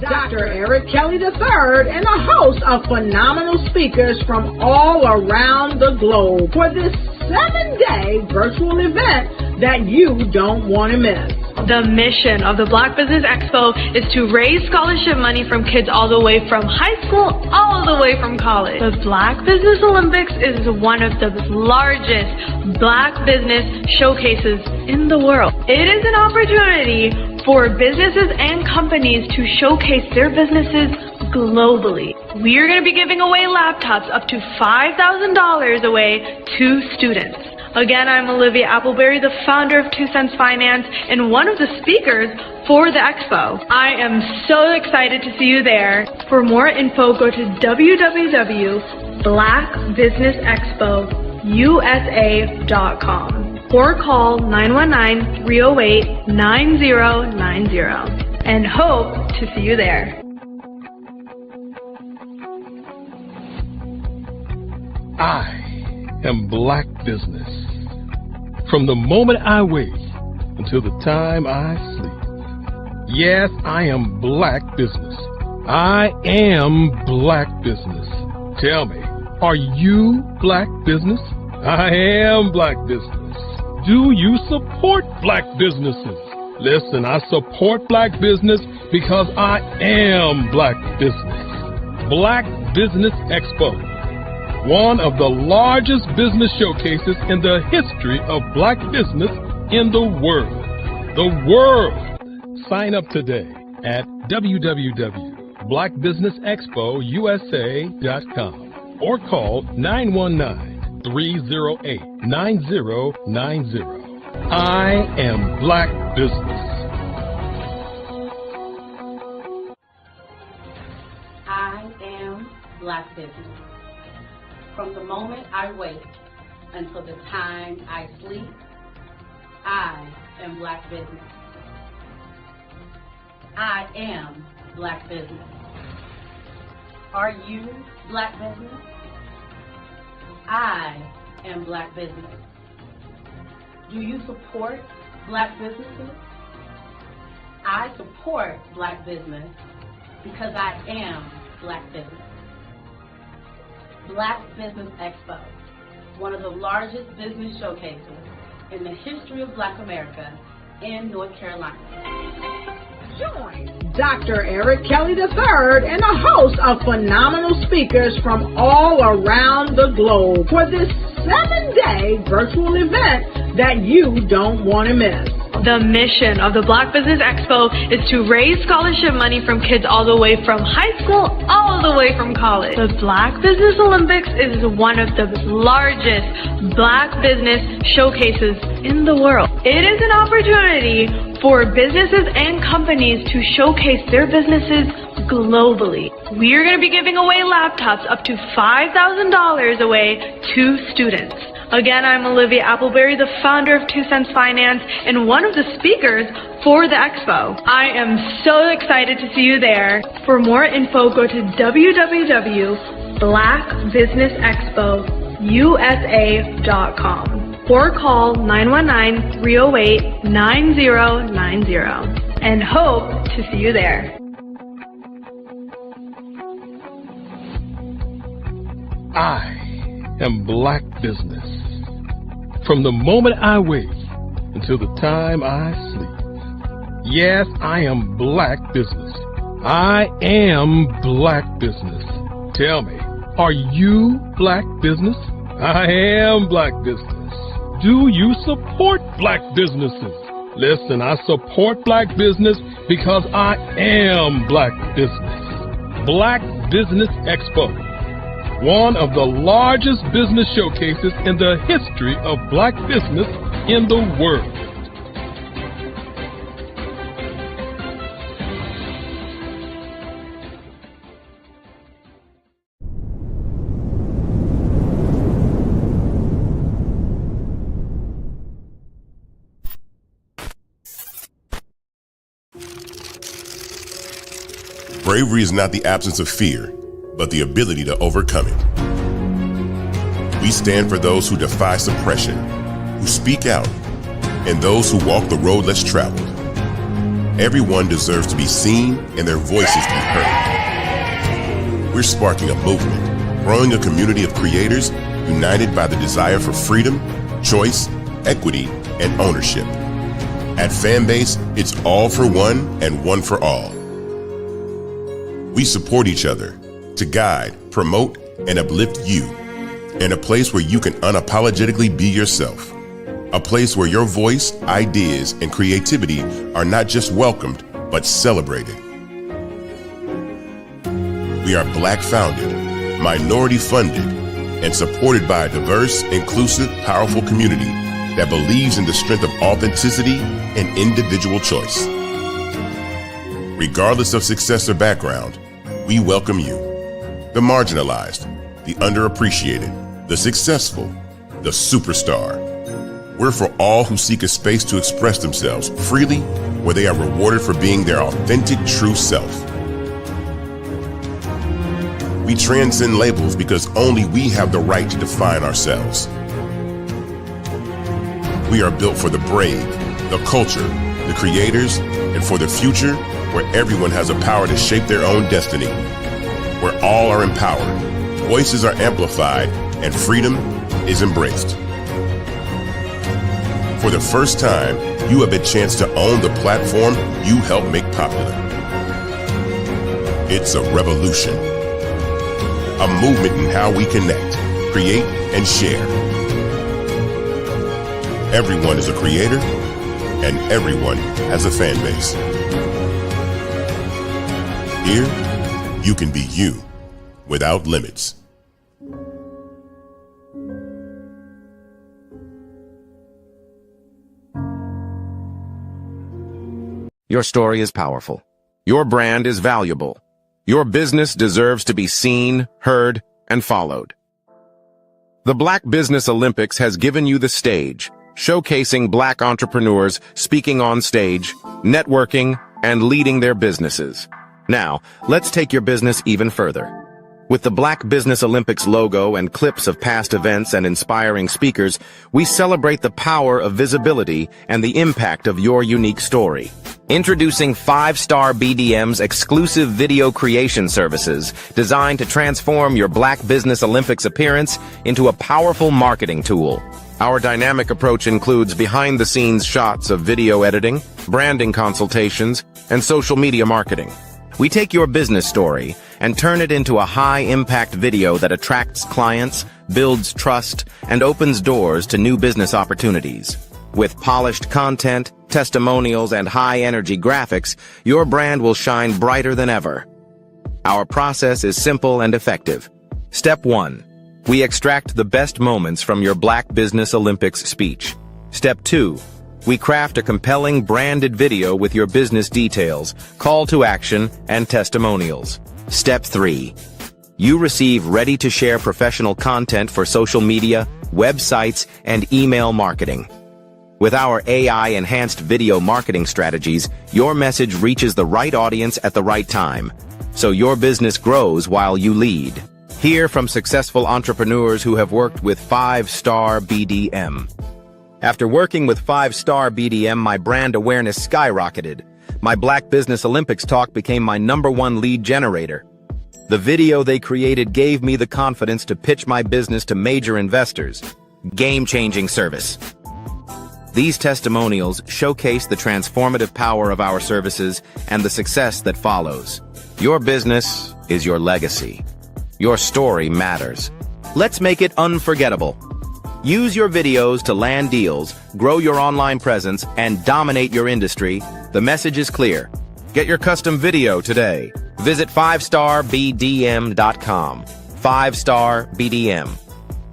Dr. Eric Kelly III and a host of phenomenal speakers from all around the globe for this 7-day virtual event that you don't want to miss. The mission of the Black Business Expo is to raise scholarship money from kids all the way from high school all the way from college. The Black Business Olympics is one of the largest Black business showcases in the world. It is an opportunity for businesses and companies to showcase their businesses globally. We are going to be giving away laptops up to $5,000 away to students. Again, I'm Olivia Appleberry, the founder of 2 Cents Finance and one of the speakers for the expo. I am so excited to see you there. For more info, go to www.blackbusinessexpousa.com or call 919-308-9090 and hope to see you there. I am Black Business. From the moment I wake until the time I sleep. Yes, I am Black Business. I am Black Business. Tell me, are you Black Business? I am Black Business. Do you support Black businesses? Listen, I support Black business because I am Black Business. Black Business Expo, one of the largest business showcases in the history of Black business in the world. The world! Sign up today at www.blackbusinessexpousa.com or call 919-308-9090. I am Black Business. I am Black Business. From the moment I wake until the time I sleep, I am Black Business. I am Black Business. Are you Black Business? I am Black Business. Do you support Black businesses? I support Black business because I am Black Business. Black Business Expo, one of the largest business showcases in the history of Black America in North Carolina. Join Dr. Eric Kelly III and a host of phenomenal speakers from all around the globe for this 7-day virtual event that you don't want to miss. The mission of the Black Business Expo is to raise scholarship money from kids all the way from high school all the way from college. The Black Business Olympics is one of the largest Black business showcases in the world. It is an opportunity for businesses and companies to showcase their businesses globally. We are going to be giving away laptops up to $5,000 away to students. Again, I'm Olivia Appleberry, the founder of 2 Cents Finance and one of the speakers for the expo. I am so excited to see you there. For more info, go to www.blackbusinessexpousa.com or call 919-308-9090 and hope to see you there. I am Black Business. From the moment I wake until the time I sleep. Yes, I am Black Business. I am Black Business. Tell me, are you Black Business? I am Black Business. Do you support Black businesses? Listen, I support Black business because I am Black Business. Black Business Expo, one of the largest business showcases in the history of Black business in the world. Bravery is not the absence of fear, but the ability to overcome it. We stand for those who defy suppression, who speak out, and those who walk the road less traveled. Everyone deserves to be seen and their voices to be heard. We're sparking a movement, growing a community of creators united by the desire for freedom, choice, equity, and ownership. At Fanbase, it's all for one and one for all. We support each other to guide, promote, and uplift you in a place where you can unapologetically be yourself. A place where your voice, ideas, and creativity are not just welcomed, but celebrated. We are Black founded, minority funded, and supported by a diverse, inclusive, powerful community that believes in the strength of authenticity and individual choice. Regardless of success or background, we welcome you, the marginalized, the underappreciated, the successful, the superstar. We're for all who seek a space to express themselves freely, where they are rewarded for being their authentic, true self. We transcend labels because only we have the right to define ourselves. We are built for the brave, the culture, the creators, and for the future where everyone has the power to shape their own destiny, where all are empowered, voices are amplified, and freedom is embraced. For the first time, you have a chance to own the platform you helped make popular. It's a revolution, a movement in how we connect, create, and share. Everyone is a creator, and everyone has a fan base. Here, you can be you without limits. Your story is powerful. Your brand is valuable. Your business deserves to be seen, heard, and followed. The Black Business Olympics has given you the stage, showcasing Black entrepreneurs speaking on stage, networking, and leading their businesses. Now, let's take your business even further. With the Black Business Olympics logo and clips of past events and inspiring speakers, we celebrate the power of visibility and the impact of your unique story. Introducing 5-Star BDM's exclusive video creation services designed to transform your Black Business Olympics appearance into a powerful marketing tool. Our dynamic approach includes behind-the-scenes shots of video editing, branding consultations, and social media marketing. We take your business story and turn it into a high-impact video that attracts clients, builds trust, and opens doors to new business opportunities. With polished content, testimonials, and high-energy graphics, your brand will shine brighter than ever. Our process is simple and effective. Step 1. We extract the best moments from your Black Business Olympics speech. Step 2. We craft a compelling branded video with your business details, call to action, and testimonials. Step 3. You receive ready-to-share professional content for social media, websites, and email marketing. With our AI-enhanced video marketing strategies, your message reaches the right audience at the right time, so your business grows while you lead. Hear from successful entrepreneurs who have worked with 5-Star BDM. After working with 5-Star BDM, my brand awareness skyrocketed. My Black Business Olympics talk became my #1 lead generator. The video they created gave me the confidence to pitch my business to major investors. Game-changing service. These testimonials showcase the transformative power of our services and the success that follows. Your business is your legacy. Your story matters. Let's make it unforgettable. Use your videos to land deals, grow your online presence, and dominate your industry. The message is clear. Get your custom video today. Visit 5starbdm.com. 5-Star BDM.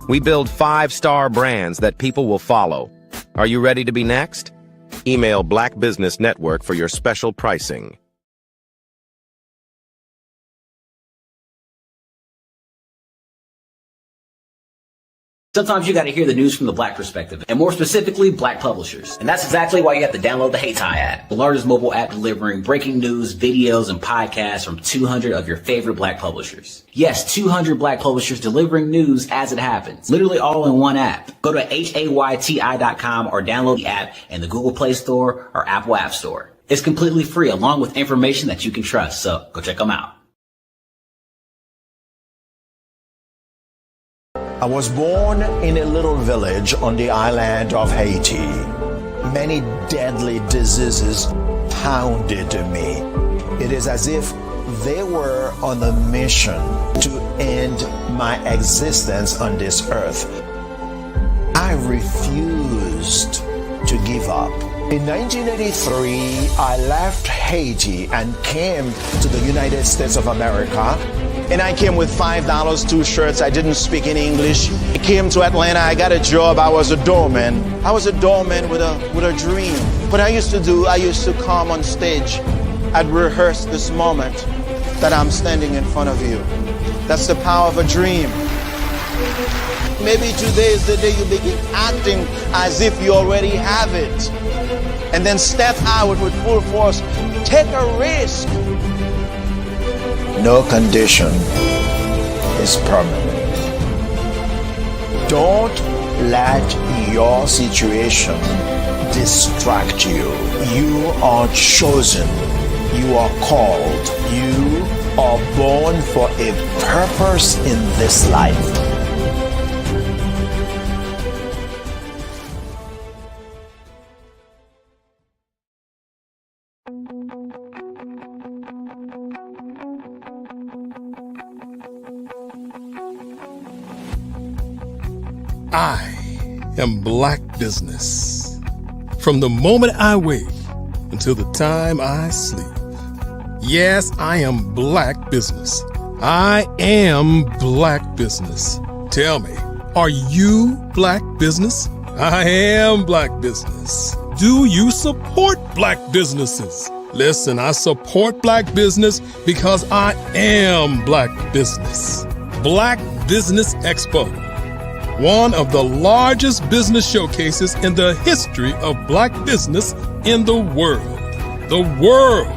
We build 5-star brands that people will follow. Are you ready to be next? Email Black Business Network for your special pricing. Sometimes you got to hear the news from the Black perspective, and more specifically, Black publishers. And that's exactly why you have to download the HeyTie app, the largest mobile app delivering breaking news, videos, and podcasts from 200 of your favorite Black publishers. Yes, 200 Black publishers delivering news as it happens, literally all in one app. Go to HAYTI.com or download the app in the Google Play Store or Apple App Store. It's completely free along with information that you can trust. So go check them out. I was born in a little village on the island of Haiti. Many deadly diseases pounded me. It is as if they were on a mission to end my existence on this earth. I refused to give up. In 1983, I left Haiti and came to the United States of America. And I came with $5, 2 shirts. I didn't speak any English. I came to Atlanta. I got a job. I was a doorman. I was a doorman with a dream. What I used to come on stage. I'd rehearse this moment that I'm standing in front of you. That's the power of a dream. Maybe today is the day you begin acting as if you already have it. And then step out with full force. Take a risk. No condition is permanent. Don't let your situation distract you. You are chosen. You are called. You are born for a purpose in this life. I am Black Business. From the moment I wake until the time I sleep. Yes, I am Black Business. I am Black Business. Tell me, are you Black Business? I am Black Business. Do you support Black businesses? Listen, I support Black business because I am Black Business. Black Business Expo. One of the largest business showcases in the history of Black business in the world. The world!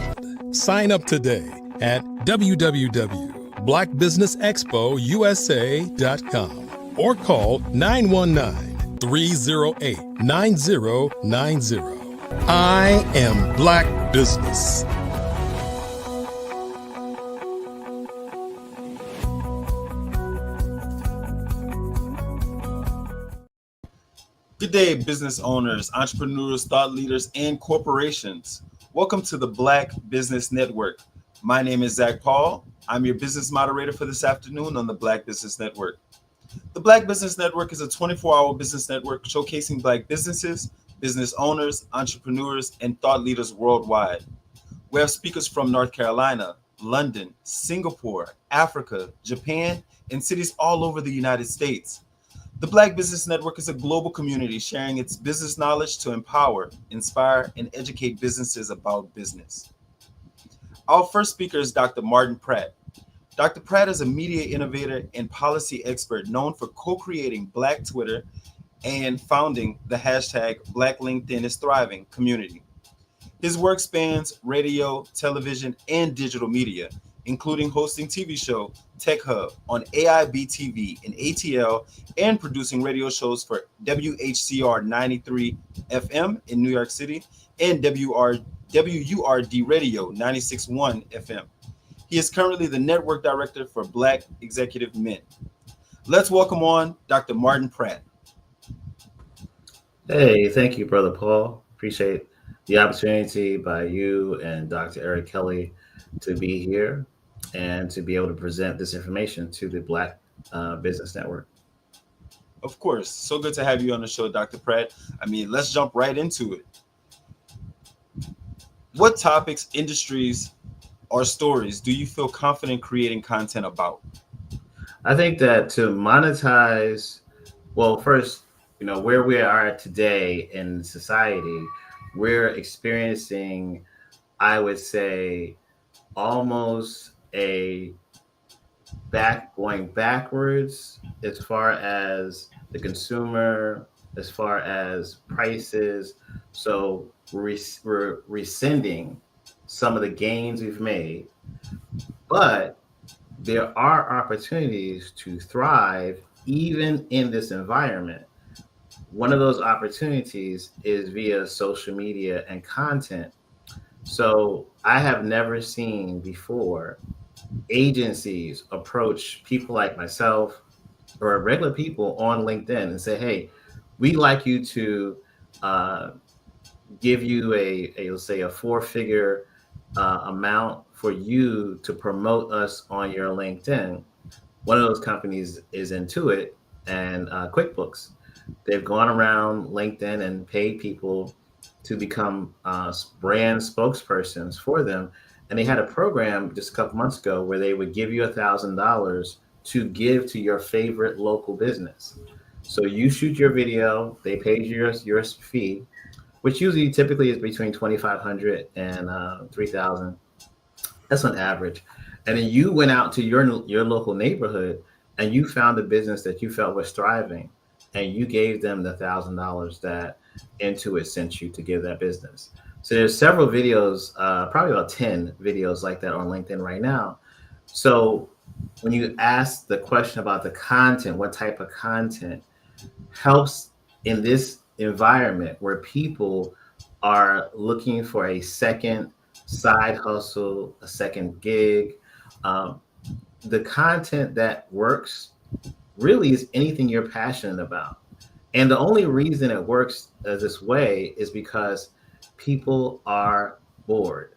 Sign up today at www.blackbusinessexpousa.com or call 919-308-9090. I am Black Business. Good day, business owners, entrepreneurs, thought leaders, and corporations. Welcome to the Black Business Network. My name is Zach Paul. I'm your business moderator for this afternoon on the Black Business Network. The Black Business Network is a 24-hour business network showcasing Black businesses, business owners, entrepreneurs, and thought leaders worldwide. We have speakers from North Carolina, London, Singapore, Africa, Japan, and cities all over the United States. The Black Business Network is a global community sharing its business knowledge to empower, inspire, and educate businesses about business. Our first speaker is Dr. Martin Pratt. Dr. Pratt is a media innovator and policy expert known for co-creating Black Twitter and founding the hashtag Black LinkedIn is Thriving community. His work spans radio, television, and digital media, including hosting TV show Tech Hub on AIB-TV in ATL and producing radio shows for WHCR 93 FM in New York City and WURD Radio 96.1 FM. He is currently the network director for Black Executive Men. Let's welcome on Dr. Martin Pratt. Hey, thank you, Brother Paul. Appreciate the opportunity by you and Dr. Eric Kelly to be here and to be able to present this information to the Black Business Network. Of course. So good to have you on the show, Dr. Pratt. I mean, let's jump right into it. What topics, industries, or stories do you feel confident creating content about? I think that to monetize, well, first, where we are today in society, we're experiencing, I would say, almost going backwards as far as the consumer, as far as prices. So we're rescinding some of the gains we've made, but there are opportunities to thrive even in this environment. One of those opportunities is via social media and content. So I have never seen before agencies approach people like myself or regular people on LinkedIn and say, hey, we'd like you to uh, give you let's say a four-figure amount for you to promote us on your LinkedIn. One of those companies is Intuit and QuickBooks. They've gone around LinkedIn and paid people to become brand spokespersons for them. And they had a program just a couple months ago where they would give you $1,000 to give to your favorite local business. So you shoot your video, they paid your fee, which usually typically is between 2,500 and 3,000. That's on average. And then you went out to your local neighborhood and you found a business that you felt was thriving, and you gave them the $1,000 that Intuit sent you to give that business. So there's several videos, probably about 10 videos like that on LinkedIn right now. So when you ask the question about the content, what type of content helps in this environment where people are looking for a second side hustle, a second gig, the content that works really is anything you're passionate about. And the only reason it works this way is because people are bored.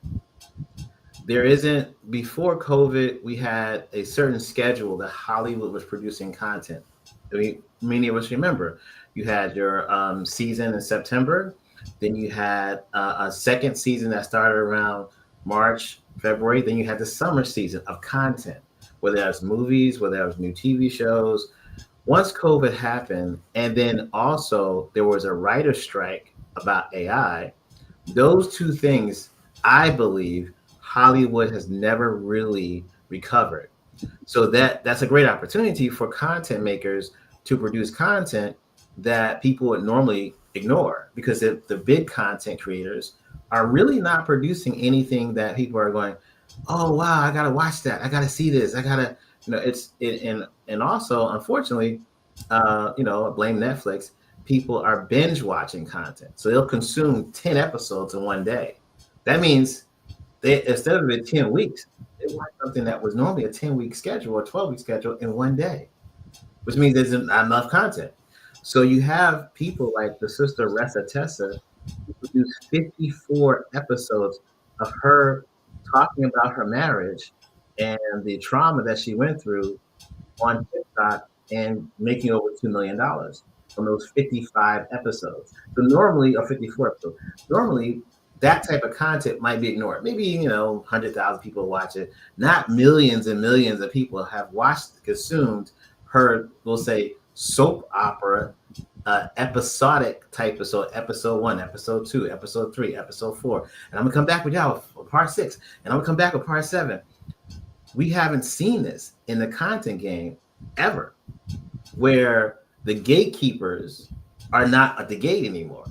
There isn't, before COVID, we had a certain schedule that Hollywood was producing content. I mean, many of us remember you had your season in September, then you had a second season that started around March, February, then you had the summer season of content, whether that was movies, whether that was new TV shows. Once COVID happened, and then also there was a writer's strike about AI, those two things, I believe, Hollywood has never really recovered. So that's a great opportunity for content makers to produce content that people would normally ignore, because the big content creators are really not producing anything that people are going, oh wow, I gotta watch that, I gotta see this, I gotta, and also unfortunately, blame Netflix. People are binge watching content, so they'll consume 10 episodes in one day. That means they, instead of it 10 weeks, they watch something that was normally a 10-week schedule or 12-week schedule in one day, which means there's not enough content. So you have people like the sister Ressa Tessa, who produced 54 episodes of her talking about her marriage and the trauma that she went through on TikTok, and making over $2 million from those 55 episodes. So normally, or 54 episodes, normally that type of content might be ignored. Maybe, 100,000 people watch it. Not millions and millions of people have watched, consumed her, we'll say, soap opera, episodic type of, so episode 1, episode 2, episode 3, episode 4. And I'm gonna come back with y'all for part 6, and I'm gonna come back with part 7. We haven't seen this in the content game ever, where the gatekeepers are not at the gate anymore.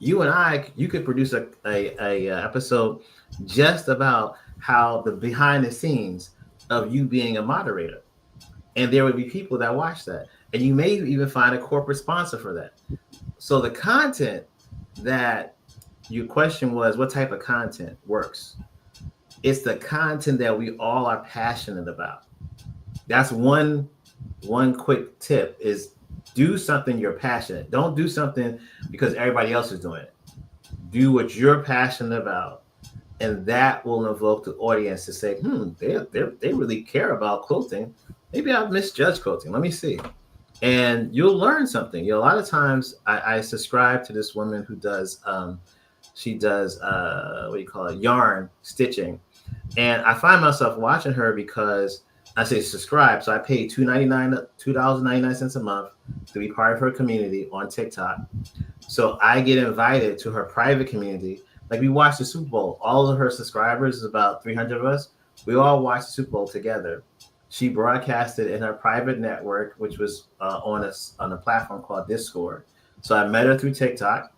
You and I, you could produce a episode just about how the behind the scenes of you being a moderator, and there would be people that watch that, and you may even find a corporate sponsor for that. So the content that your question was, what type of content works? It's the content that we all are passionate about. That's one quick tip, is do something you're passionate. Don't do something because everybody else is doing it. Do what you're passionate about, and that will invoke the audience to say, they really care about quilting. Maybe I've misjudged quilting. Let me see. And you'll learn something. A lot of times I subscribe to this woman who does, yarn stitching. And I find myself watching her because I say subscribe. So I pay $2.99 a month to be part of her community on TikTok. So I get invited to her private community. Like, we watch the Super Bowl. All of her subscribers, is about 300 of us. We all watch the Super Bowl together. She broadcasted in her private network, which was on a platform called Discord. So I met her through TikTok.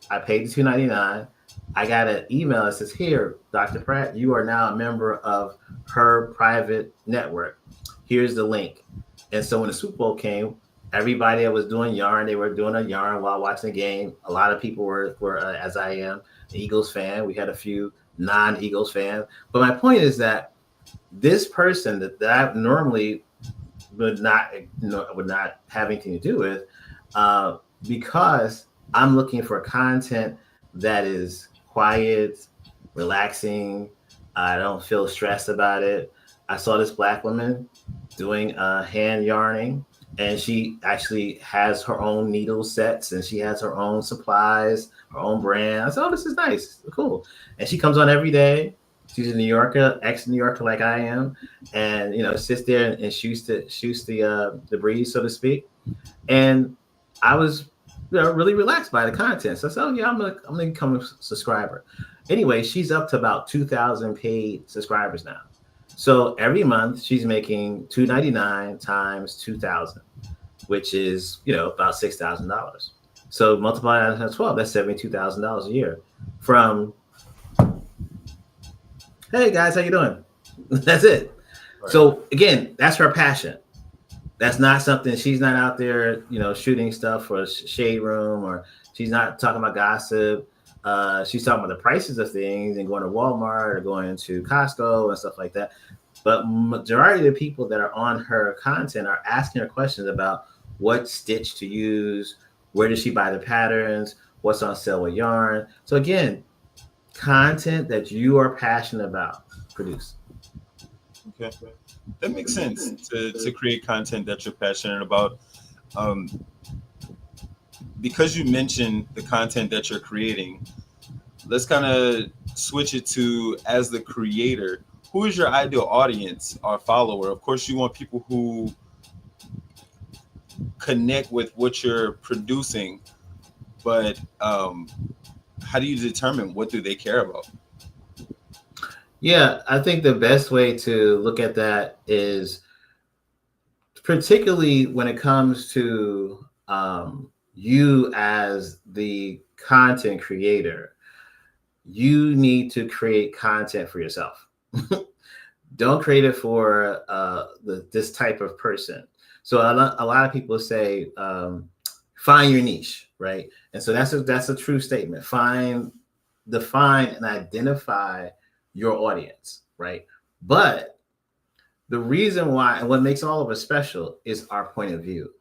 I paid the $2.99. I got an email that says, here, Dr. Pratt, you are now a member of her private network. Here's the link. And so when the Super Bowl came, everybody that was doing yarn, they were doing a yarn while watching the game. A lot of people were as I am, an Eagles fan. We had a few non-Eagles fan. But my point is that this person that I normally would not have anything to do with, because I'm looking for content that is quiet, relaxing. I don't feel stressed about it. I saw this Black woman doing hand yarning, and she actually has her own needle sets, and she has her own supplies, her own brand. I said, "Oh, this is nice, cool." And she comes on every day. She's a New Yorker, ex-New Yorker like I am, and sits there and shoots the breeze, so to speak. And I was really relaxed by the content. So I said, "Oh yeah, I'm gonna become a subscriber." Anyway, she's up to about 2,000 paid subscribers now. So every month she's making $2.99 times 2,000, which is about $6,000. So multiply that times 12, that's $72,000 a year. From, hey guys, how you doing? That's it. Right. So again, that's her passion. That's not something, she's not out there, shooting stuff for a shade room, or she's not talking about gossip. She's talking about the prices of things and going to Walmart or going to Costco and stuff like that. But majority of the people that are on her content are asking her questions about what stitch to use, where does she buy the patterns, what's on sale with yarn. So again, content that you are passionate about, produce. Okay, that makes sense to create content that you're passionate about. Because you mentioned the content that you're creating, let's kind of switch it to, as the creator, who is your ideal audience or follower? Of course, you want people who connect with what you're producing, but how do you determine what do they care about? Yeah, I think the best way to look at that is, particularly when it comes to you as the content creator, you need to create content for yourself. Don't create it for this type of person. So a lot of people say, find your niche, right? And so that's a true statement. Define and identify your audience, right? But the reason why, and what makes all of us special, is our point of view.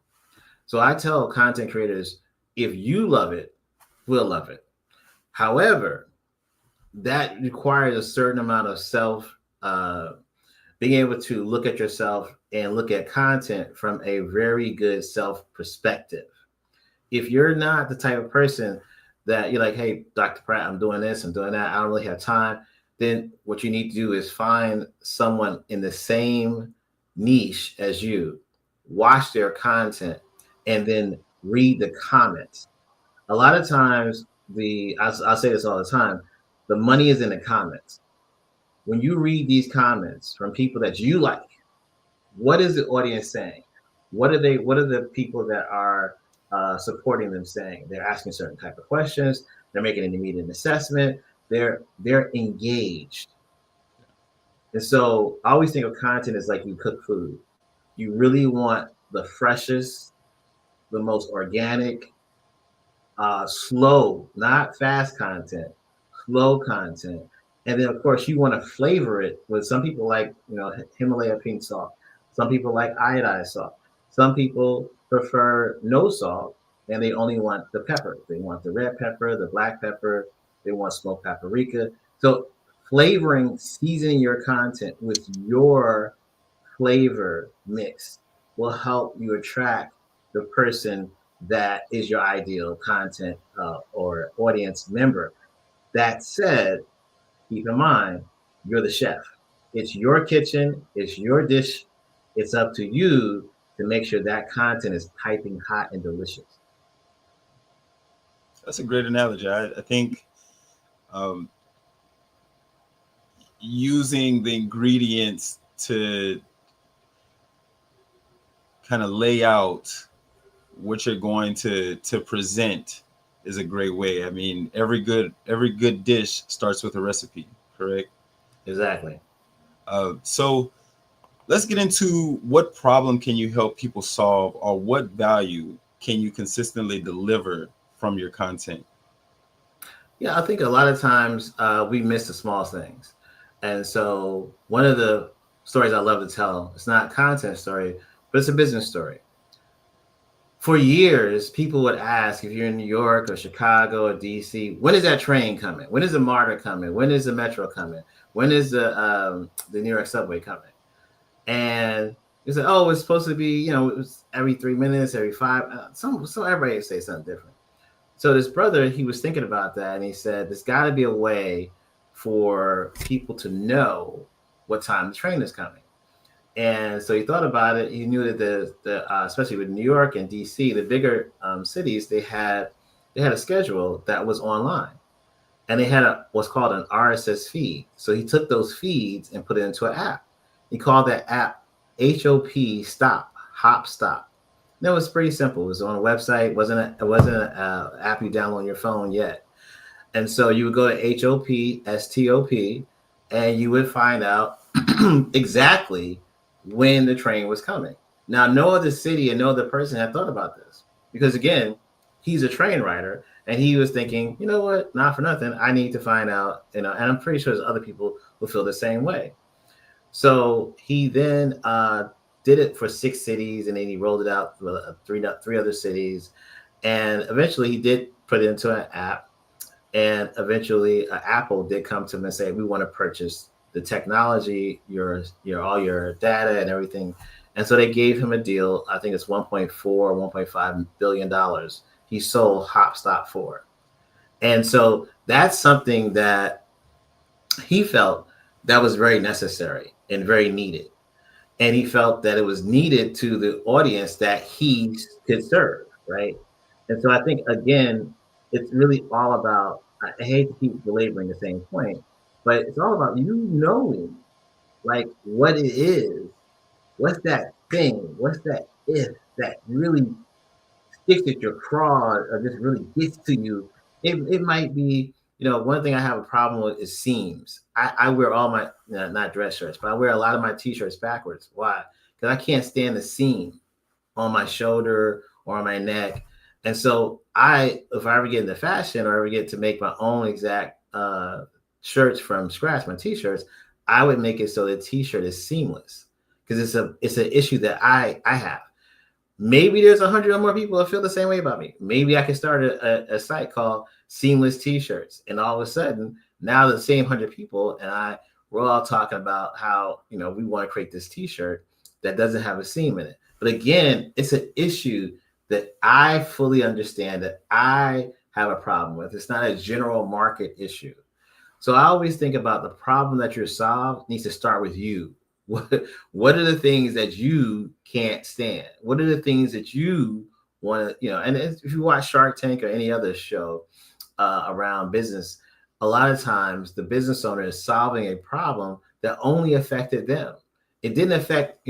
So I tell content creators, if you love it, we'll love it. However, that requires a certain amount of being able to look at yourself and look at content from a very good self perspective. If you're not the type of person that you're like, hey, Dr. Pratt, I'm doing this, I'm doing that, I don't really have time, then what you need to do is find someone in the same niche as you, watch their content, and then read the comments. A lot of times, I'll say this all the time, the money is in the comments. When you read these comments from people that you like, what is the audience saying? What are the people that are supporting them saying? They're asking certain type of questions. They're making an immediate assessment. They're engaged. And so I always think of content as like you cook food. You really want the freshest, the most organic, slow, not fast content, slow content. And then, of course, you want to flavor it with, some people like, Himalaya pink salt. Some people like iodized salt. Some people prefer no salt, and they only want the pepper. They want the red pepper, the black pepper. They want smoked paprika. So flavoring, seasoning your content with your flavor mix will help you attract the person that is your ideal content or audience member. That said, keep in mind, you're the chef. It's your kitchen, it's your dish. It's up to you to make sure that content is piping hot and delicious. That's a great analogy. I think using the ingredients to kind of lay out what you're going to present is a great way. I mean, every good dish starts with a recipe, correct? Exactly. So let's get into, what problem can you help people solve, or what value can you consistently deliver from your content? Yeah, I think a lot of times we miss the small things. And so one of the stories I love to tell, it's not a content story, but it's a business story. For years, people would ask if you're in New York or Chicago or DC, when is that train coming? When is the MARTA coming? When is the Metro coming? When is the New York subway coming? And they said, oh, it's supposed to be, it was every 3 minutes, every five. So everybody would say something different. So this brother, he was thinking about that, and he said, there's got to be a way for people to know what time the train is coming. And so he thought about it. He knew that especially with New York and DC, the bigger cities, they had a schedule that was online, and they had what's called an RSS feed. So he took those feeds and put it into an app. He called that app HOP Stop. That was pretty simple. It was on a website. It wasn't an app you download on your phone yet. And so you would go to HOP Stop, and you would find out exactly when the train was coming. Now, no other city and no other person had thought about this, because again, he's a train rider, and he was thinking, you know what, not for nothing, I need to find out, and I'm pretty sure there's other people who feel the same way. So he then did it for 6 cities, and then he rolled it out for three other cities, and eventually he did put it into an app, and eventually Apple did come to him and say, we want to purchase the technology, your all your data and everything. And so they gave him a deal. I think it's $1.5 billion. He sold HopStop for. And so that's something that he felt that was very necessary and very needed. And he felt that it was needed to the audience that he could serve, right? And so I think, again, it's really all about, I hate to keep belaboring the same point, but it's all about you knowing like what it is. What's that thing? What's that if that really sticks at your craw or just really gets to you? It might be, one thing I have a problem with is seams. I wear all my, not dress shirts, but I wear a lot of my t-shirts backwards. Why? Because I can't stand the seam on my shoulder or on my neck. And so if I ever get into fashion or ever get to make my own exact shirts from scratch, my t-shirts, I would make it so the t-shirt is seamless, because it's an issue that I have. Maybe there's 100 or more people that feel the same way about me. Maybe I could start a site called Seamless T-shirts, and all of a sudden now the same 100 people and we're all talking about how we want to create this t-shirt that doesn't have a seam in it. But again, it's an issue that I fully understand that I have a problem with. It's not a general market issue. So I always think about the problem that you're solved needs to start with you. What are the things that you can't stand? What are the things that you want to, and if you watch Shark Tank or any other show around business, a lot of times the business owner is solving a problem that only affected them. It didn't affect,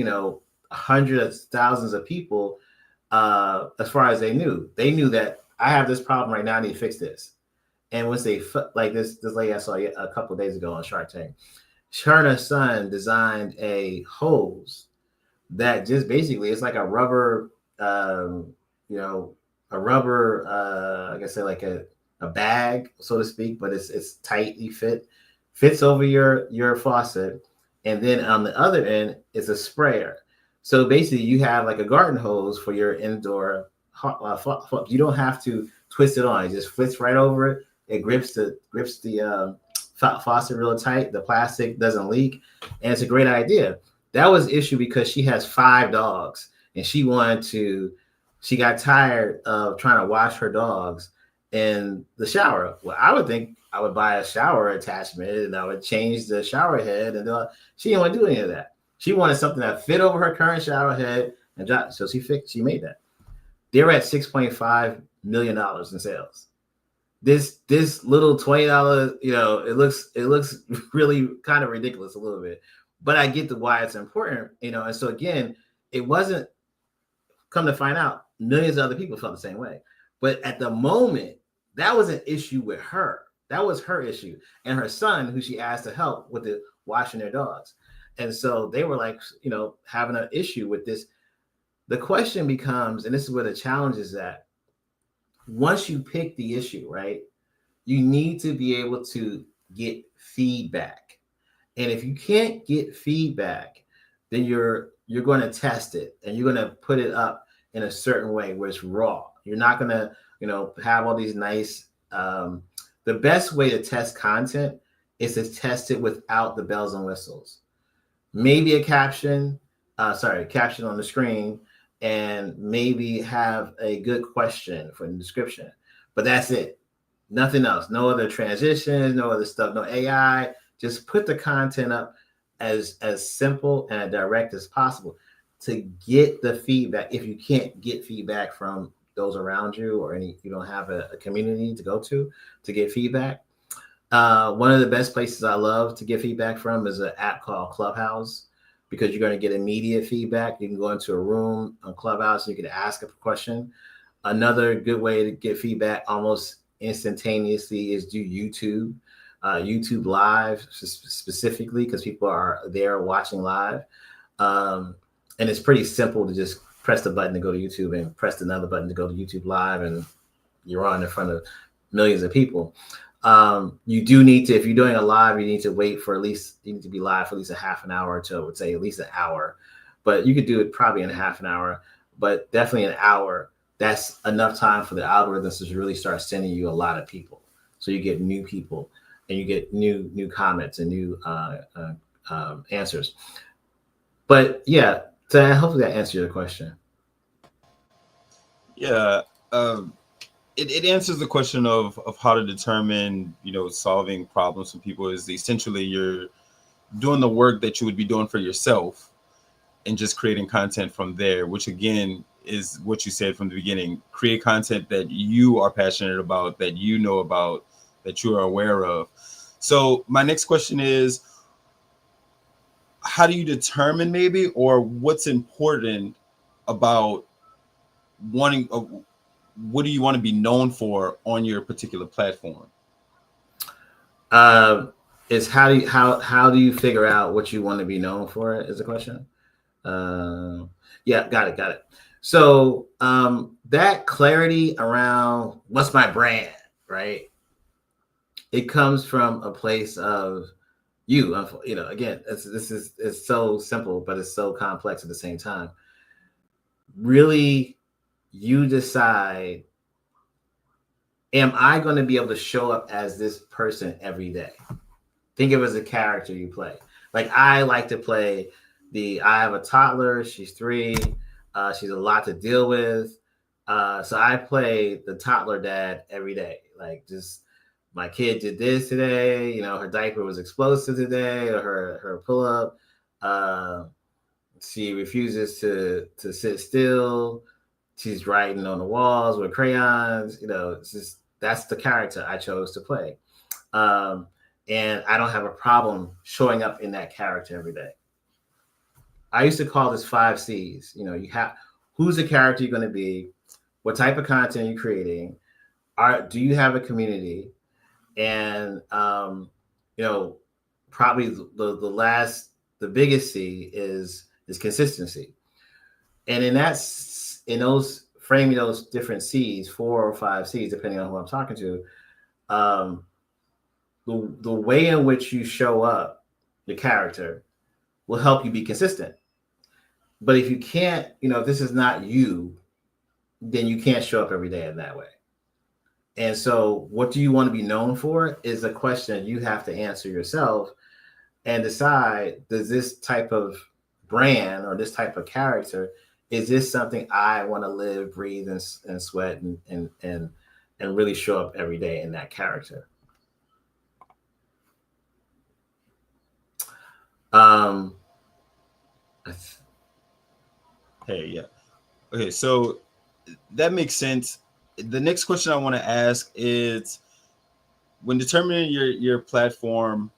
hundreds, thousands of people as far as they knew. They knew that I have this problem right now, I need to fix this. And once they, like this lady I saw a couple of days ago on Shark Tank, her and her son designed a hose that just basically, it's like a rubber, I guess like a bag, so to speak, but it's tightly fits over your faucet. And then on the other end is a sprayer. So basically you have like a garden hose for your indoor, you don't have to twist it on. It just fits right over it. It grips the faucet real tight. The plastic doesn't leak, and it's a great idea. That was the issue because she has 5 dogs, and she got tired of trying to wash her dogs in the shower. Well, I would think I would buy a shower attachment and I would change the shower head, and she didn't want to do any of that. She wanted something that fit over her current shower head and drop. So she made that. They're at $6.5 million in sales. This little $20, it looks really kind of ridiculous a little bit, but I get why it's important, And so again, it wasn't, come to find out, millions of other people felt the same way. But at the moment, that was an issue with her. That was her issue, and her son, who she asked to help with the washing their dogs. And so they were like, having an issue with this. The question becomes, and this is where the challenge is at. Once you pick the issue, right? you need to be able to get feedback. And if you can't get feedback, then you're going to test it and you're going to put it up in a certain way where it's raw. You're not going to, have all these nice, the best way to test content is to test it without the bells and whistles. Maybe a caption on the screen, and maybe have a good question for the description, but that's it. Nothing else. No other transitions, no other stuff, no AI. Just put the content up as simple and direct as possible to get the feedback. If you can't get feedback from those around you, or you don't have a community to go to get feedback, one of the best places I love to get feedback from is an app called Clubhouse, because you're going to get immediate feedback. You can go into a room on Clubhouse and you can ask a question. Another good way to get feedback almost instantaneously is do YouTube. YouTube Live specifically, because people are there watching live. And it's pretty simple to just press the button to go to YouTube and press another button to go to YouTube Live, and you're on in front of millions of people. You do need to, if you're doing a live, you need to wait for you need to be live for at least a half an hour to, I would say, at least an hour. But you could do it probably in a half an hour, but definitely an hour. That's enough time for the algorithms to really start sending you a lot of people. So you get new people and you get new comments and new answers. But yeah, so hopefully that answers your question. Yeah. It answers the question of how to determine, solving problems for people. Is essentially you're doing the work that you would be doing for yourself and just creating content from there, which again is what you said from the beginning. Create content that you are passionate about, that you know about, that you are aware of. So my next question is, how do you determine maybe, or what's important about wanting, what do you want to be known for on your particular platform? Is how do you figure out what you want to be known for is the question. Yeah, got it. So that clarity around what's my brand, right? It comes from a place of again, it's so simple, but it's so complex at the same time. Really, you decide, am I going to be able to show up as this person every day? Think of it as a character you play. Like I like to play I have a toddler, she's 3, she's a lot to deal with. So I play the toddler dad every day. Like, just, my kid did this today, her diaper was explosive today, or her pull-up. She refuses to sit still. She's writing on the walls with crayons. It's just, that's the character I chose to play. And I don't have a problem showing up in that character every day. I used to call this 5 C's. You have, who's the character you're going to be? What type of content you're creating? Do you have a community? And, probably the biggest C is consistency. And framing those different C's, 4 or 5 C's, depending on who I'm talking to, the way in which you show up, the character, will help you be consistent. But if you can't, if this is not you, then you can't show up every day in that way. And so what do you want to be known for is a question you have to answer yourself and decide, does this type of brand or this type of character, is this something I want to live, breathe, and sweat and really show up every day in that character? Okay, so that makes sense. The next question I want to ask is, when determining your platform,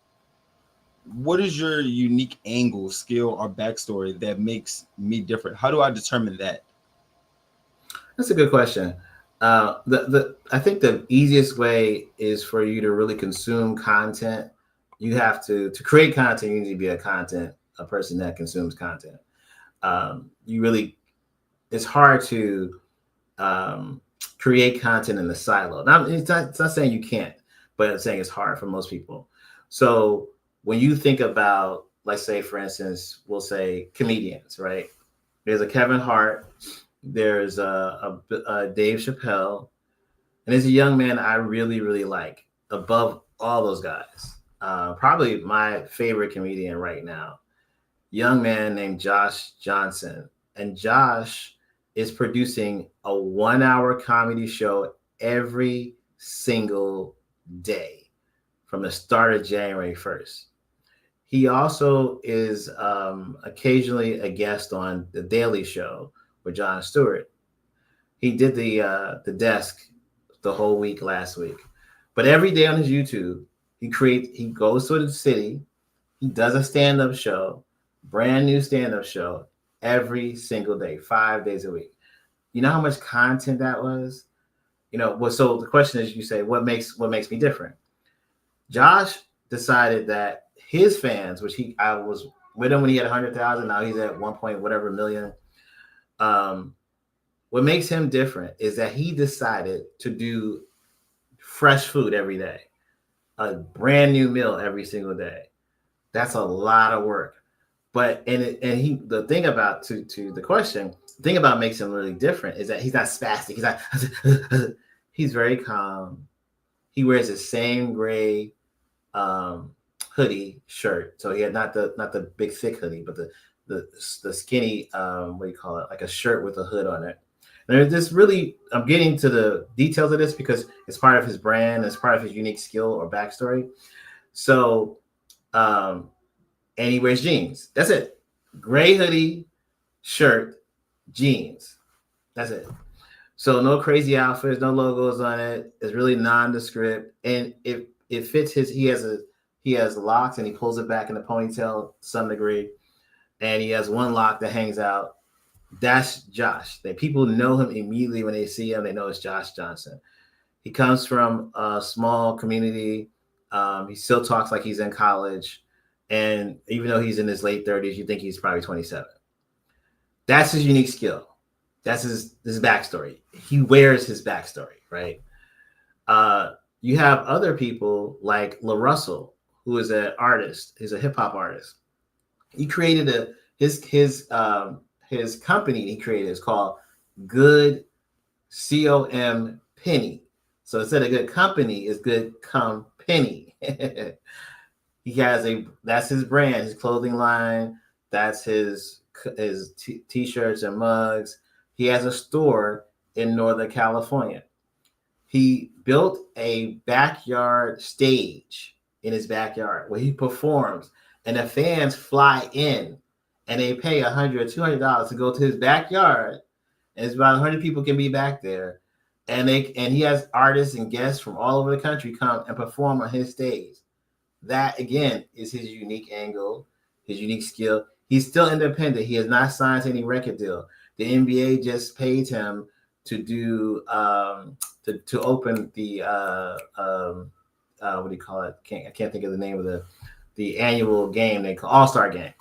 what is your unique angle, skill, or backstory that makes me different? How do I determine that? That's a good question. I think the easiest way is for you to really consume content. You have to create content. You need to be a person that consumes content. It's hard to create content in the silo. Now, it's not saying you can't, but I'm saying it's hard for most people. So when you think about, let's say, for instance, we'll say comedians, right? There's a Kevin Hart, there's a Dave Chappelle, and there's a young man I really, really like above all those guys. Probably my favorite comedian right now, young man named Josh Johnson. And Josh is producing a 1-hour comedy show every single day from the start of January 1st. He also is occasionally a guest on The Daily Show with Jon Stewart. He did the desk the whole week last week. But every day on his YouTube, he goes to the city, he does a stand-up show, brand new stand-up show every single day, 5 days a week. You know how much content that was? So the question is, you say, what makes me different? Josh decided that his fans, which I was with him when he had 100,000, now he's at 1 point whatever million. What makes him different is that he decided to do fresh food every day, a brand new meal every single day. That's a lot of work. But the thing about to the question, the thing about makes him really different is that he's not spastic. He's not. He's very calm. He wears the same gray hoodie shirt. So he had not the big thick hoodie, but the skinny what do you call it? Like a shirt with a hood on it. And this really, I'm getting to the details of this because it's part of his brand, it's part of his unique skill or backstory. So, and he wears jeans. That's it. Gray hoodie, shirt, jeans. That's it. So no crazy outfits, no logos on it. It's really nondescript, and it fits his. He has locks, and he pulls it back in a ponytail to some degree, and he has one lock that hangs out. That's Josh. People know him immediately when they see him. They know it's Josh Johnson. He comes from a small community. He still talks like he's in college, and even though he's in his late 30s, you think he's probably 27. That's his unique skill. That's his backstory. He wears his backstory, right? You have other people like La Russell, who is an artist. He's a hip hop artist. He created his company. He created is called Good COM Penny. So instead of good company, it's Good Company. He has that's his brand, his clothing line. That's his t-shirts and mugs. He has a store in Northern California. He built a backyard stage in his backyard where he performs, and the fans fly in and they pay $100 or $200 to go to his backyard. And it's about 100 people can be back there. And he has artists and guests from all over the country come and perform on his stage. That, again, is his unique angle, his unique skill. He's still independent. He has not signed any record deal. The NBA just paid him to do to open the what do you call it? I can't think of the name of the annual game they call All-Star Game.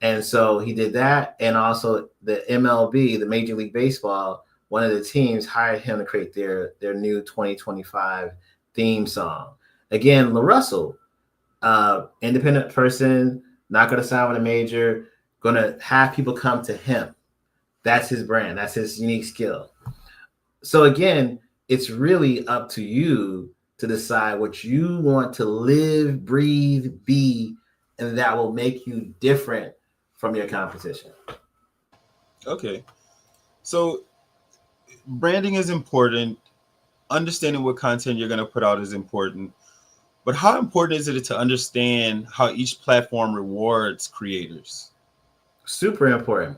And so he did that, and also the MLB, the Major League Baseball, one of the teams hired him to create their new 2025 theme song. Again, La Russell, independent person, not going to sign with a major, going to have people come to him. That's his brand. That's his unique skill. So again, it's really up to you to decide what you want to live, breathe, be, and that will make you different from your competition. Okay. So branding is important. Understanding what content you're going to put out is important. But how important is it to understand how each platform rewards creators? Super important.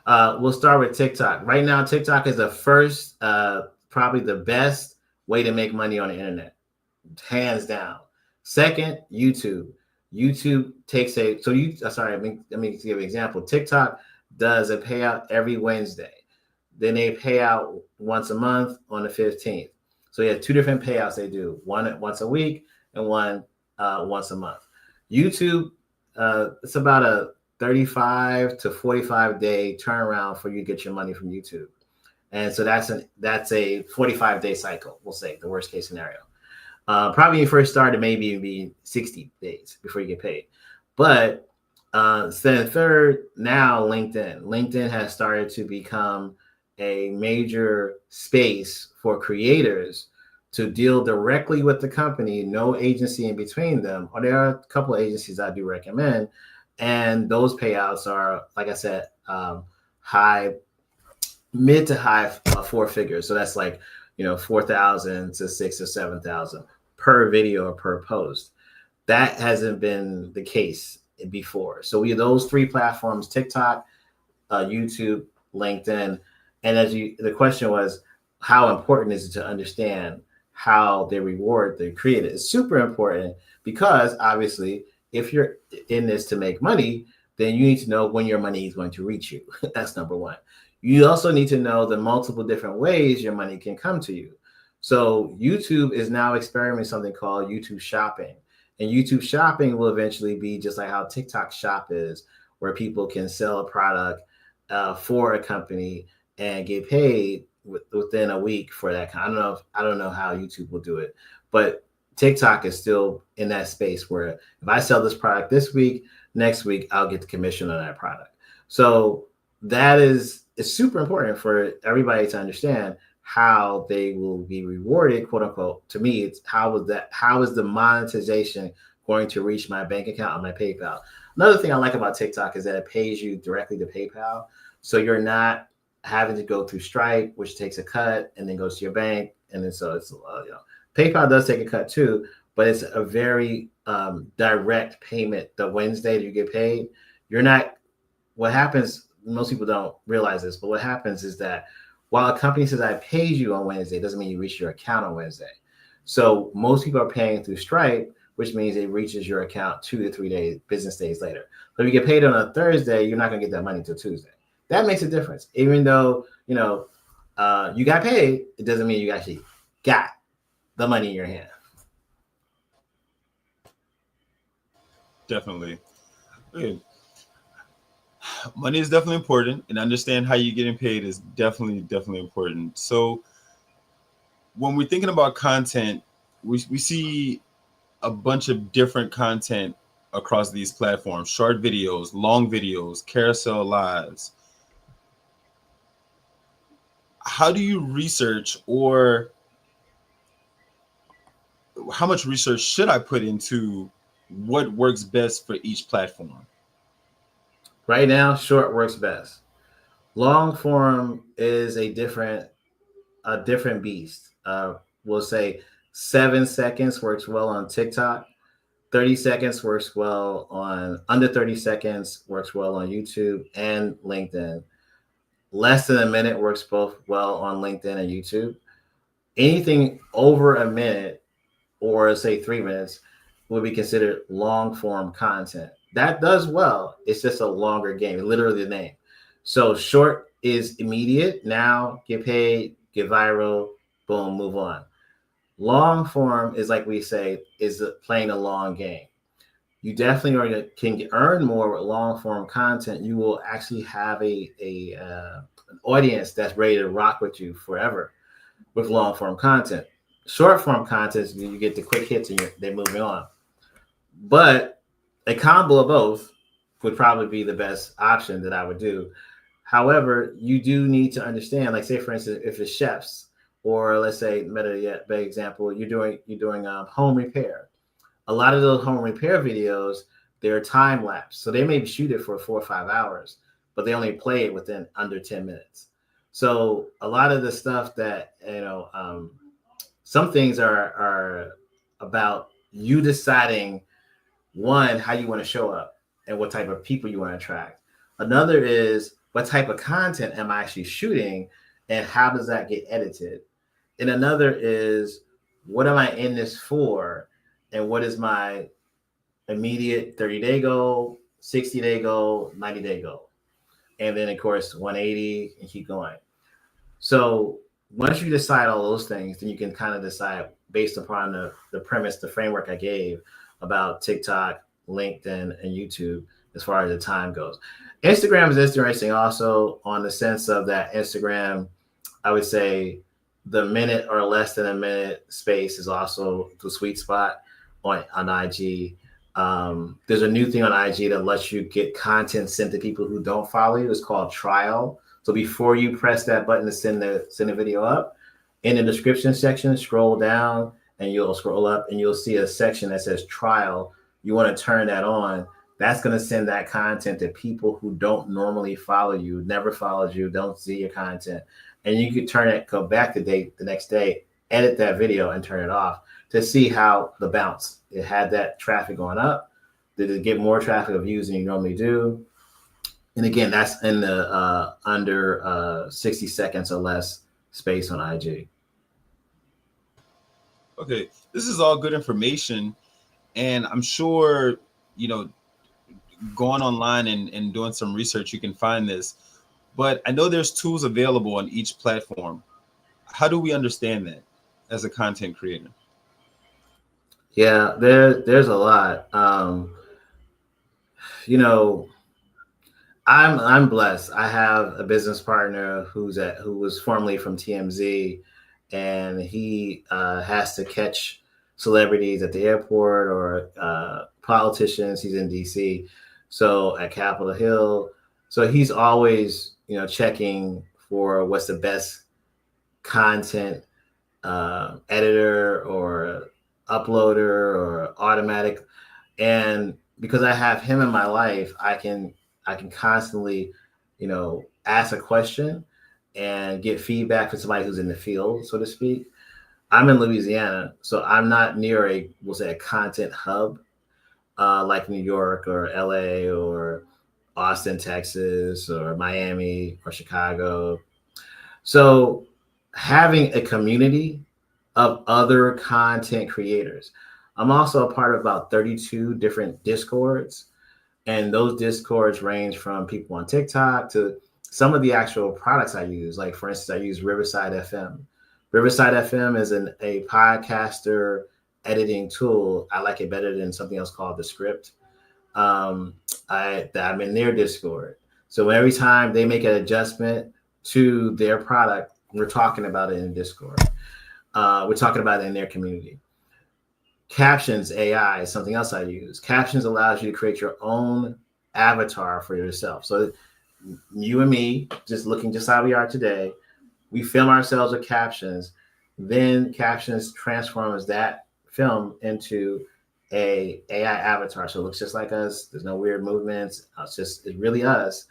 We'll start with TikTok. Right now, TikTok is the first, probably the best way to make money on the internet, hands down. Second, YouTube. YouTube takes let me give an example. TikTok does a payout every Wednesday. Then they pay out once a month on the 15th. So you have two different payouts they do, one once a week and one once a month. YouTube, it's about a 35 to 45 day turnaround for you to get your money from YouTube. And so that's a 45-day cycle, we'll say, the worst case scenario. Probably when you first started, maybe it'd be 60 days before you get paid. But then third, now LinkedIn. LinkedIn has started to become a major space for creators to deal directly with the company, no agency in between them. Or there are a couple of agencies I do recommend, and those payouts are, like I said, mid to high four figures. So that's like, 4,000 to 6,000 or 7,000 per video or per post. That hasn't been the case before. So we have those three platforms: TikTok, YouTube, LinkedIn. And the question was, how important is it to understand how they reward the creator? It's super important, because obviously if you're in this to make money, then you need to know when your money is going to reach you. That's number one. You also need to know the multiple different ways your money can come to you. So YouTube is now experimenting something called YouTube Shopping. And YouTube Shopping will eventually be just like how TikTok Shop is, where people can sell a product for a company and get paid within a week for that. I don't know how YouTube will do it, but TikTok is still in that space where if I sell this product this week, next week I'll get the commission on that product. So it's super important for everybody to understand how they will be rewarded, quote unquote. To me, it's how is the monetization going to reach my bank account on my PayPal? Another thing I like about TikTok is that it pays you directly to PayPal. So you're not having to go through Stripe, which takes a cut and then goes to your bank. And then so it's, PayPal does take a cut too, but it's a very direct payment. The Wednesday that you get paid, what happens, most people don't realize this, but what happens is that while a company says I paid you on Wednesday, it doesn't mean you reach your account on Wednesday. So most people are paying through Stripe, which means it reaches your account 2 to 3 business days later. But if you get paid on a Thursday, you're not going to get that money until Tuesday. That makes a difference. Even though, you got paid, it doesn't mean you actually got the money in your hand. Definitely. Okay. Money is definitely important, and understand how you're getting paid is definitely important. So when we're thinking about content, we see a bunch of different content across these platforms: short videos, long videos, carousel lives. How do you research, or how much research should I put into what works best for each platform? Right now, short works best. Long form is a different beast. We'll say 7 seconds works well on TikTok. 30 seconds works well under 30 seconds works well on YouTube and LinkedIn. Less than a minute works both well on LinkedIn and YouTube. Anything over a minute, or say 3 minutes, will be considered long form content. That does well. It's just a longer game, literally the name. So short is immediate. Now get paid, get viral, boom, move on. Long form is, like we say, is playing a long game. You definitely can earn more with long form content. You will actually have an audience that's ready to rock with you forever with long form content. Short form content, you get the quick hits and they're moving on. But a combo of both would probably be the best option that I would do. However, you do need to understand, like, say for instance, if it's chefs, or let's say better example, you're doing home repair. A lot of those home repair videos, they're time lapse, so they may shoot it for 4 or 5 hours, but they only play it within under 10 minutes. So a lot of the stuff that some things are about you deciding, one, how you want to show up and what type of people you want to attract. Another is, what type of content am I actually shooting and how does that get edited? And another is, what am I in this for? And what is my immediate 30-day goal, 60-day goal, 90-day goal? And then of course, 180 and keep going. So once you decide all those things, then you can kind of decide based upon the premise, the framework I gave about TikTok, LinkedIn, and YouTube as far as the time goes. Instagram is interesting also on the sense of that Instagram, I would say the minute or less than a minute space is also the sweet spot on IG. There's a new thing on IG that lets you get content sent to people who don't follow you. It's called trial. So before you press that button to send the video up, in the description section, scroll down and you'll scroll up and you'll see a section that says trial. You want to turn that on. That's going to send that content to people who don't normally follow you, never followed you, don't see your content. And you could turn it, go back the next day, edit that video and turn it off to see how the bounce. It had that traffic going up. Did it get more traffic or views than you normally do? And again, that's in the under 60 seconds or less space on IG. Okay, this is all good information. And I'm sure, going online and doing some research, you can find this. But I know there's tools available on each platform. How do we understand that as a content creator? Yeah, there's a lot. I'm blessed. I have a business partner who was formerly from TMZ, and he has to catch celebrities at the airport or politicians. He's in DC, so at Capitol Hill. So he's always, checking for what's the best content editor or uploader or automatic. And because I have him in my life, I can constantly, ask a question and get feedback from somebody who's in the field, so to speak. I'm in Louisiana, so I'm not near a content hub like New York or LA or Austin, Texas, or Miami or Chicago. So having a community of other content creators. I'm also a part of about 32 different Discords, and those Discords range from people on TikTok to some of the actual products I use. Like, for instance, I use Riverside FM. Riverside FM is a podcaster editing tool. I like it better than something else called The Script. I'm in their Discord. So every time they make an adjustment to their product, we're talking about it in Discord. We're talking about it in their community. Captions AI is something else I use. Captions allows you to create your own avatar for yourself. So you and me, just looking just how we are today, we film ourselves with captions. Then captions transforms that film into a AI avatar. So it looks just like us. There's no weird movements. It's really us,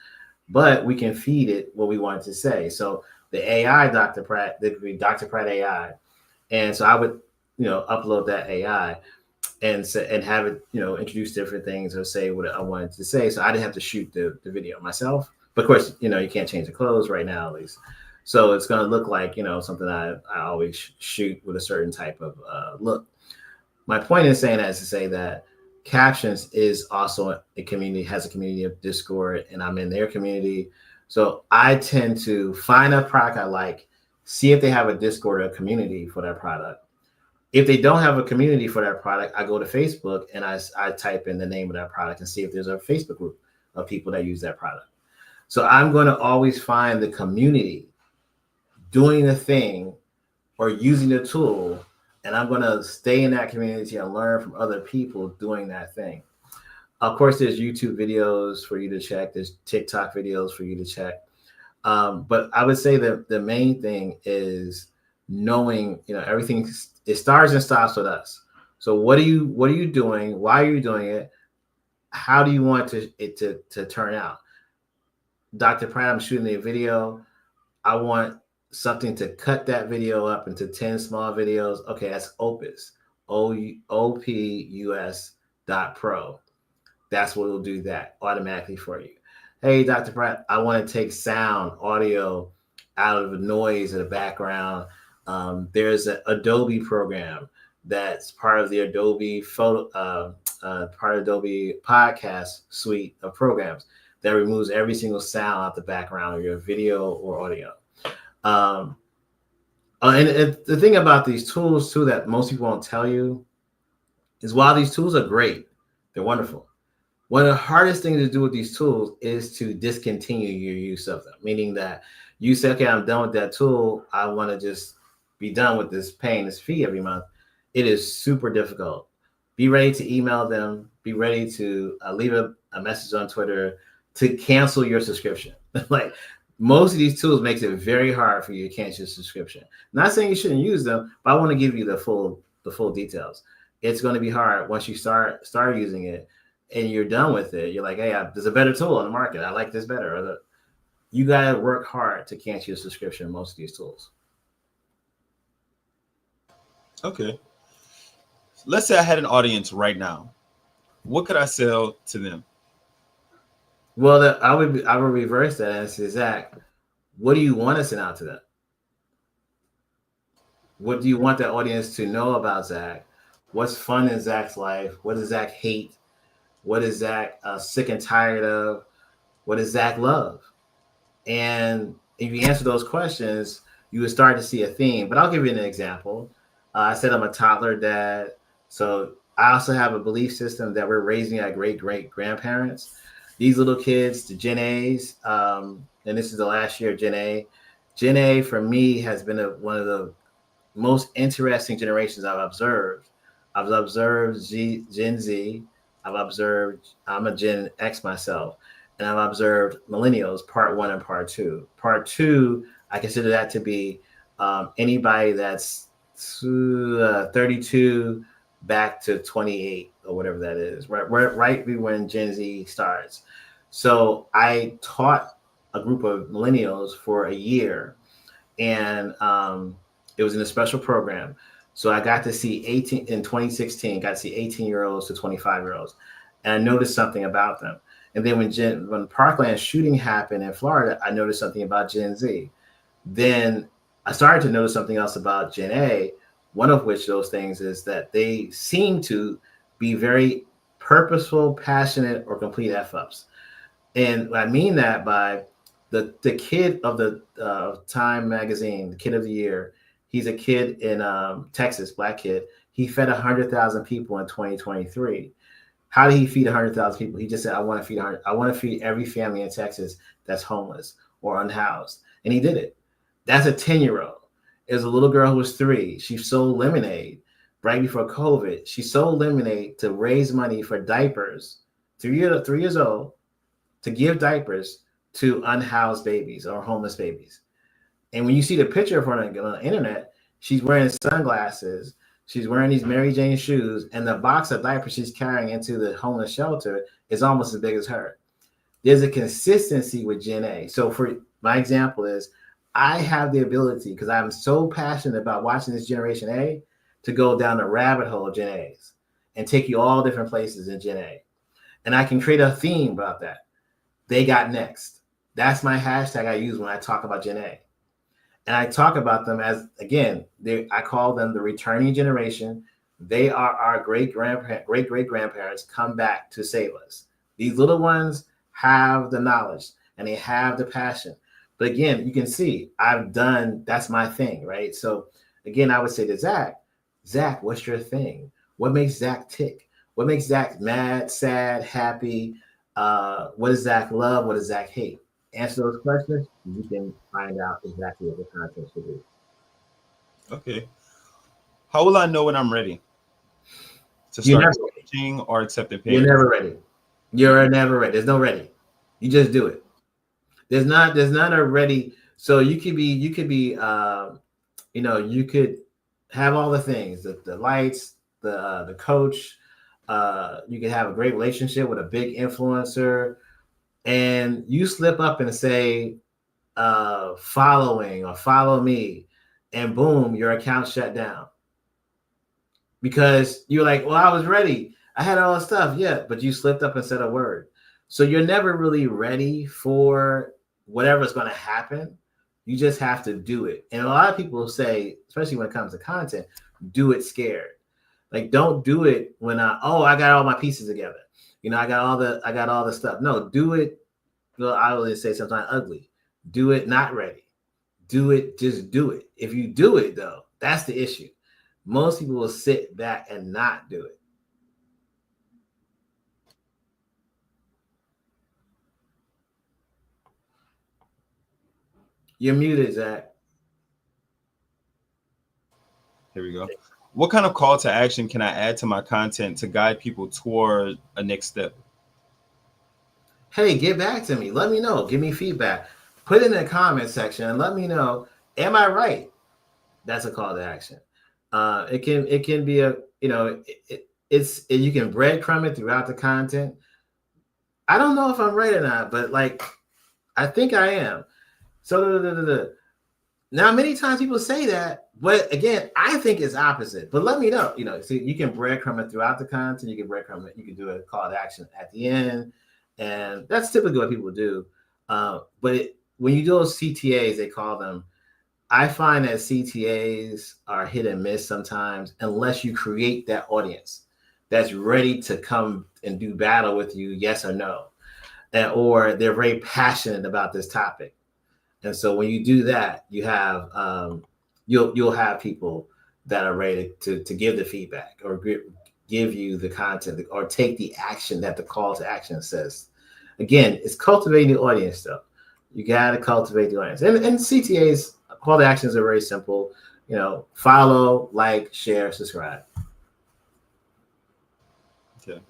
but we can feed it what we want it to say. So the AI Dr. Pratt, there could be Dr. Pratt AI. And so I would, upload that AI and have it, introduce different things or say what I wanted to say. So I didn't have to shoot the video myself. But of course, you can't change the clothes right now, at least. So it's going to look like, something I always shoot with a certain type of look. My point in saying that is to say that Captions is also a community, has a community of Discord, and I'm in their community. So I tend to find a product I like, see if they have a Discord or a community for that product. If they don't have a community for that product, I go to Facebook and I type in the name of that product and see if there's a Facebook group of people that use that product. So I'm going to always find the community doing the thing or using the tool, and I'm going to stay in that community and learn from other people doing that thing. Of course, there's YouTube videos for you to check. There's TikTok videos for you to check. But I would say that the main thing is knowing, everything, it starts and stops with us. So what are you doing? Why are you doing it? How do you want it to turn out? Dr. Pratt, I'm shooting a video. I want something to cut that video up into 10 small videos. Okay, that's Opus, OPUS.pro. That's what will do that automatically for you. Hey, Dr. Pratt, I want to take sound, audio out of the noise in the background. There's an Adobe program that's part of the Adobe Adobe podcast suite of programs that removes every single sound out the background of your video or audio. And the thing about these tools too that most people won't tell you is while these tools are great, they're wonderful. One of the hardest things to do with these tools is to discontinue your use of them, meaning that you say, okay, I'm done with that tool. I want to just be done with this paying this fee every month. It is super difficult. Be ready to email them. Be ready to leave a message on Twitter to cancel your subscription. Like most of these tools makes it very hard for you to cancel your subscription. Not saying you shouldn't use them, but I want to give you the full details. It's going to be hard once you start using it and you're done with it. You're like, hey, there's a better tool on the market. I like this better. You got to work hard to cancel your subscription in most of these tools. Okay. Let's say I had an audience right now. What could I sell to them? Well, I would reverse that and say, Zach, what do you want to send out to them? What do you want the audience to know about Zach? What's fun in Zach's life? What does Zach hate? What is Zach sick and tired of? What does Zach love? And if you answer those questions, you would start to see a theme. But I'll give you an example. I said I'm a toddler dad. So I also have a belief system that we're raising our great-great-grandparents. These little kids, the Gen A's, and this is the last year of Gen A. Gen A, for me, has been one of the most interesting generations I've observed. I've observed Gen Z. I'm a Gen X myself, and I've observed millennials, part 1 and part 2. Part 2, I consider that to be anybody that's 32 back to 28 or whatever that is, right when Gen Z starts. So I taught a group of millennials for a year, and it was in a special program. So I got to see 18 in 2016, got to see 18-year-olds to 25-year-olds. And I noticed something about them. And then when the Parkland shooting happened in Florida, I noticed something about Gen Z. Then I started to notice something else about Gen A, one of which those things is that they seem to be very purposeful, passionate, or complete F-ups. And I mean that by the kid of the Time magazine, the kid of the year. He's a kid in Texas, black kid. He fed 100,000 people in 2023. How did he feed 100,000 people? He just said, I want to feed every family in Texas that's homeless or unhoused. And he did it. That's a 10-year-old. There's a little girl who was 3. She sold lemonade right before COVID. She sold lemonade to raise money for diapers, 3 years old, to give diapers to unhoused babies or homeless babies. And when you see the picture of her on the internet, she's wearing sunglasses. She's wearing these Mary Jane shoes, and the box of diapers she's carrying into the homeless shelter is almost as big as her. There's a consistency with Gen A. So for my example is, I have the ability, because I'm so passionate about watching this Generation A, to go down the rabbit hole of Gen A's and take you all different places in Gen A. And I can create a theme about that. They got next. That's my hashtag I use when I talk about Gen A. And I talk about them as, again, I call them the returning generation. They are our great-great-grandparents come back to save us. These little ones have the knowledge and they have the passion. But again, you can see that's my thing, right? So again, I would say to Zach, what's your thing? What makes Zach tick? What makes Zach mad, sad, happy? What does Zach love? What does Zach hate? Answer those questions, you can find out exactly what the content should be. Okay. How will I know when I'm ready to start teaching or accepting payment? You're never ready. You're never ready. There's no ready. You just do it. There's not a ready. So you could be, you could have all the things, the lights, the coach. You could have a great relationship with a big influencer. And you slip up and say, following or follow me, and boom, your account shut down. Because you're like, well, I was ready. I had all the stuff. Yeah, but you slipped up and said a word. So you're never really ready for whatever's going to happen. You just have to do it. And a lot of people say, especially when it comes to content, do it scared. Like, don't do it when I got all my pieces together. I got all the stuff. No, do it. Well, I always say sometimes ugly. Do it not ready. Do it, just do it. If you do it though, that's the issue. Most people will sit back and not do it. You're muted, Zach. Here we go. What kind of call to action can I add to my content to guide people toward a next step? Hey, get back to me. Let me know. Give me feedback. Put it in the comment section and let me know. Am I right? That's a call to action. It can be a, you know, you can breadcrumb it throughout the content. I don't know if I'm right or not, but like I think I am. So now many times people say that, but again, I think it's opposite. But let me know. You know, so you can breadcrumb it throughout the content. You can breadcrumb it. You can do a call to action at the end, and that's typically what people do. When you do those CTAs, they call them. I find that CTAs are hit and miss sometimes unless you create that audience that's ready to come and do battle with you, yes or no, or they're very passionate about this topic. And so when you do that, you have you'll have people that are ready to give the feedback or give you the content or take the action that the call to action says. Again, it's cultivating the audience, though. You got to cultivate the audience. And CTAs, call to actions are very simple. You know, follow, like, share, subscribe. Okay.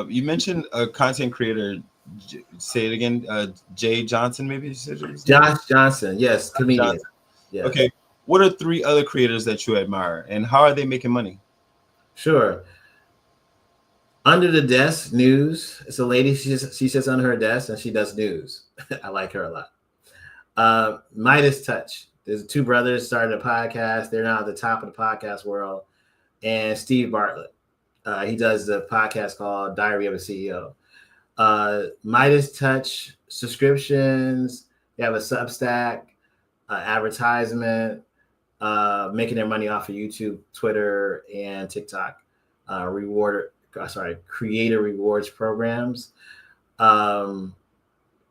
You mentioned a content creator. Say it again. Jay Johnson, maybe you said it was Josh Johnson, yes, comedian. Yeah. Okay. What are 3 other creators that you admire, and how are they making money? Sure. Under the Desk News. It's a lady. She sits on her desk and she does news. I like her a lot. Midas Touch. There's 2 brothers started a podcast. They're now at the top of the podcast world. And Steve Bartlett. He does the podcast called Diary of a CEO. Midas Touch subscriptions. They have a Substack, advertisement, making their money off of YouTube, Twitter, and TikTok. Creator rewards programs. Under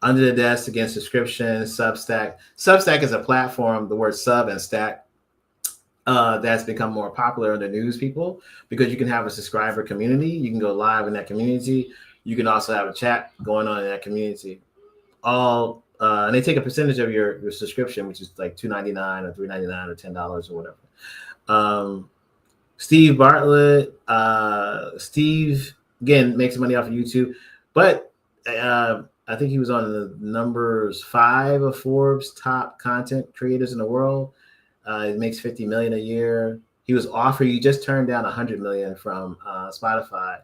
the Desk, again, subscriptions, Substack. Substack is a platform, the word sub and stack, that's become more popular in the news people because you can have a subscriber community. You can go live in that community. You can also have a chat going on in that community. And they take a percentage of your subscription, which is like $2.99 or $3.99 or $10 or whatever. Steve Bartlett, Steve again makes money off of YouTube, but I think he was on the numbers 5 of Forbes top content creators in the world. He makes $50 million a year. He just turned down $100 million from Spotify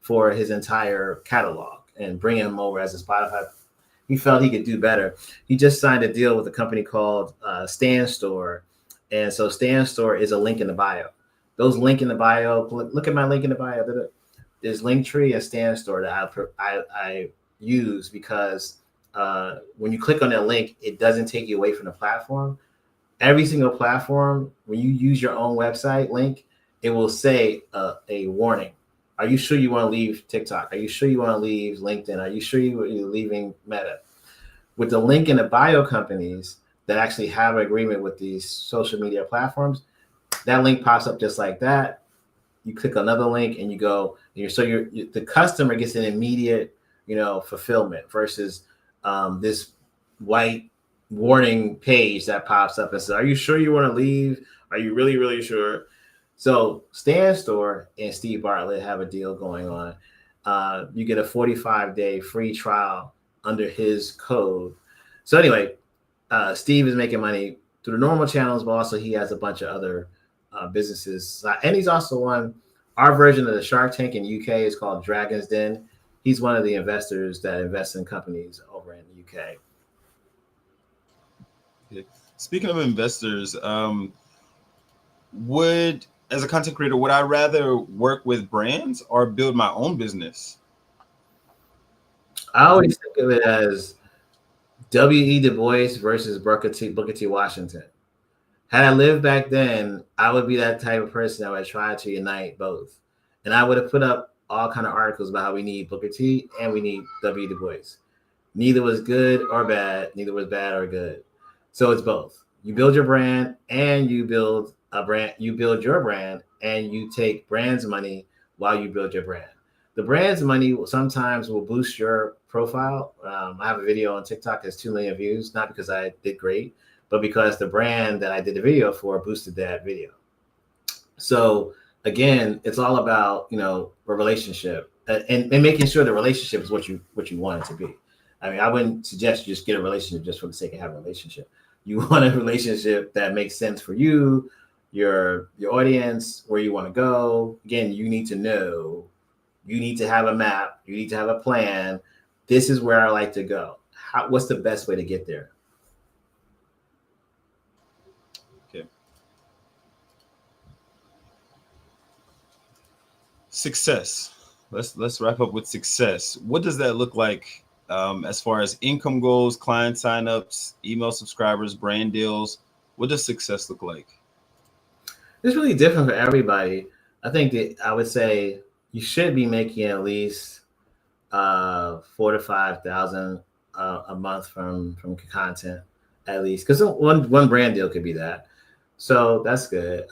for his entire catalog and bringing him over as a Spotify. He felt he could do better. He just signed a deal with a company called Stan Store, and so Stan Store is a link in the bio. Those link in the bio. Look at my link in the bio. There's Linktree and Stan Store that I use because when you click on that link, it doesn't take you away from the platform. Every single platform, when you use your own website link, it will say a warning. Are you sure you want to leave TikTok? Are you sure you want to leave LinkedIn? Are you sure you're leaving Meta? With the link in the bio companies that actually have an agreement with these social media platforms, that link pops up just like that. You click another link and you go, the customer gets an immediate, fulfillment versus this white warning page that pops up and says, are you sure you want to leave? Are you really, really sure? So Stan Store and Steve Bartlett have a deal going on. You get a 45-day free trial under his code. So anyway, Steve is making money through the normal channels, but also he has a bunch of other businesses. And he's also on our version of the Shark Tank in UK is called Dragon's Den. He's one of the investors that invest in companies over in the UK. Okay. Speaking of investors, as a content creator, would I rather work with brands or build my own business? I always think of it as W.E. Du Bois versus Booker T. Washington. Had I lived back then, I would be that type of person that would try to unite both. And I would have put up all kind of articles about how we need Booker T and we need W.E. Du Bois. Neither was good or bad. Neither was bad or good. So it's both. You build your brand and you build a brand. You build your brand and you take brand's money while you build your brand. The brand's money sometimes will boost your profile. I have a video on TikTok that's 2 million views, not because I did great, but because the brand that I did the video for boosted that video. So again, it's all about, a relationship and making sure the relationship is what you want it to be. I mean, I wouldn't suggest you just get a relationship just for the sake of having a relationship. You want a relationship that makes sense for you, your audience, where you want to go. Again, you need to know, you need to have a map, you need to have a plan. This is where I like to go. What's the best way to get there? Okay. Success. Let's wrap up with success. What does that look like as far as income goes, client signups, email subscribers, brand deals? What does success look like? It's really different for everybody. I think that I would say you should be making at least $4,000 to $5,000 a month from content, at least, because one brand deal could be that. So that's good.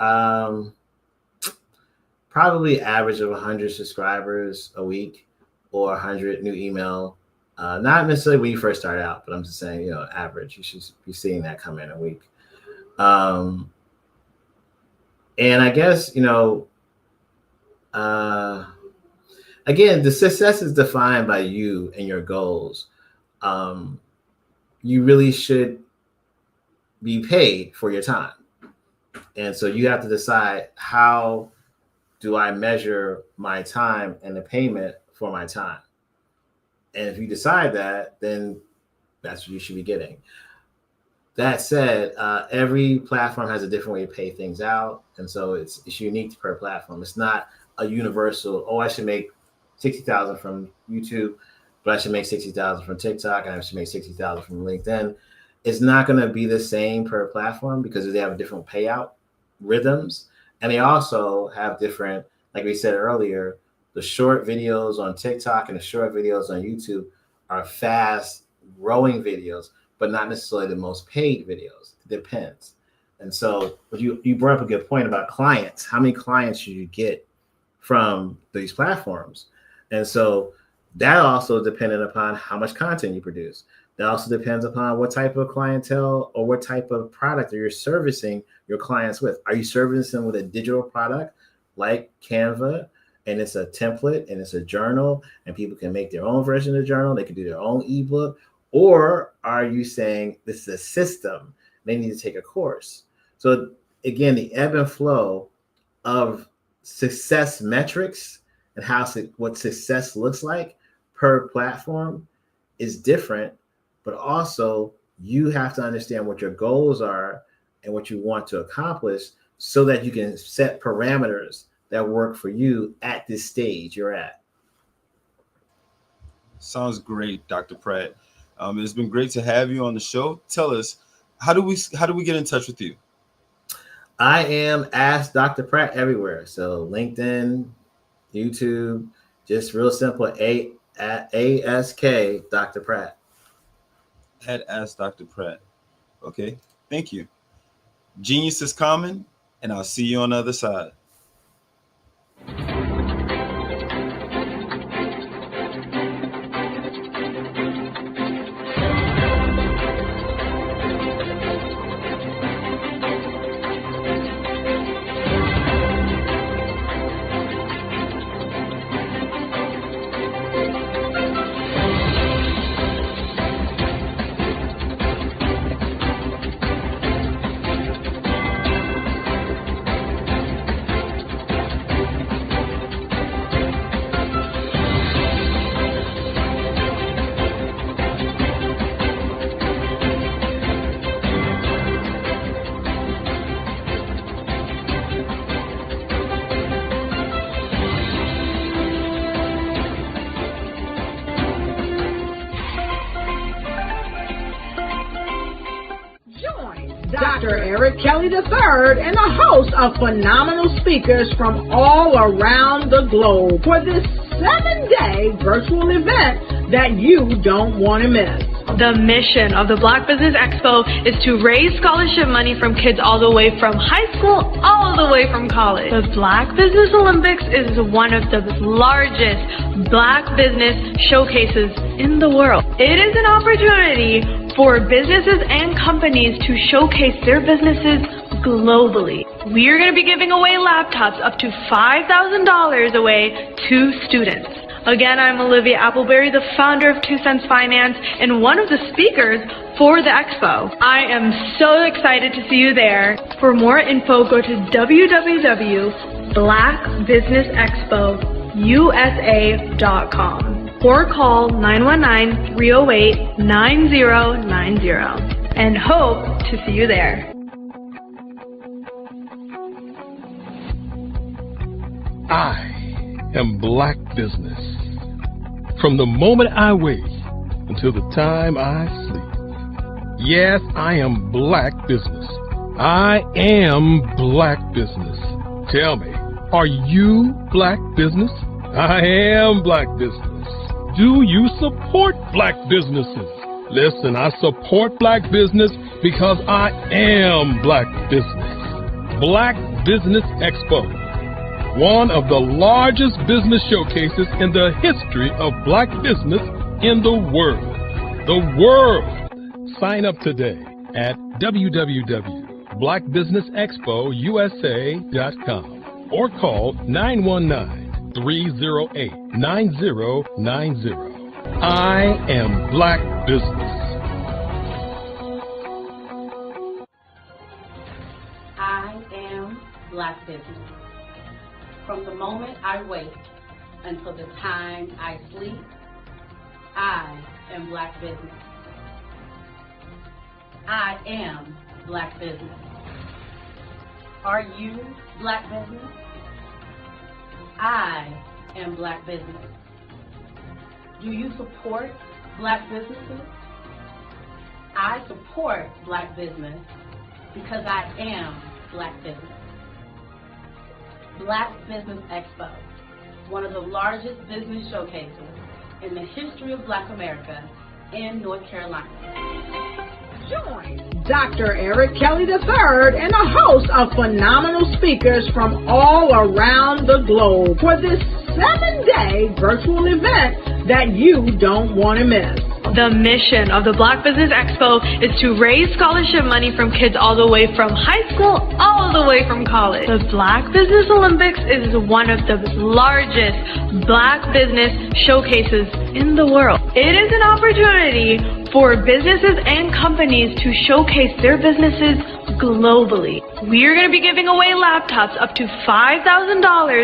Probably average of 100 subscribers a week or 100 new email. Not necessarily when you first start out, but I'm just saying, average. You should be seeing that come in a week. And I guess, again, the success is defined by you and your goals. You really should be paid for your time. And so you have to decide, how do I measure my time and the payment for my time? And if you decide that, then that's what you should be getting. That said, every platform has a different way to pay things out. And so it's unique per platform. It's not a universal, I should make $60,000 from YouTube, but I should make $60,000 from TikTok, and I should make $60,000 from LinkedIn. It's not going to be the same per platform because they have different payout rhythms. And they also have different, like we said earlier, the short videos on TikTok and the short videos on YouTube are fast growing videos, but not necessarily the most paid videos. It depends. And so you brought up a good point about clients. How many clients should you get from these platforms? And so that also dependent upon how much content you produce. That also depends upon what type of clientele or what type of product you're servicing your clients with. Are you servicing them with a digital product like Canva, and it's a template and it's a journal and people can make their own version of the journal, they can do their own ebook? Or are you saying this is a system, they need to take a course? So again, the ebb and flow of success metrics and what success looks like per platform is different, but also you have to understand what your goals are and what you want to accomplish so that you can set parameters that work for you at this stage you're at. Sounds great, Dr. Pratt. It's been great to have you on the show. Tell us, how do we get in touch with you? I am Ask Dr. Pratt everywhere. So LinkedIn, YouTube, just real simple, at ASK Dr. Pratt. At Ask Dr. Pratt. Okay, thank you. Genius is common, and I'll see you on the other side. Dr. Eric Kelly III and a host of phenomenal speakers from all around the globe for this 7-day virtual event that you don't want to miss. The mission of the Black Business Expo is to raise scholarship money from kids all the way from high school, all the way from college. The Black Business Olympics is one of the largest Black business showcases in the world. It is an opportunity for businesses and companies to showcase their businesses globally. We are going to be giving away laptops up to $5,000 away to students. Again, I'm Olivia Appleberry, the founder of 2 Cents Finance and one of the speakers for the expo. I am so excited to see you there. For more info, go to www.blackbusinessexpousa.com or call 919-308-9090 and hope to see you there. I am Black Business. From the moment I wake until the time I sleep. Yes, I am Black Business. I am Black Business. Tell me, are you Black Business? I am Black Business. Do you support Black businesses? Listen, I support Black business because I am Black Business. Black Business Expo, one of the largest business showcases in the history of Black business in the world. The world! Sign up today at www.blackbusinessexpousa.com or call 919-308-9090. I am Black Business. I am Black Business. From the moment I wake until the time I sleep, I am Black Business. I am Black Business. Are you Black Business? I am Black Business. Do you support Black businesses? I support Black business because I am Black Business. Black Business Expo, one of the largest business showcases in the history of Black America in North Carolina. Join Dr. Eric Kelly III and a host of phenomenal speakers from all around the globe for this 7-day virtual event that you don't want to miss. The mission of the Black Business Expo is to raise scholarship money from kids all the way from high school, all the way from college. The Black Business Olympics is one of the largest Black business showcases in the world. It is an opportunity for businesses and companies to showcase their businesses globally. We are going to be giving away laptops up to $5,000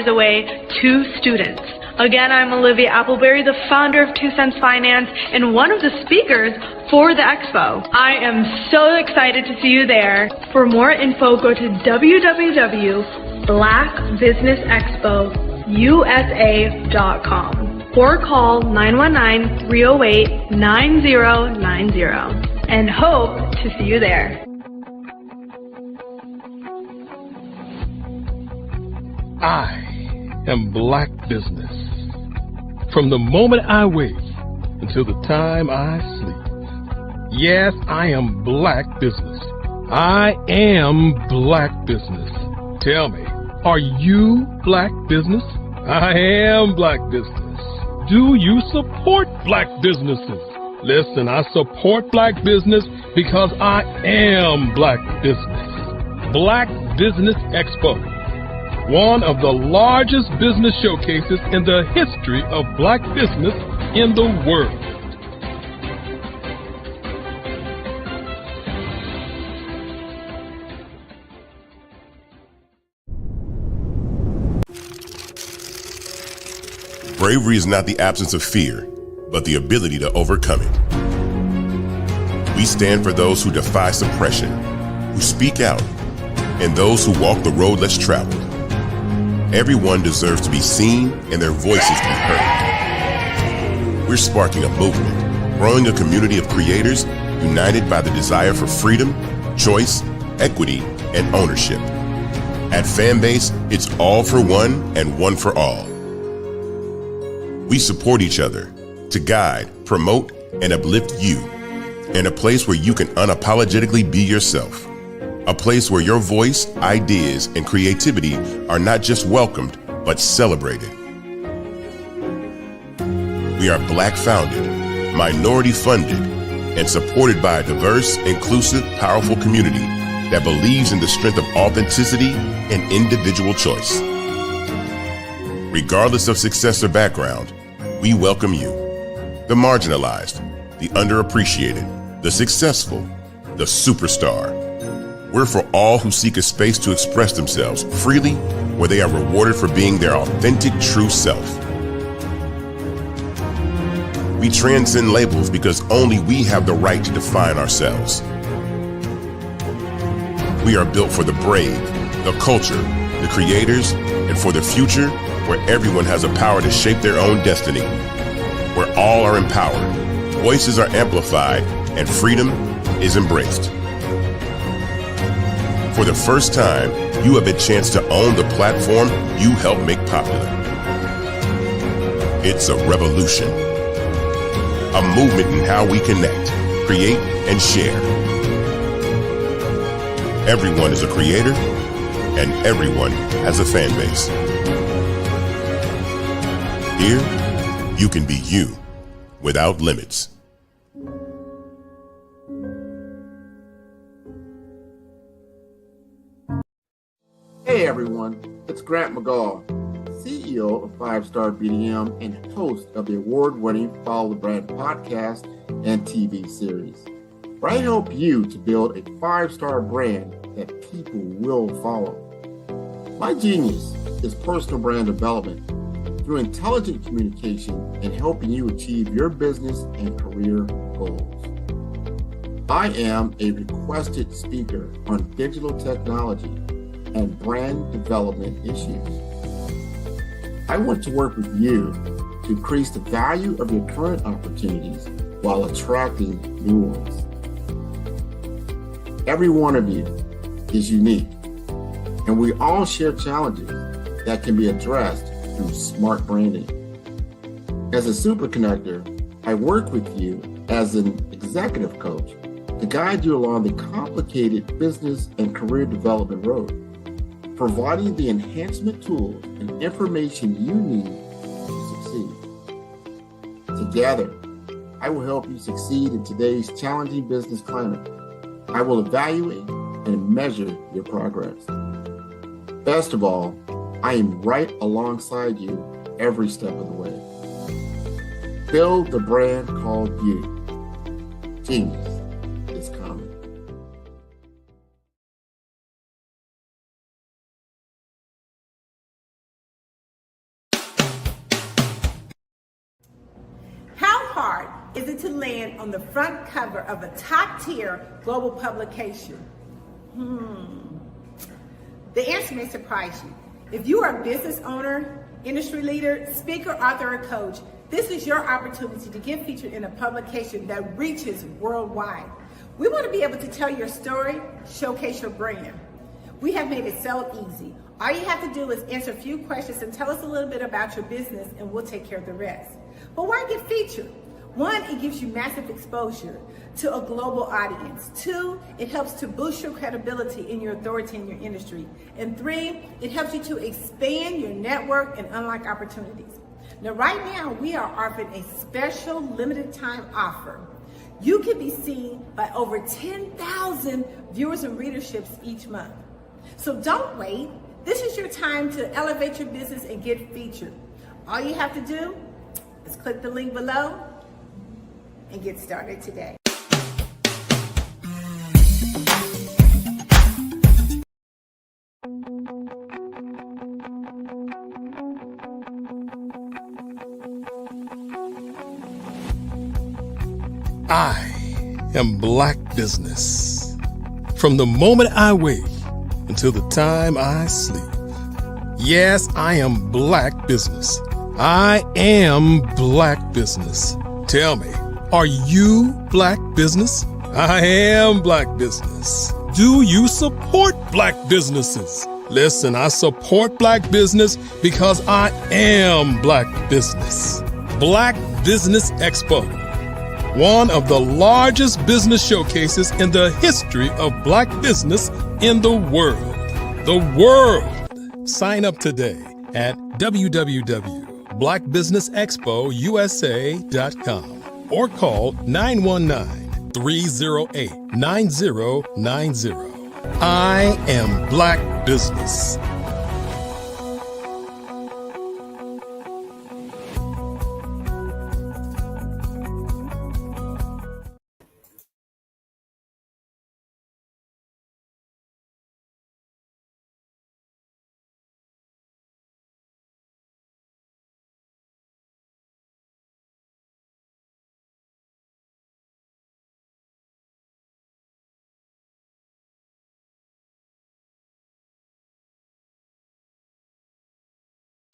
away to students. Again, I'm Olivia Appleberry, the founder of 2 Cents Finance and one of the speakers for the expo. I am so excited to see you there. For more info, go to www.blackbusinessexpousa.com or call 919-308-9090 and hope to see you there. I am Black Business. From the moment I wake until the time I sleep. Yes, I am Black Business. I am Black Business. Tell me, are you Black Business? I am Black Business. Do you support Black businesses? Listen, I support Black business because I am Black Business. Black Business Expo, one of the largest business showcases in the history of Black business in the world. Bravery is not the absence of fear, but the ability to overcome it. We stand for those who defy suppression, who speak out, and those who walk the road less traveled. Everyone deserves to be seen and their voices to be heard. We're sparking a movement, growing a community of creators united by the desire for freedom, choice, equity, and ownership. At Fanbase, it's all for one and one for all. We support each other to guide, promote, and uplift you in a place where you can unapologetically be yourself. A place where your voice, ideas, and creativity are not just welcomed, but celebrated. We are Black founded, minority funded, and supported by a diverse, inclusive, powerful community that believes in the strength of authenticity and individual choice. Regardless of success or background, we welcome you, the marginalized, the underappreciated, the successful, the superstar. We're for all who seek a space to express themselves freely, where they are rewarded for being their authentic, true self. We transcend labels because only we have the right to define ourselves. We are built for the brave, the culture, the creators, and for the future where everyone has a power to shape their own destiny, where all are empowered, voices are amplified, and freedom is embraced. For the first time, you have a chance to own the platform you helped make popular. It's a revolution, a movement in how we connect, create, and share. Everyone is a creator, and everyone has a fan base. Here, you can be you without limits. Hey everyone, it's Grant McGaw, CEO of 5-Star BDM and host of the award-winning Follow the Brand podcast and TV series, where I help you to build a 5-star brand that people will follow. My genius is personal brand development through intelligent communication and helping you achieve your business and career goals. I am a requested speaker on digital technology and brand development issues. I want to work with you to increase the value of your current opportunities while attracting new ones. Every one of you is unique, and we all share challenges that can be addressed through smart branding. As a super connector, I work with you as an executive coach to guide you along the complicated business and career development road, providing the enhancement tools and information you need to succeed. Together, I will help you succeed in today's challenging business climate. I will evaluate and measure your progress. Best of all, I am right alongside you every step of the way. Build the brand called you. Genius is coming. How hard is it to land on the front cover of a top-tier global publication? The answer may surprise you. If you are a business owner, industry leader, speaker, author, or coach, this is your opportunity to get featured in a publication that reaches worldwide. We want to be able to tell your story, showcase your brand. We have made it so easy. All you have to do is answer a few questions and tell us a little bit about your business, and we'll take care of the rest. But why get featured? 1, it gives you massive exposure to a global audience. 2, it helps to boost your credibility and your authority in your industry. And 3, it helps you to expand your network and unlock opportunities. Now, right now, we are offering a special limited time offer. You can be seen by over 10,000 viewers and readerships each month. So don't wait. This is your time to elevate your business and get featured. All you have to do is click the link below and get started today. I am Black Business. From the moment I wake until the time I sleep. Yes, I am Black Business. I am Black Business. Tell me, are you Black Business? I am Black Business. Do you support Black businesses? Listen, I support Black business because I am Black Business. Black Business Expo, one of the largest business showcases in the history of Black business in the world. The world! Sign up today at www.blackbusinessexpousa.com or call 919-308-9090. I am Black Business.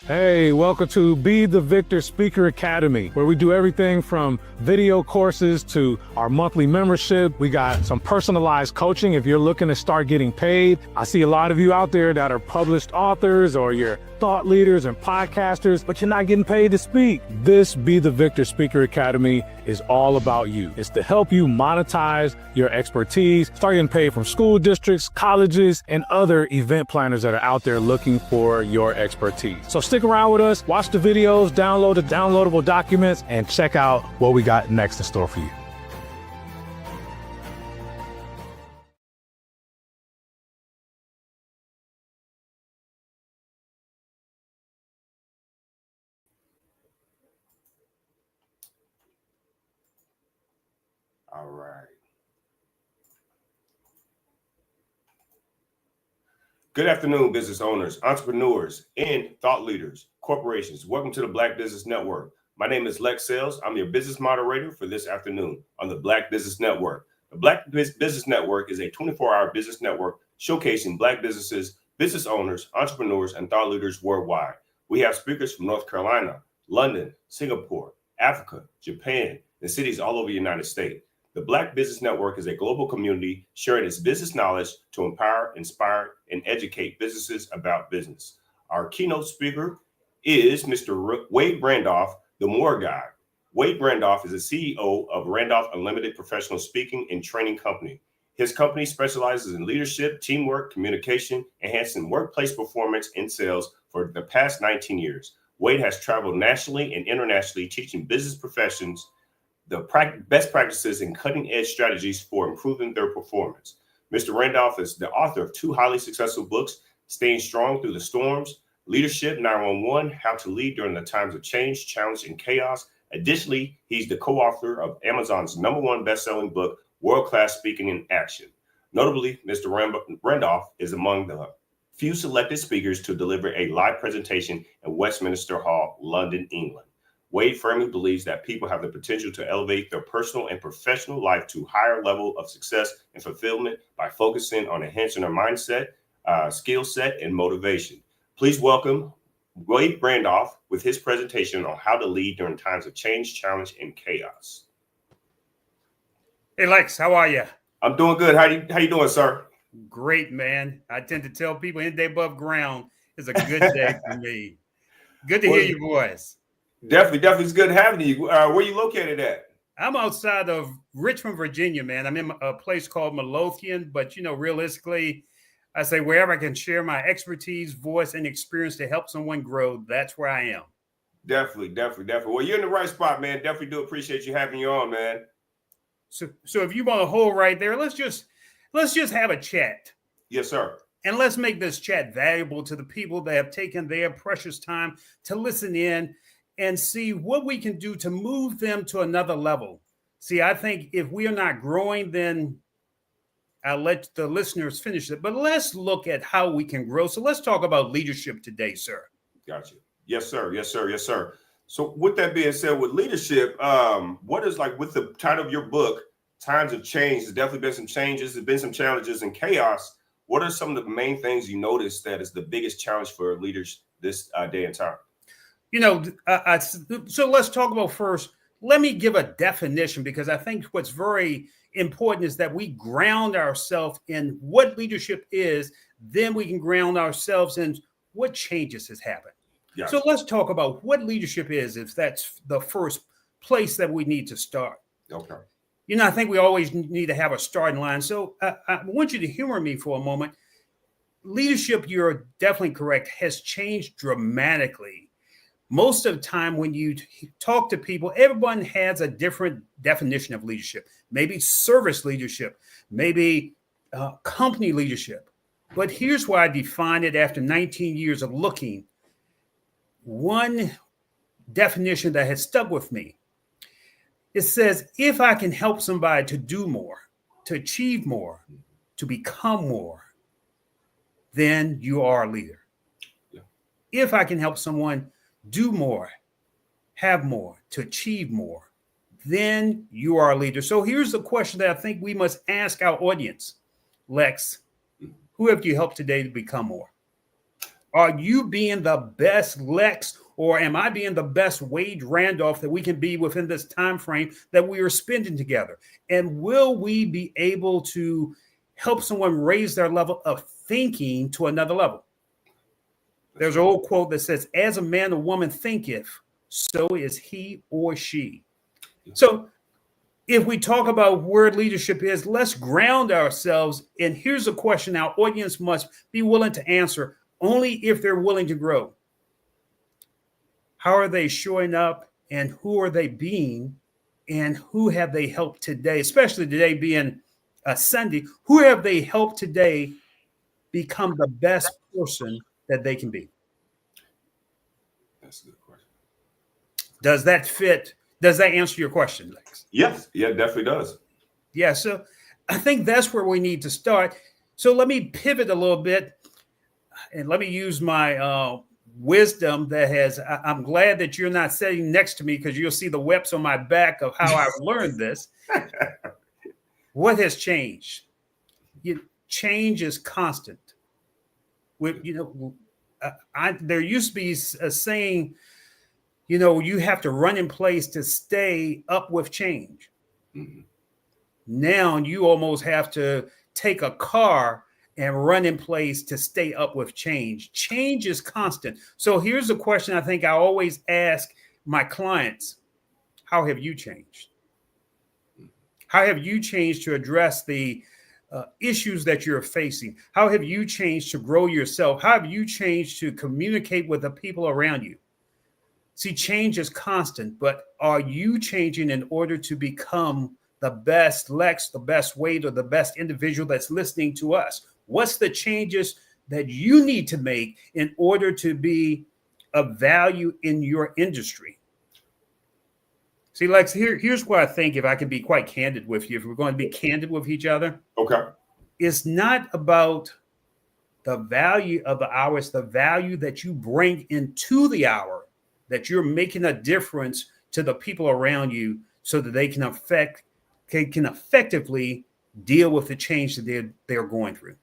Hey, welcome to Be the Victor Speaker Academy, where we do everything from video courses to our monthly membership. We got some personalized coaching if you're looking to start getting paid. I see a lot of you out there that are published authors or you're thought leaders and podcasters, but you're not getting paid to speak. This Be the Victor Speaker Academy is all about you. It's to help you monetize your expertise, start getting paid from school districts, colleges, and other event planners that are out there looking for your expertise. So stick around with us, watch the videos, download the downloadable documents, and check out what we got next in store for you. All right. Good afternoon, business owners, entrepreneurs, and thought leaders, corporations. Welcome to the Black Business Network. My name is Lex Sales. I'm your business moderator for this afternoon on the Black Business Network. The Black Business Network is a 24-hour business network showcasing Black businesses, business owners, entrepreneurs, and thought leaders worldwide. We have speakers from North Carolina, London, Singapore, Africa, Japan, and cities all over the United States. The Black Business Network is a global community sharing its business knowledge to empower, inspire, and educate businesses about business. Our keynote speaker is Mr. Wade Randolph, the More Guy. Wade Randolph is the CEO of Randolph Unlimited Professional Speaking and Training Company. His company specializes in leadership, teamwork, communication, enhancing workplace performance and sales for the past 19 years. Wade has traveled nationally and internationally teaching business professions the best practices and cutting-edge strategies for improving their performance. Mr. Randolph is the author of 2 highly successful books, Staying Strong Through the Storms, Leadership 911, How to Lead During the Times of Change, Challenge, and Chaos. Additionally, he's the co-author of Amazon's #1 best-selling book, World Class Speaking in Action. Notably, Mr. Randolph is among the few selected speakers to deliver a live presentation in Westminster Hall, London, England. Wade firmly believes that people have the potential to elevate their personal and professional life to a higher level of success and fulfillment by focusing on enhancing their mindset, skill set, and motivation. Please welcome Wade Randolph with his presentation on how to lead during times of change, challenge, and chaos. Hey, Lex, how are you? I'm doing good. How you doing, sir? Great, man. I tend to tell people any day above ground is a good day for me. Good to hear your voice. Definitely. It's good having you. Where are you located at? I'm outside of Richmond, Virginia, man. I'm in a place called Midlothian, but realistically, I say wherever I can share my expertise, voice, and experience to help someone grow, that's where I am. Definitely. Well, you're in the right spot, man. Definitely do appreciate you having you on, man. So if you want to hold right there, let's just have a chat. Yes, sir. And let's make this chat valuable to the people that have taken their precious time to listen in and see what we can do to move them to another level. See, I think if we are not growing, then I'll let the listeners finish it. But let's look at how we can grow. So let's talk about leadership today, sir. Gotcha. Yes, sir. So with that being said, with leadership, what is with the title of your book, Times of Change, there's definitely been some changes, there's been some challenges and chaos. What are some of the main things you notice that is the biggest challenge for leaders this day and time? So let's talk about first, let me give a definition, because I think what's very important is that we ground ourselves in what leadership is, then we can ground ourselves in what changes has happened. Gotcha. So let's talk about what leadership is, if that's the first place that we need to start. Okay. I think we always need to have a starting line. So I want you to humor me for a moment. Leadership, you're definitely correct, has changed dramatically. Most of the time when you talk to people, everyone has a different definition of leadership. Maybe service leadership, maybe company leadership. But here's why I define it after 19 years of looking. One definition that has stuck with me. It says, if I can help somebody to do more, to achieve more, to become more, then you are a leader. Yeah. If I can help someone do more, have more, to achieve more, then you are a leader. So here's the question that I think we must ask our audience. Lex, who have you helped today to become more? Are you being the best Lex, or am I being the best Wade Randolph that we can be within this time frame that we are spending together? And will we be able to help someone raise their level of thinking to another level? There's an old quote that says, as a man or woman thinketh, so is he or she. So if we talk about where leadership is, let's ground ourselves. And here's a question our audience must be willing to answer only if they're willing to grow. How are they showing up, and who are they being, and who have they helped today, especially today being a Sunday? Who have they helped today become the best person that they can be? That's a good question. Does that fit? Does that answer your question, Lex? Yes. Yeah, it definitely does. Yeah. So I think that's where we need to start. So let me pivot a little bit, and let me use my wisdom that has, I'm glad that you're not sitting next to me, because you'll see the webs on my back of how I've learned this. What has changed? Change is constant. There used to be a saying, you have to run in place to stay up with change. Mm-hmm. Now you almost have to take a car and run in place to stay up with change. Change is constant. So here's a question I think I always ask my clients. How have you changed? How have you changed to address the issues that you're facing? How have you changed to grow yourself? How have you changed to communicate with the people around you? See, change is constant, but are you changing in order to become the best Lex, the best Wade, or the best individual that's listening to us? What's the changes that you need to make in order to be of value in your industry? See, Lex, here's what I think, if I can be quite candid with you, if we're going to be candid with each other. Okay. It's not about the value of the hour, it's the value that you bring into the hour, that you're making a difference to the people around you so that they can effectively deal with the change that they're going through.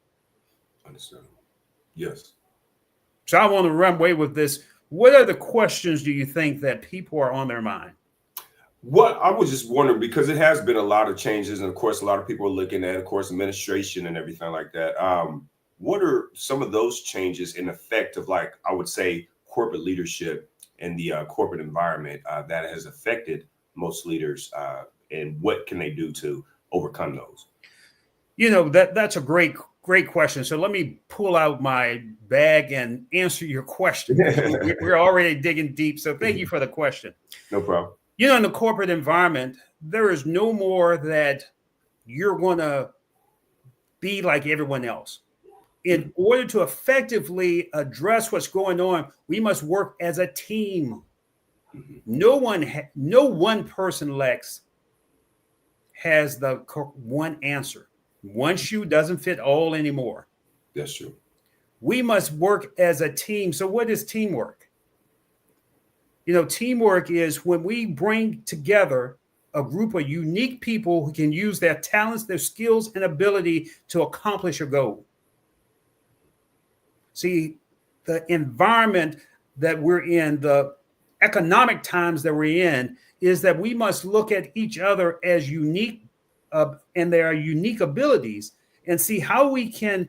Understandable. Yes. So I want to run away with this. What other questions do you think that people are on their mind? What I was just wondering, because it has been a lot of changes, and of course, a lot of people are looking at, of course, administration and everything like that. What are some of those changes in effect of, like, I would say, corporate leadership and the corporate environment that has affected most leaders, and what can they do to overcome those? That's a great question. So let me pull out my bag and answer your question. We're already digging deep. So thank you for the question. No problem. In the corporate environment, there is no more that you're going to be like everyone else. In order to effectively address what's going on, we must work as a team. No one person, Lex, has the one answer. One shoe doesn't fit all anymore. That's true. We must work as a team. So what is teamwork? Teamwork is when we bring together a group of unique people who can use their talents, their skills, and ability to accomplish a goal. See, the environment that we're in, the economic times that we're in, is that we must look at each other as unique and their unique abilities, and see how we can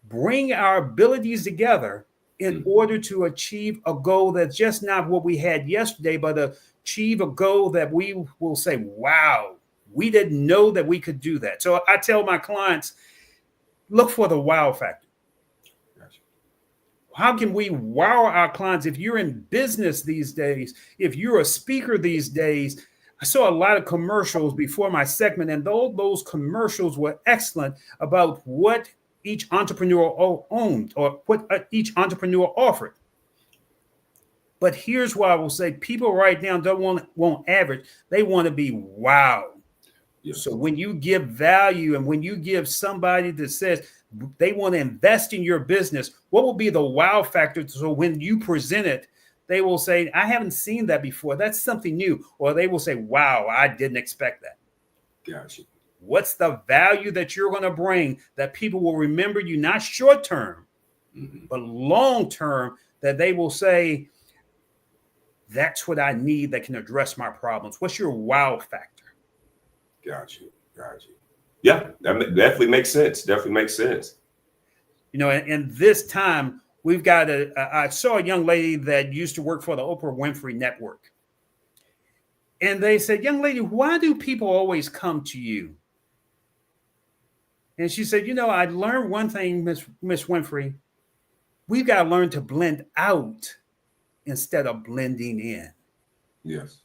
bring our abilities together in order to achieve a goal that's just not what we had yesterday, but achieve a goal that we will say, wow, we didn't know that we could do that. So I tell my clients, look for the wow factor. Gotcha. How can we wow our clients? If you're in business these days, if you're a speaker these days, I saw a lot of commercials before my segment, and those commercials were excellent about what each entrepreneur owned or what each entrepreneur offered. But here's why I will say people right now don't want average. They want to be wow. Yes. So when you give value and when you give somebody that says they want to invest in your business, what will be the wow factor? So when you present it, they will say, I haven't seen that before. That's something new. Or they will say, wow, I didn't expect that. Gotcha. What's the value that you're going to bring that people will remember you, not short term, but long term, that they will say, that's what I need that can address my problems. What's your wow factor? Gotcha. Yeah, that definitely makes sense. You know, in this time, we've got I saw a young lady that used to work for the Oprah Winfrey Network. And they said, young lady, why do people always come to you? And she said, you know, I learned one thing, Miss Winfrey. We've got to learn to blend out instead of blending in. Yes.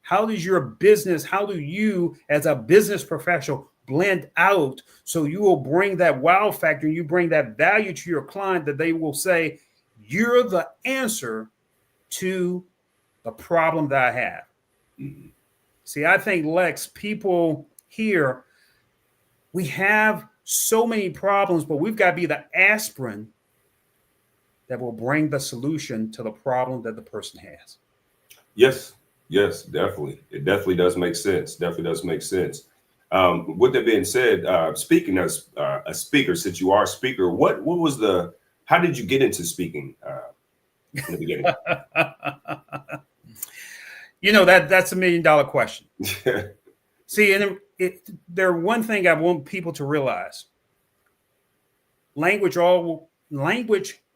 How do you as a business professional blend out so you will bring that wow factor and you bring that value to your client that they will say, you're the answer to the problem that I have. Mm-hmm. See, I think, Lex, people here, we have so many problems, but we've got to be the aspirin that will bring the solution to the problem that the person has. Yes, definitely. It definitely does make sense. With that being said, speaking as a speaker, since you are a speaker, how did you get into speaking in the beginning? You know, that's $1 million question. See, and there one thing I want people to realize. Language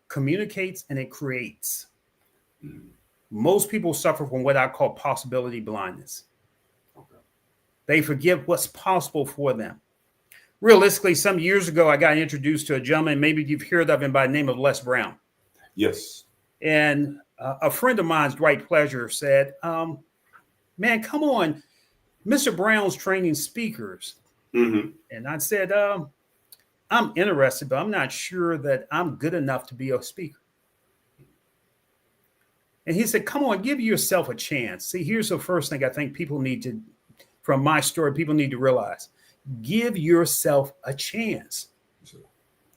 communicates and it creates. Most people suffer from what I call possibility blindness. Okay. They forget what's possible for them. Realistically, some years ago, I got introduced to a gentleman, maybe you've heard of him by the name of Les Brown. Yes. And a friend of mine's, Dwight Pleasure, said, man, come on, Mr. Brown's training speakers. Mm-hmm. And I said, I'm interested, but I'm not sure that I'm good enough to be a speaker. And he said, come on, give yourself a chance. See, here's the first thing I think people need to, from my story, people need to realize. Give yourself a chance.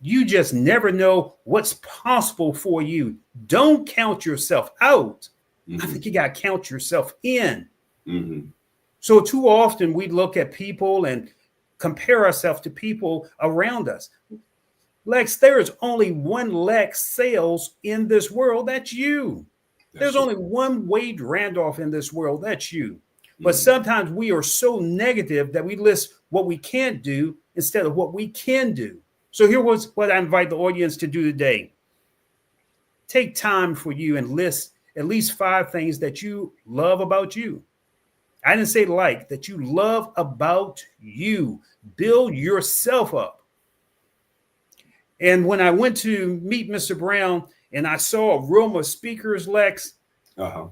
You just never know what's possible for you. Don't count yourself out. Mm-hmm. I think you got to count yourself in. Mm-hmm. So too often we look at people and compare ourselves to people around us. Lex, there is only one Lex Sales in this world. That's you. There's only one Wade Randolph in this world. That's you. But sometimes we are so negative that we list what we can't do instead of what we can do. So here was what I invite the audience to do today. Take time for you and list at least 5 things that you love about you. I didn't say that you love about you. Build yourself up. And when I went to meet Mr. Brown and I saw a room of speakers, Lex, I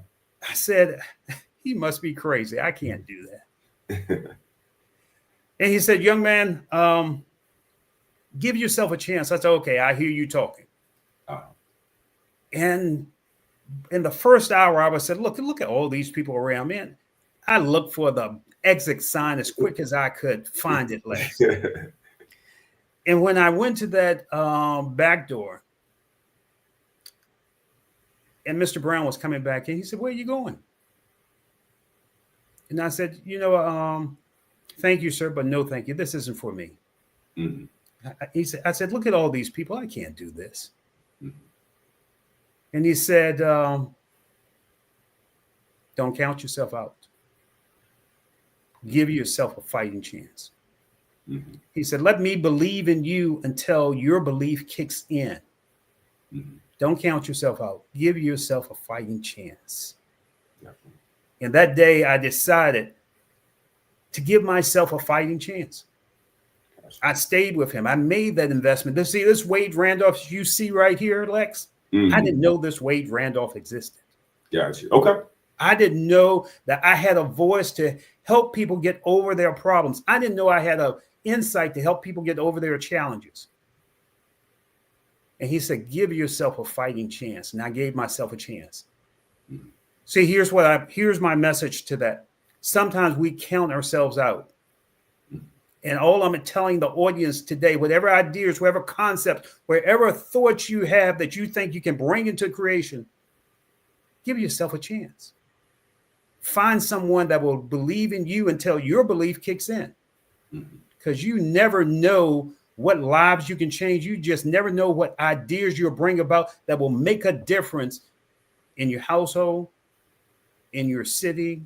said, he must be crazy. I can't do that. And he said, young man, give yourself a chance. I said, okay, I hear you talking. And in the first hour, I said, look at all these people around, man. I looked for the exit sign as quick as I could find it, Lex. And when I went to that back door, and Mr. Brown was coming back in, he said, where are you going? And I said, thank you, sir, but no, thank you. This isn't for me. Mm-hmm. I said, look at all these people. I can't do this. Mm-hmm. And he said, don't count yourself out. Give yourself a fighting chance. Mm-hmm. He said, let me believe in you until your belief kicks in. Mm-hmm. Don't count yourself out. Give yourself a fighting chance. Definitely. And that day I decided to give myself a fighting chance. I stayed with him. I made that investment. See, this Wade Randolph you see right here, Lex, I didn't know this Wade Randolph existed. Gotcha. Okay. I didn't know that I had a voice to help people get over their problems. I didn't know I had an insight to help people get over their challenges. And he said, give yourself a fighting chance. And I gave myself a chance. See, here's my message to that. Sometimes we count ourselves out. And all I'm telling the audience today, whatever ideas, whatever concept, wherever thoughts you have that you think you can bring into creation, give yourself a chance. Find someone that will believe in you until your belief kicks in. Because you never know what lives you can change. You just never know what ideas you'll bring about that will make a difference in your household, in your city,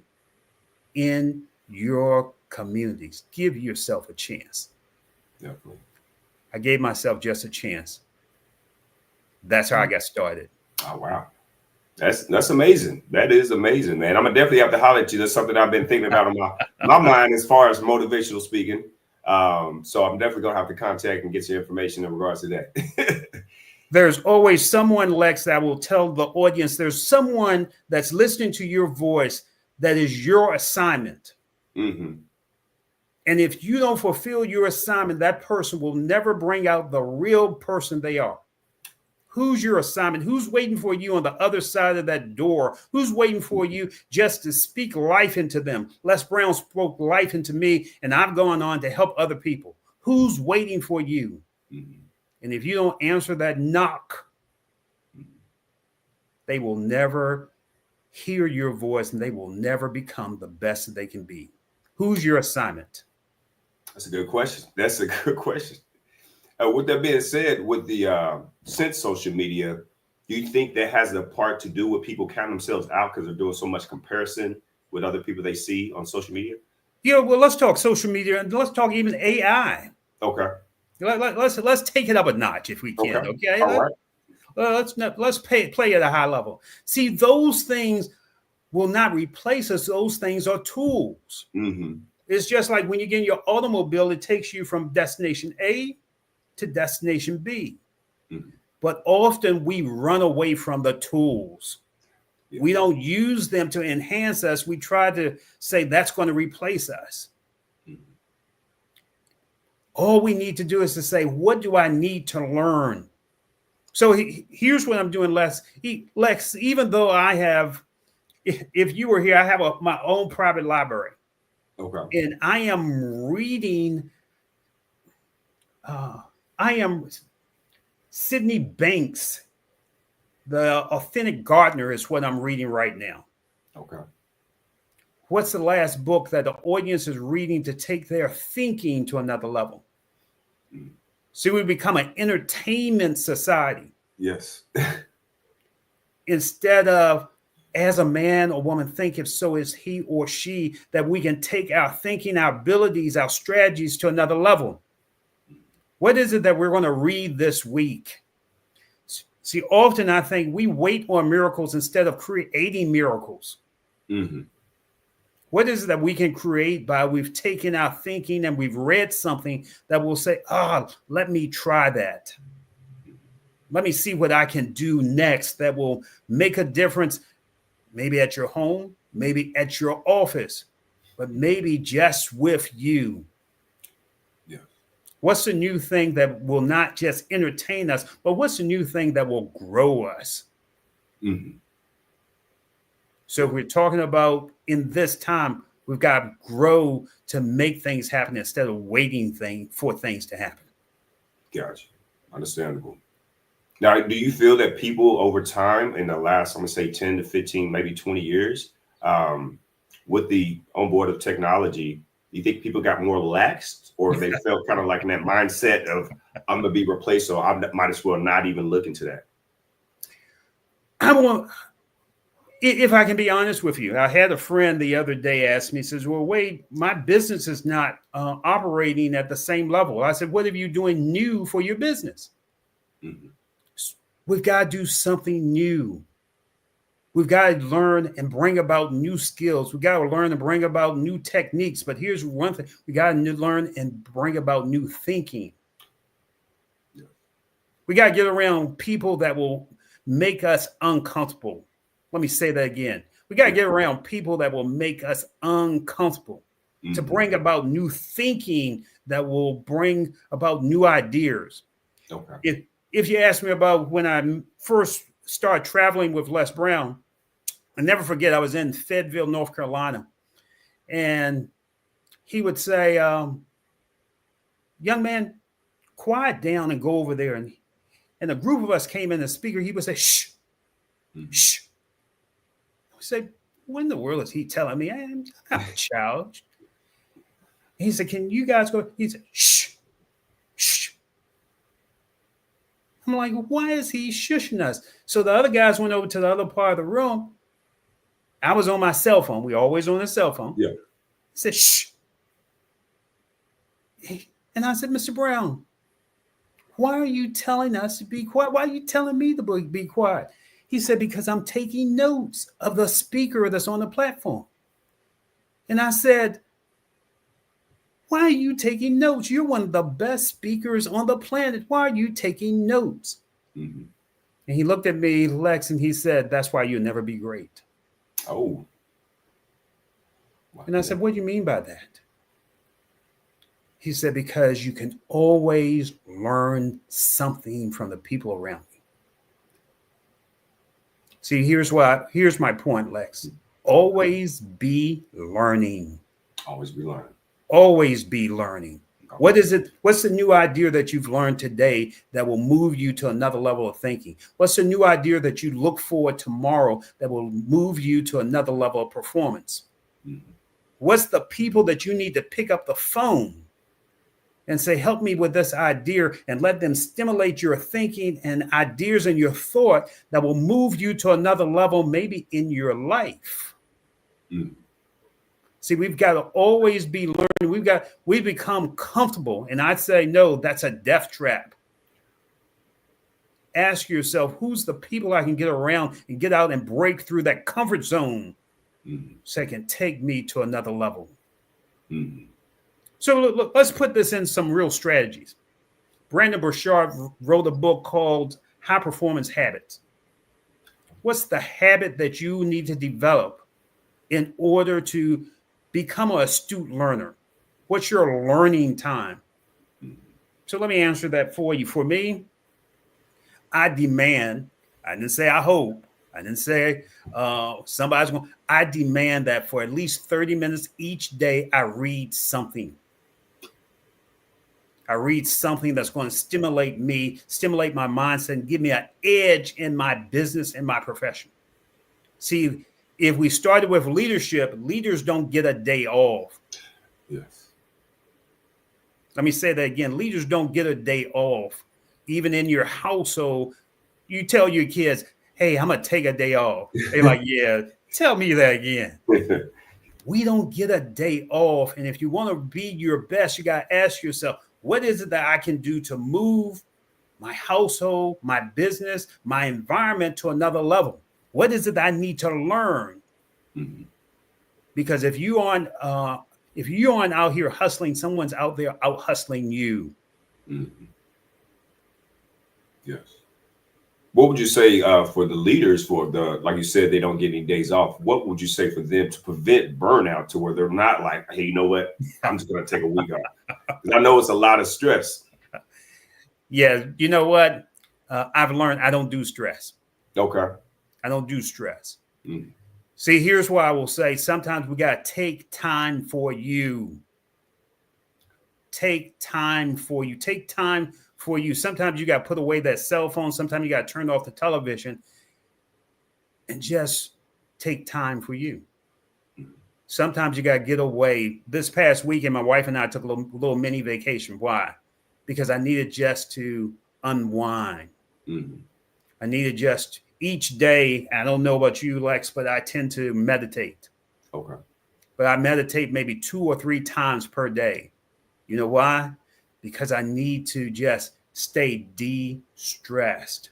in your communities. Give yourself a chance. Definitely. I gave myself just a chance. That's how I got started. Oh, wow. That's amazing. That is amazing, man. I'm gonna definitely have to holler at you. That's something I've been thinking about in my mind as far as motivational speaking. So I'm definitely gonna have to contact and get your information in regards to that. There's always someone, Lex, that will tell the audience there's someone that's listening to your voice that is your assignment. Mm-hmm. And if you don't fulfill your assignment, that person will never bring out the real person they are. Who's your assignment? Who's waiting for you on the other side of that door? Who's waiting for you just to speak life into them? Les Brown spoke life into me, and I've gone on to help other people. Who's waiting for you? Mm-hmm. And if you don't answer that knock, they will never hear your voice, and they will never become the best that they can be. Who's your assignment? That's a good question. That's a good question. With that being said, with the since social media, do you think that has a part to do with people counting themselves out because they're doing so much comparison with other people they see on social media? Yeah, well, let's talk social media and let's talk even AI. Okay. Let's take it up a notch if we can. Okay. All right. Let's play at a high level. See, those things will not replace us. Those things are tools. Mm-hmm. It's just like when you get in your automobile, it takes you from destination A to destination B. Mm-hmm. But often we run away from the tools. Yeah. We don't use them to enhance us. We try to say that's going to replace us. Mm-hmm. All we need to do is to say, what do I need to learn? So here's what I'm doing, Lex. Even though I have, if you were here, I have my own private library. Okay. And I am reading, I am Sydney Banks, The Authentic Gardener is what I'm reading right now. Okay. What's the last book that the audience is reading to take their thinking to another level? Mm. See, we become an entertainment society. Yes. Instead of, as a man or woman thinketh, so is he or she, that we can take our thinking, our abilities, our strategies to another level. What is it that we're going to read this week? See, often I think we wait on miracles instead of creating miracles. Mm-hmm. What is it that we can create by we've taken our thinking and we've read something that will say, let me try that. Let me see what I can do next that will make a difference, maybe at your home, maybe at your office, but maybe just with you. Yeah. What's the new thing that will not just entertain us, but what's the new thing that will grow us? Mm-hmm. So if we're talking about in this time, we've got to grow to make things happen instead of waiting for things to happen. Gotcha. Understandable. Now, do you feel that people over time in the last, I'm going to say 10 to 15, maybe 20 years, with the onboard of technology, do you think people got more relaxed or they felt kind of like in that mindset of I'm going to be replaced, so I might as well not even look into that? If I can be honest with you, I had a friend the other day ask me, says, well, Wade, my business is not operating at the same level. I said, what are you doing new for your business? Mm-hmm. We've got to do something new. We've got to learn and bring about new skills. We've got to learn and bring about new techniques. But here's one thing. We got to learn and bring about new thinking. Yeah. We got to get around people that will make us uncomfortable. Let me say that again. We got to get around people that will make us uncomfortable, to bring about new thinking that will bring about new ideas. Okay. If you ask me about when I first started traveling with Les Brown, I never forget, I was in Fayetteville, North Carolina, and he would say, young man, quiet down and go over there. And a group of us came in, the speaker, he would say, shh, shh. I said, what in the world is he telling me? I'm not a child. He said, can you guys go? He said, shh, shh. I'm like, why is he shushing us? So the other guys went over to the other part of the room. I was on my cell phone. We always on a cell phone. Yeah. He said, shh. And I said, Mr. Brown, why are you telling us to be quiet? Why are you telling me to be quiet? He said, because I'm taking notes of the speaker that's on the platform. And I said, why are you taking notes? You're one of the best speakers on the planet. Why are you taking notes? And he looked at me, Lex, and he said, that's why you'll never be great. Oh. And I said, what do you mean by that? He said, because you can always learn something from the people around you. See, here's my point, Lex. Always be learning. Always be learning. Always be learning. What is it? What's the new idea that you've learned today that will move you to another level of thinking? What's the new idea that you look for tomorrow that will move you to another level of performance? What's the people that you need to pick up the phone and say, help me with this idea, and let them stimulate your thinking and ideas and your thought that will move you to another level, maybe in your life. See, we've got to always be learning. We've become comfortable. And I'd say, no, that's a death trap. Ask yourself, who's the people I can get around and get out and break through that comfort zone so they can take me to another level. So look, let's put this in some real strategies. Brandon Burchard wrote a book called High Performance Habits. What's the habit that you need to develop in order to become an astute learner? What's your learning time? So let me answer that for you. For me, I demand, I didn't say I hope, I didn't say somebody's going, I demand that for at least 30 minutes each day, I read something. I read something that's going to stimulate me, stimulate my mindset, and give me an edge in my business and my profession. See, if we started with leadership, leaders don't get a day off. Yes. Let me say that again. Leaders don't get a day off. Even in your household, you tell your kids, hey, I'm going to take a day off. They're like, yeah, tell me that again. We don't get a day off. And if you want to be your best, you got to ask yourself, what is it that I can do to move my household, my business, my environment to another level? What is it that I need to learn? Because if you aren't out here hustling, someone's out there out hustling you. Yes. What would you say for the leaders, for the, like you said, they don't get any days off? What would you say for them to prevent burnout, to where they're not like, hey, you know what? I'm just going to take a week off. Because I know it's a lot of stress. Yeah. You know what? I've learned I don't do stress. Okay. I don't do stress. See, here's what I will say. Sometimes we got to take time for you. Take time for you. Take time for you. Sometimes you got to put away that cell phone. Sometimes you got to turn off the television and just take time for you. Sometimes you got to get away. This past weekend, my wife and I took a little mini vacation. Why? Because I needed just to unwind. I needed just each day. I don't know about you, Lex, but I tend to meditate. Okay. But I meditate maybe 2 or 3 times per day. You know why? Because I need to just stay de-stressed.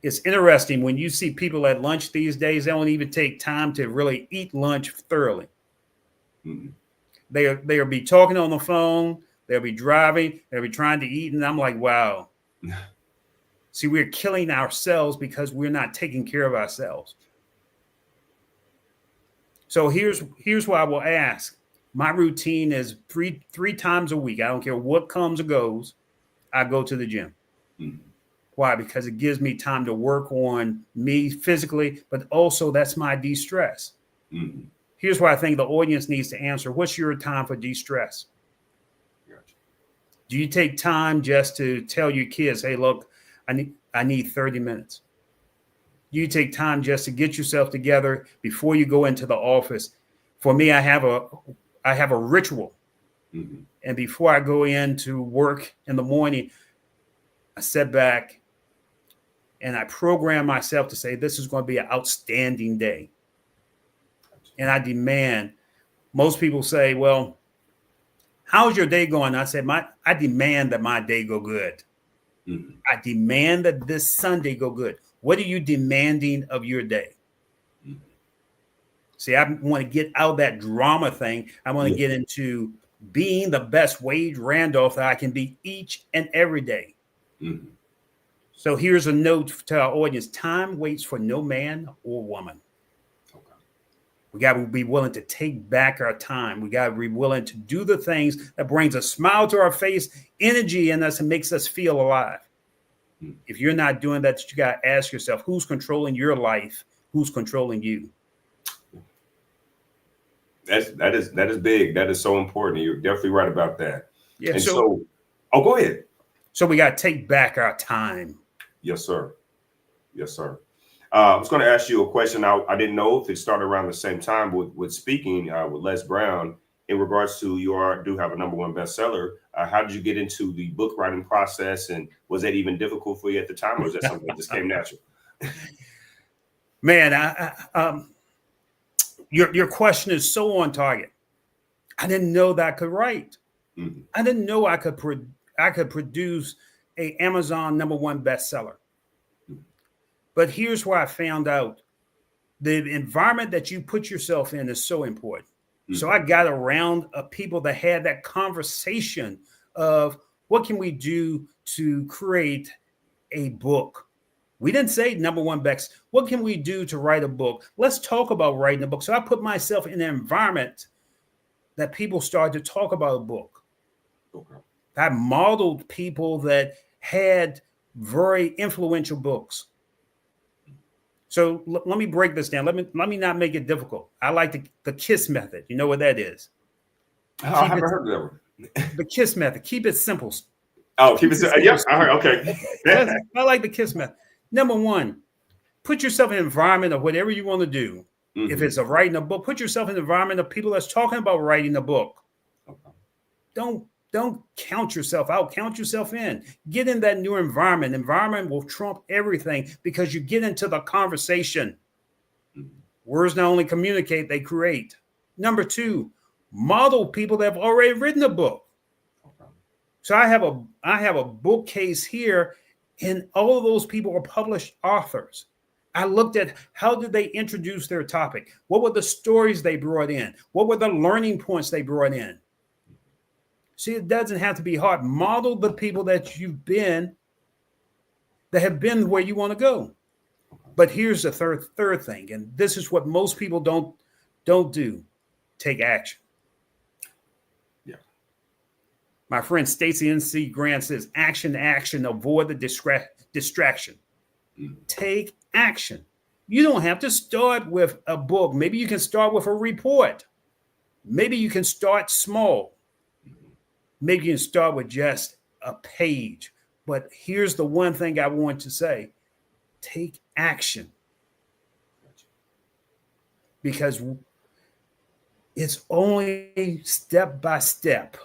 It's interesting when you see people at lunch these days, they don't even take time to really eat lunch thoroughly. They'll be talking on the phone. They'll be driving. They'll be trying to eat. And I'm like, wow. See, we're killing ourselves because we're not taking care of ourselves. So here's what I will ask. My routine is three times a week. I don't care what comes or goes. I go to the gym. Mm-hmm. Why? Because it gives me time to work on me physically, but also that's my de-stress. Mm-hmm. Here's what I think the audience needs to answer. What's your time for de-stress? Gotcha. Do you take time just to tell your kids, hey, look, I need 30 minutes? You take time just to get yourself together before you go into the office. For me, I have a ritual. Mm-hmm. And before I go into work in the morning, I sit back and I program myself to say, this is going to be an outstanding day. And I demand, most people say, well, how's your day going? I said, I demand that my day go good. Mm-hmm. I demand that this Sunday go good. What are you demanding of your day? Mm-hmm. See, I want to get out of that drama thing. I want to get into being the best Wade Randolph that I can be each and every day. Mm-hmm. So here's a note to our audience. Time waits for no man or woman. Okay. We got to be willing to take back our time. We got to be willing to do the things that brings a smile to our face, energy in us, and makes us feel alive. Mm-hmm. If you're not doing that, you got to ask yourself, who's controlling your life? Who's controlling you? That is big. That is so important. You're definitely right about that. Yeah. And so go ahead. So we got to take back our time. Yes, sir. Yes, sir. I was going to ask you a question. I didn't know if it started around the same time with speaking with Les Brown in regards to you do have a #1 bestseller. How did you get into the book writing process, and was that even difficult for you at the time, or was that something that just came natural? Man, your question is so on target. I didn't know that I could write. Mm-hmm. I didn't know I could produce a Amazon #1 bestseller. Mm-hmm. But here's where I found out the environment that you put yourself in is so important. Mm-hmm. So I got around people that had that conversation of what can we do to create a book? We didn't say #1 best. What can we do to write a book? Let's talk about writing a book. So I put myself in an environment that people started to talk about a book. Okay. I modeled people that had very influential books. So let me break this down. Let me not make it difficult. I like the KISS method. You know what that is? I haven't heard of that one. The KISS method. Keep it simple. Oh, keep it simple. Yeah, I heard. Okay. I like the KISS method. #1, put yourself in an environment of whatever you want to do. Mm-hmm. If it's writing a book, put yourself in an environment of people that's talking about writing a book. Okay. Don't count yourself out. Count yourself in. Get in that new environment. Environment will trump everything because you get into the conversation. Mm-hmm. Words not only communicate, they create. #2, model people that have already written a book. Okay. So I have a bookcase here, and all of those people are published authors. I looked at how did they introduce their topic? What were the stories they brought in? What were the learning points they brought in? See, it doesn't have to be hard. Model the people that have been where you want to go. But here's the third thing, and this is what most people don't do. Take action. Yeah. My friend Stacey N.C. Grant says, action, avoid the distraction. Mm-hmm. Take action. You don't have to start with a book. Maybe you can start with a report. Maybe you can start small. Maybe you can start with just a page. But here's the one thing I want to say. Take action. Because it's only step by step.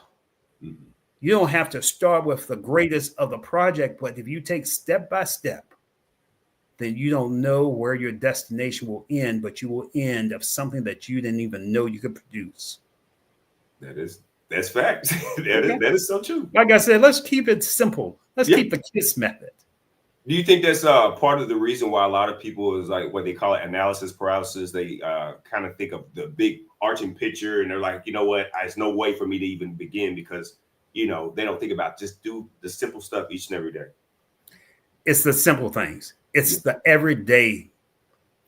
Mm-hmm. You don't have to start with the greatest of the project, but if you take step by step, then you don't know where your destination will end, but you will end of something that you didn't even know you could produce. That's fact. That is so true. Like I said, let's keep it simple. Let's keep the KISS method. Do you think that's part of the reason why a lot of people is like what they call it analysis paralysis? They kind of think of the big arching picture and they're like, you know what? There's no way for me to even begin because, they don't think about just do the simple stuff each and every day. It's the simple things. It's the everyday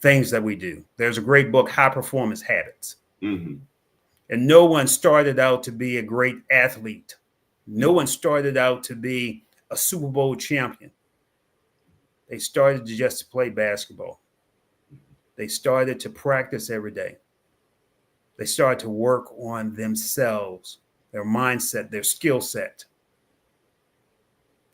things that we do. There's a great book, High Performance Habits. Mm-hmm. And no one started out to be a great athlete. No one started out to be a Super Bowl champion. They started to just play basketball. They started to practice every day. They started to work on themselves, their mindset, their skill set.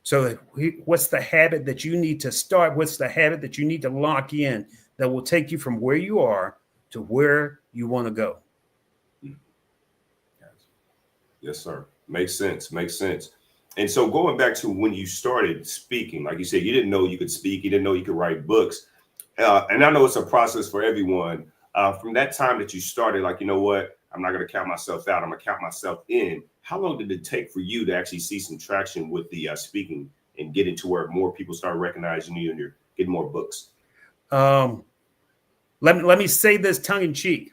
So what's the habit that you need to start? What's the habit that you need to lock in that will take you from where you are to where you want to go? Yes, sir. Makes sense. Makes sense. And so going back to when you started speaking, like you said, you didn't know you could speak. You didn't know you could write books. And I know it's a process for everyone. From that time that you started, like, you know what, I'm not going to count myself out. I'm going to count myself in. How long did it take for you to actually see some traction with the speaking and getting to where more people start recognizing you and you're getting more books? Let me say this tongue in cheek.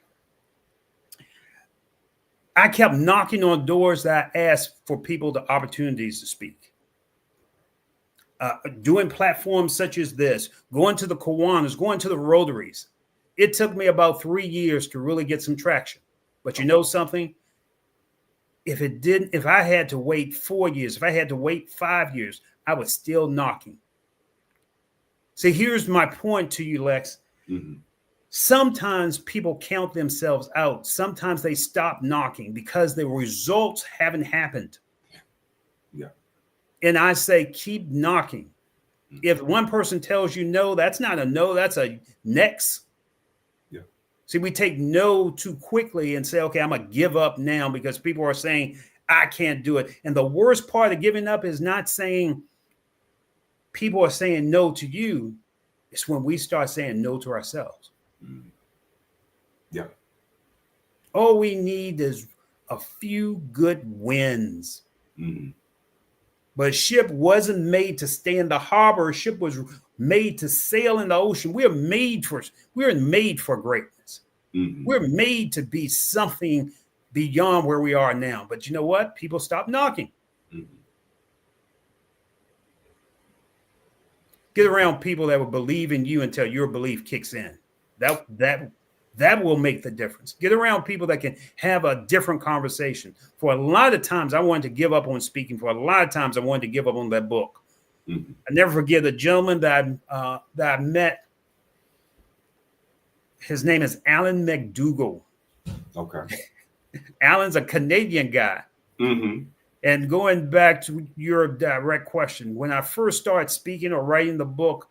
I kept knocking on doors that I asked for people the opportunities to speak. Doing platforms such as this, going to the Kiwanis, going to the Rotaries. It took me about 3 years to really get some traction. But you know something? If I had to wait 4 years, if I had to wait 5 years, I was still knocking. See, here's my point to you, Lex. Mm-hmm. Sometimes people count themselves out. Sometimes they stop knocking because the results haven't happened. Yeah. And I say, keep knocking. If one person tells you no, that's not a no, that's a next. Yeah. See, we take no too quickly and say, okay, I'm going to give up now because people are saying, I can't do it. And the worst part of giving up is not saying people are saying no to you. It's when we start saying no to ourselves. Mm-hmm. Yeah. All we need is a few good wins. Mm-hmm. But a ship wasn't made to stay in the harbor. A ship was made to sail in the ocean. We're made for greatness. Mm-hmm. We're made to be something beyond where we are now. But you know what? People stop knocking. Mm-hmm. Get around people that will believe in you until your belief kicks in. That will make the difference. Get around people that can have a different conversation. For a lot of times, I wanted to give up on speaking. For a lot of times, I wanted to give up on that book. Mm-hmm. I never forget a gentleman that I met. His name is Alan McDougall. Okay. Alan's a Canadian guy. Mm-hmm. And going back to your direct question, when I first started speaking or writing the book,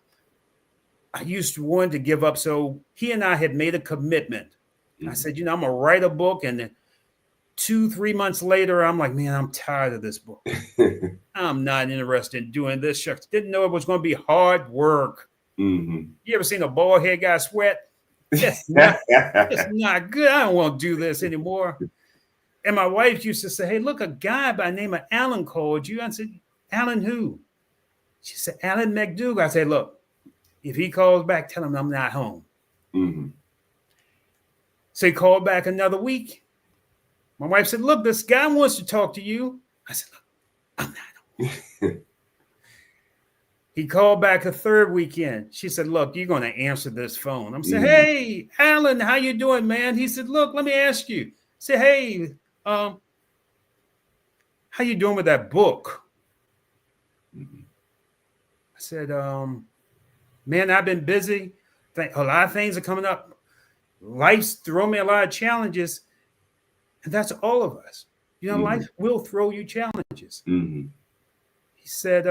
I used to want to give up. So he and I had made a commitment. Mm-hmm. I said, I'm going to write a book. And then 2-3 months later, I'm like, man, I'm tired of this book. I'm not interested in doing this. Shucks, didn't know it was going to be hard work. Mm-hmm. You ever seen a bald head guy sweat? It's not good. I don't want to do this anymore. And my wife used to say, hey, look, a guy by the name of Alan called you. I said, Alan who? She said, Alan McDougall. I said, look, if he calls back, tell him I'm not home. Mm-hmm. So he called back another week. My wife said, look, this guy wants to talk to you. I said, look, I'm not home. He called back a third weekend. She said, look, you're going to answer this phone. I'm saying, hey, Alan, how you doing, man? He said, look, let me ask you. I said, hey, how you doing with that book? Mm-hmm. I said, man, I've been busy. A lot of things are coming up. Life's thrown me a lot of challenges. And that's all of us. Mm-hmm. Life will throw you challenges. Mm-hmm. He said,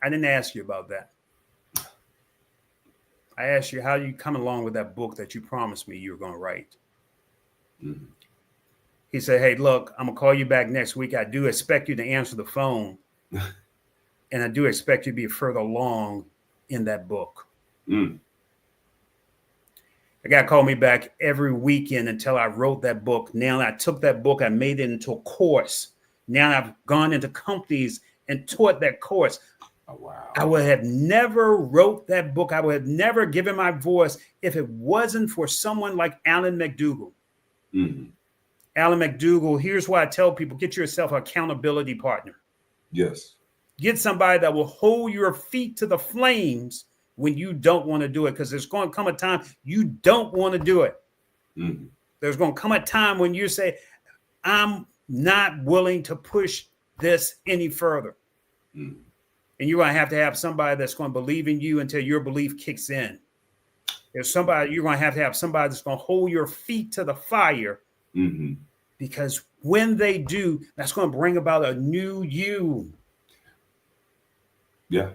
I didn't ask you about that. I asked you how you come along with that book that you promised me you were going to write. Mm-hmm. He said, hey, look, I'm going to call you back next week. I do expect you to answer the phone. And I do expect you to be further along in that book. Mm. The guy called me back every weekend until I wrote that book. Now I took that book, I made it into a course. Now I've gone into companies and taught that course. Oh, wow. I would have never wrote that book. I would have never given my voice if it wasn't for someone like Alan McDougall. Mm-hmm. Alan McDougall, here's why I tell people, get yourself an accountability partner. Yes. Get somebody that will hold your feet to the flames when you don't want to do it, because there's going to come a time you don't want to do it. Mm-hmm. There's going to come a time when you say, I'm not willing to push this any further. Mm-hmm. And you're going to have somebody that's going to believe in you until your belief kicks in. There's somebody, you're going to have somebody that's going to hold your feet to the fire. Mm-hmm. Because when they do, that's going to bring about a new you. Yeah.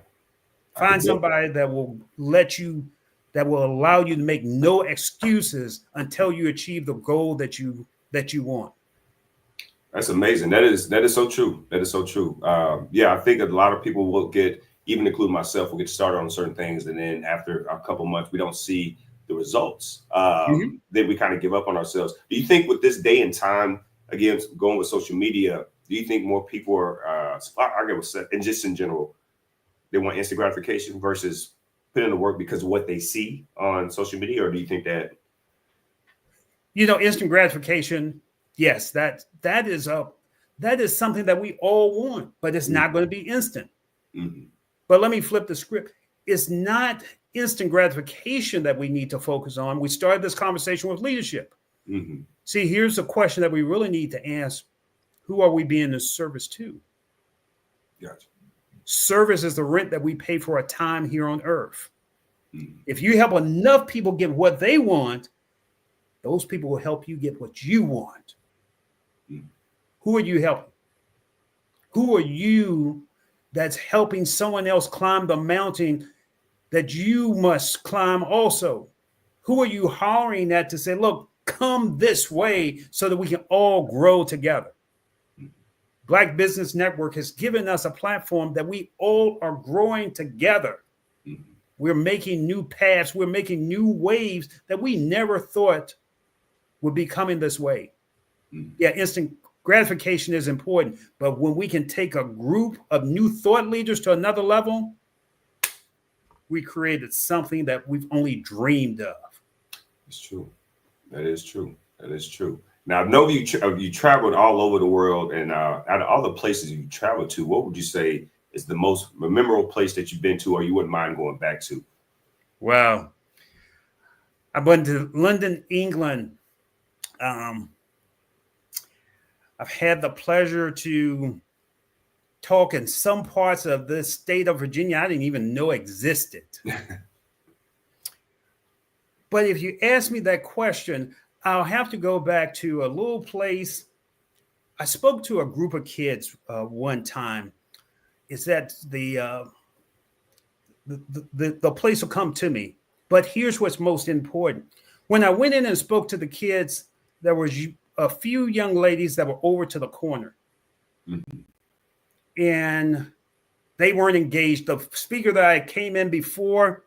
Find somebody that will allow you to make no excuses until you achieve the goal that you want. That's amazing. That is so true. That is so true. I think a lot of people will get, even including myself, will get started on certain things, and then after a couple months, we don't see the results. Then we kind of give up on ourselves. Do you think with this day and time, again, going with social media, do you think more people are, and just in general, they want instant gratification versus put in the work because of what they see on social media? Or do you think that? Instant gratification, yes, that is something that we all want, but it's not going to be instant. Mm-hmm. But let me flip the script. It's not instant gratification that we need to focus on. We started this conversation with leadership. Mm-hmm. See, here's a question that we really need to ask. Who are we being of service to? Gotcha. Service is the rent that we pay for our time here on earth. Mm-hmm. If you help enough people get what they want, those people will help you get what you want. Mm-hmm. Who are you helping? Who are you that's helping someone else climb the mountain that you must climb also? Who are you hiring at to say, look, come this way so that we can all grow together? Black Business Network has given us a platform that we all are growing together. Mm-hmm. We're making new paths. We're making new waves that we never thought would be coming this way. Mm-hmm. Yeah, instant gratification is important, but when we can take a group of new thought leaders to another level, we created something that we've only dreamed of. It's true. That is true. That is true. Now, I know you traveled all over the world, and out of all the places you traveled to, what would you say is the most memorable place that you've been to, or you wouldn't mind going back to? Wow. I've been to London, England. I've had the pleasure to talk in some parts of this state of Virginia I didn't even know existed. But if you ask me that question, I'll have to go back to a little place. I spoke to a group of kids one time. It's that the place will come to me. But here's what's most important. When I went in and spoke to the kids, there was a few young ladies that were over to the corner. Mm-hmm. And they weren't engaged. The speaker that I came in before,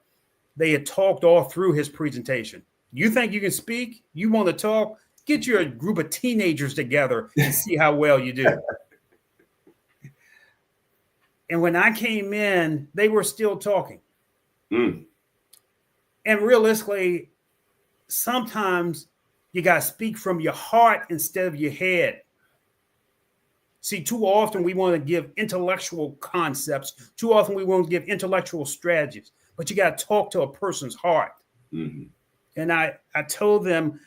they had talked all through his presentation. You think you can speak? You want to talk? Get your group of teenagers together and see how well you do. And when I came in, they were still talking. Mm. And realistically, sometimes you got to speak from your heart instead of your head. See, too often we want to give intellectual concepts. Too often we want to give intellectual strategies. But you got to talk to a person's heart. Mm-hmm. And I told them,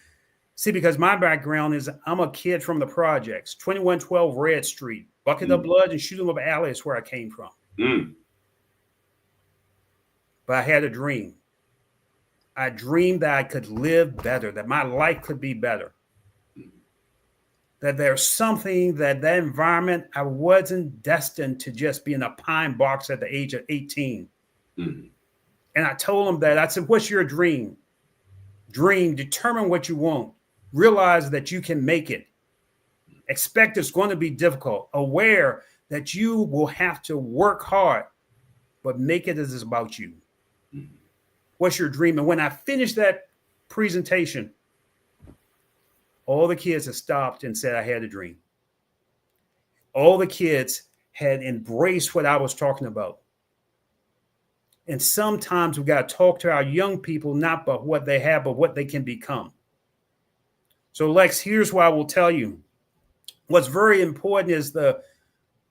see, because my background is I'm a kid from the projects, 2112 Red Street, bucket of blood and shoot 'em up alley is where I came from. Mm. But I had a dream. I dreamed that I could live better, that my life could be better. That there's something that environment, I wasn't destined to just be in a pine box at the age of 18. Mm-hmm. And I told them that. I said, what's your dream? Dream, determine what you want. Realize that you can make it. Expect it's going to be difficult. Aware that you will have to work hard, but make it as it's about you. Mm-hmm. What's your dream? And when I finished that presentation, all the kids had stopped and said I had a dream. All the kids had embraced what I was talking about. And sometimes we got to talk to our young people, not about what they have, but what they can become. So Lex, here's what I will tell you. What's very important is the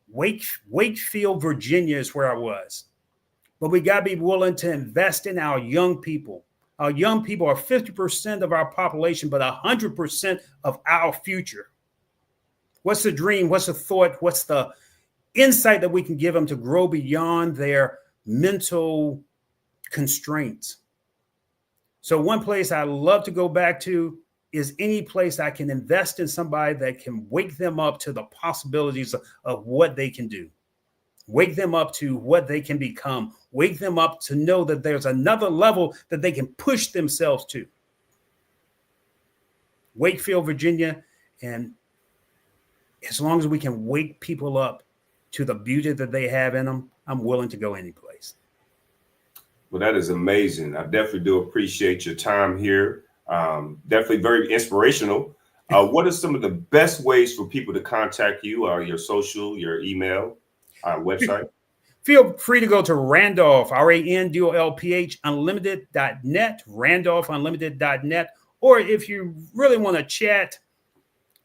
Wakefield, Virginia is where I was. but we got to be willing to invest in our young people. Our young people are 50% of our population, but 100% of our future. What's the dream? What's the thought? What's the insight that we can give them to grow beyond their mental constraints? So one place I love to go back to is any place I can invest in somebody that can wake them up to the possibilities of what they can do. Wake them up to what they can become. Wake them up to know that there's another level that they can push themselves to. Wakefield, Virginia, and as long as we can wake people up to the beauty that they have in them, I'm willing to go any place. Well, that is amazing. I definitely do appreciate your time here. Definitely very inspirational. What are some of the best ways for people to contact you? Your social, your email, website? Feel free to go to Randolph, RANDOLPH, unlimited.net, randolphunlimited.net. Or if you really want to chat,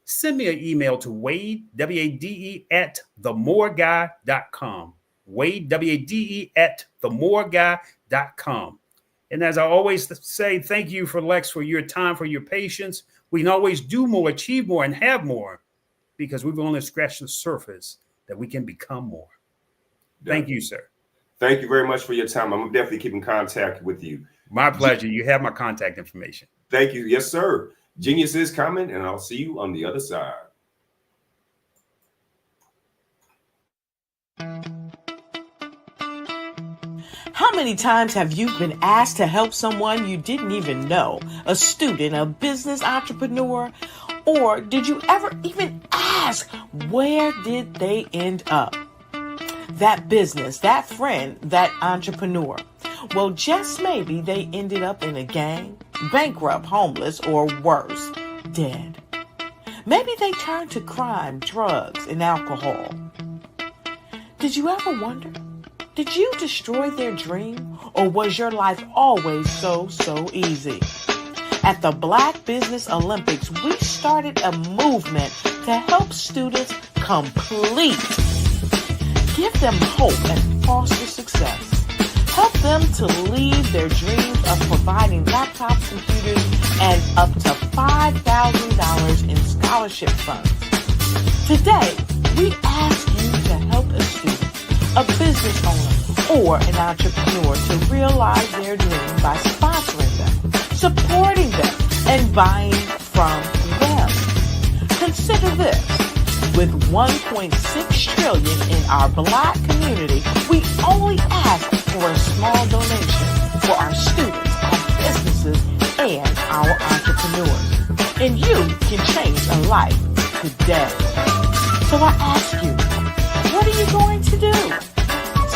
send me an email to Wade, W-A-D-E, at themoreguy.com. Wade, W-A-D-E, at themoreguy.com. And as I always say, thank you for Lex, for your time, for your patience. We can always do more, achieve more, and have more because we've only scratched the surface that we can become more. Thank you, sir. Thank you very much for your time. I'm definitely keeping contact with you. My pleasure. You have my contact information. Thank you. Yes, sir. Genius is coming, and I'll see you on the other side. How many times have you been asked to help someone you didn't even know, a student, a business entrepreneur, or did you ever even ask, where did they end up? That business, that friend, that entrepreneur. Well, just maybe they ended up in a gang, bankrupt, homeless, or worse, dead. Maybe they turned to crime, drugs, and alcohol. Did you ever wonder? Did you destroy their dream, or was your life always so easy? At the Black Business Olympics, we started a movement to help students complete. Give them hope and foster success. Help them to leave their dreams of providing laptops, computers, and up to $5,000 in scholarship funds. Today, we ask you to help a student, a business owner, or an entrepreneur to realize their dream by sponsoring them, supporting them, and buying from them. Consider this. With $1.6 trillion in our Black community, we only ask for a small donation for our students, our businesses, and our entrepreneurs. And you can change a life today. So I ask you, what are you going to do?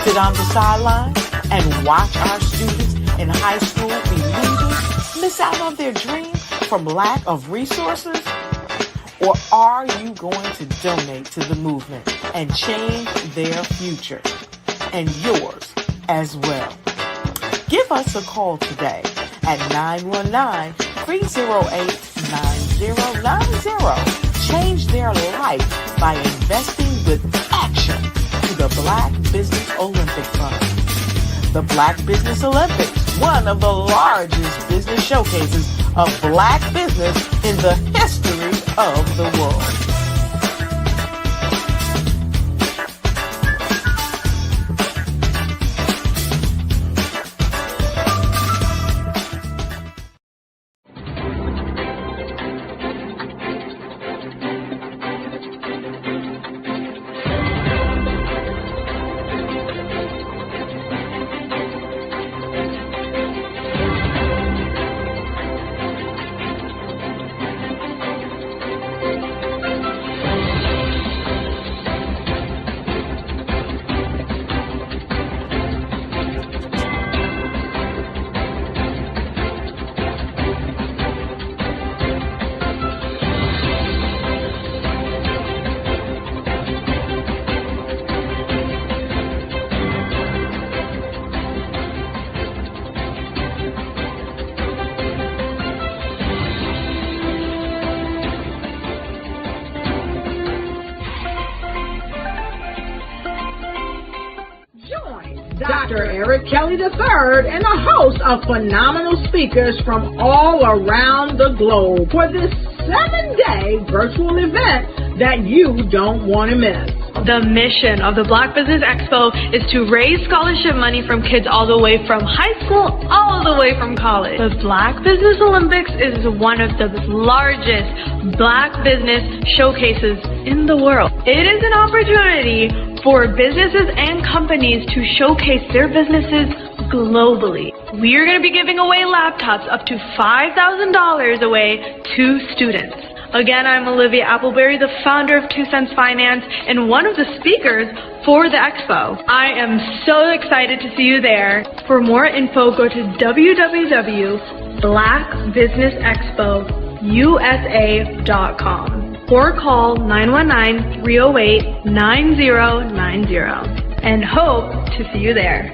Sit on the sideline and watch our students in high school be losers, miss out on their dream from lack of resources? Or are you going to donate to the movement and change their future and yours as well? Give us a call today at 919-308-9090. Change their life by investing with action to the Black Business Olympic Fund. The Black Business Olympics, one of the largest business showcases of Black business in the history of the world. Dr. Eric Kelly III and a host of phenomenal speakers from all around the globe for this 7-day virtual event that you don't want to miss. The mission of the Black Business Expo is to raise scholarship money from kids all the way from high school, all the way from college. The Black Business Olympics is one of the largest Black business showcases in the world. It is an opportunity for businesses and companies to showcase their businesses globally. We are going to be giving away laptops up to $5,000 away to students. Again, I'm Olivia Appleberry, the founder of 2 Cents Finance and one of the speakers for the expo. I am so excited to see you there. For more info, go to www.blackbusinessexpousa.com or call 919-308-9090 and hope to see you there.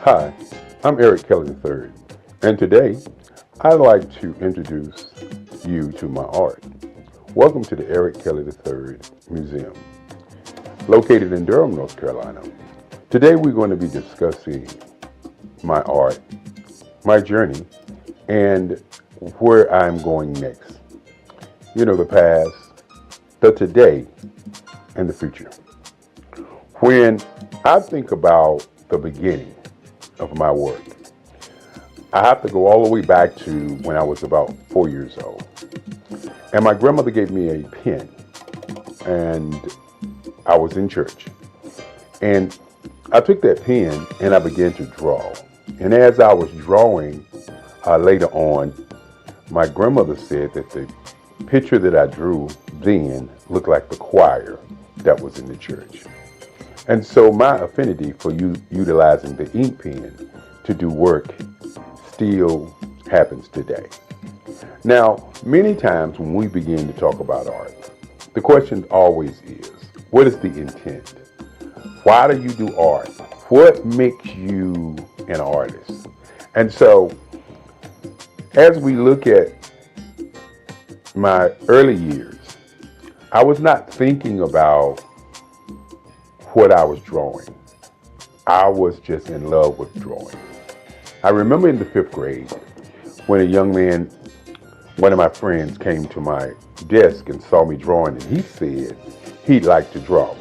Hi, I'm Eric Kelly III, and today I'd like to introduce you to my art. Welcome to the Eric Kelly III Museum, located in Durham, North Carolina. Today we're going to be discussing my art, my journey, and where I'm going next. You know, the past, the today, and the future. When I think about the beginning of my work, I have to go all the way back to when I was about 4 years old. And my grandmother gave me a pen, and I was in church. And I took that pen and I began to draw. And as I was drawing, later on, my grandmother said that the picture that I drew then looked like the choir that was in the church. And so my affinity for utilizing the ink pen to do work still happens today. Now, many times when we begin to talk about art, the question always is, what is the intent? Why do you do art? What makes you an artist? And so, as we look at my early years, I was not thinking about what I was drawing. I was just in love with drawing. I remember in the 5th grade when a young man, one of my friends, came to my desk and saw me drawing, and he said he'd like to draw.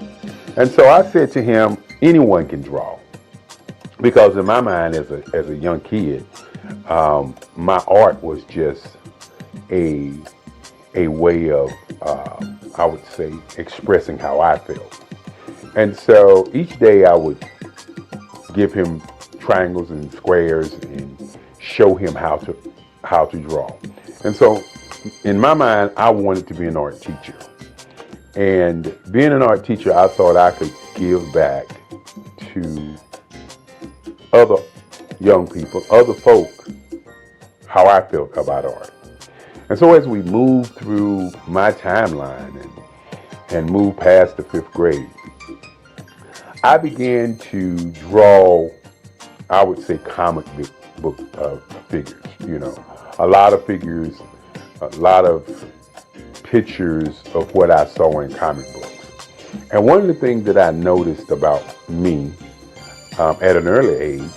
And so I said to him, anyone can draw. Because in my mind as a young kid, my art was just a way of, I would say, expressing how I felt. And so each day I would give him triangles and squares and show him how to draw. And so in my mind, I wanted to be an art teacher. And being an art teacher, I thought I could give back to other young people, other folk, how I felt about art. And so as we moved through my timeline and moved past the 5th grade, I began to draw, I would say, comic book figures, a lot of figures, a lot of pictures of what I saw in comic books. And one of the things that I noticed about me at an early age,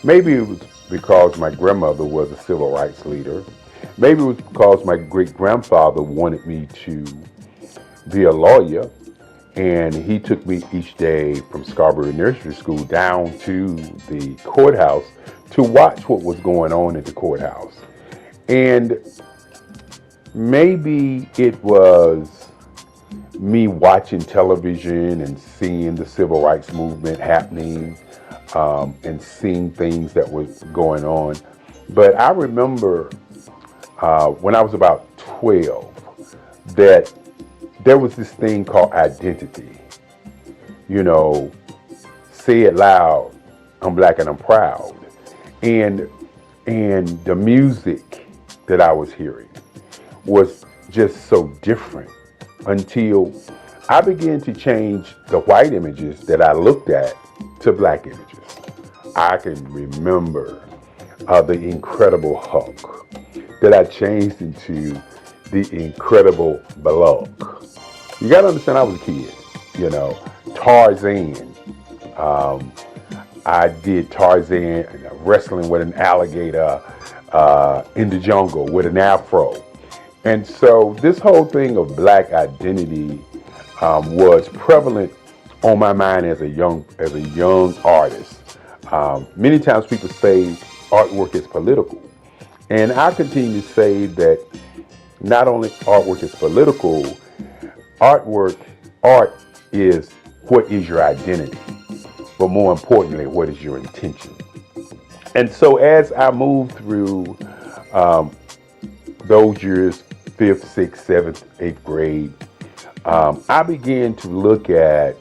maybe it was because my grandmother was a civil rights leader, maybe it was because my great-grandfather wanted me to be a lawyer, and he took me each day from Scarborough Nursery School down to the courthouse to watch what was going on at the courthouse. And maybe it was me watching television and seeing the civil rights movement happening and seeing things that was going on. But I remember when I was about 12 that there was this thing called identity. Say it loud, I'm black and I'm proud. And the music that I was hearing was just so different until I began to change the white images that I looked at to black images. I can remember the Incredible Hulk that I changed into the Incredible Bullock. You gotta understand, I was a kid, Tarzan. I did Tarzan wrestling with an alligator in the jungle with an afro. And so this whole thing of black identity was prevalent on my mind as a young artist. Many times people say artwork is political. And I continue to say that not only artwork is political, art is what is your identity, but more importantly, what is your intention. And so as I moved through those years, 5th, 6th, 7th, 8th grade, I began to look at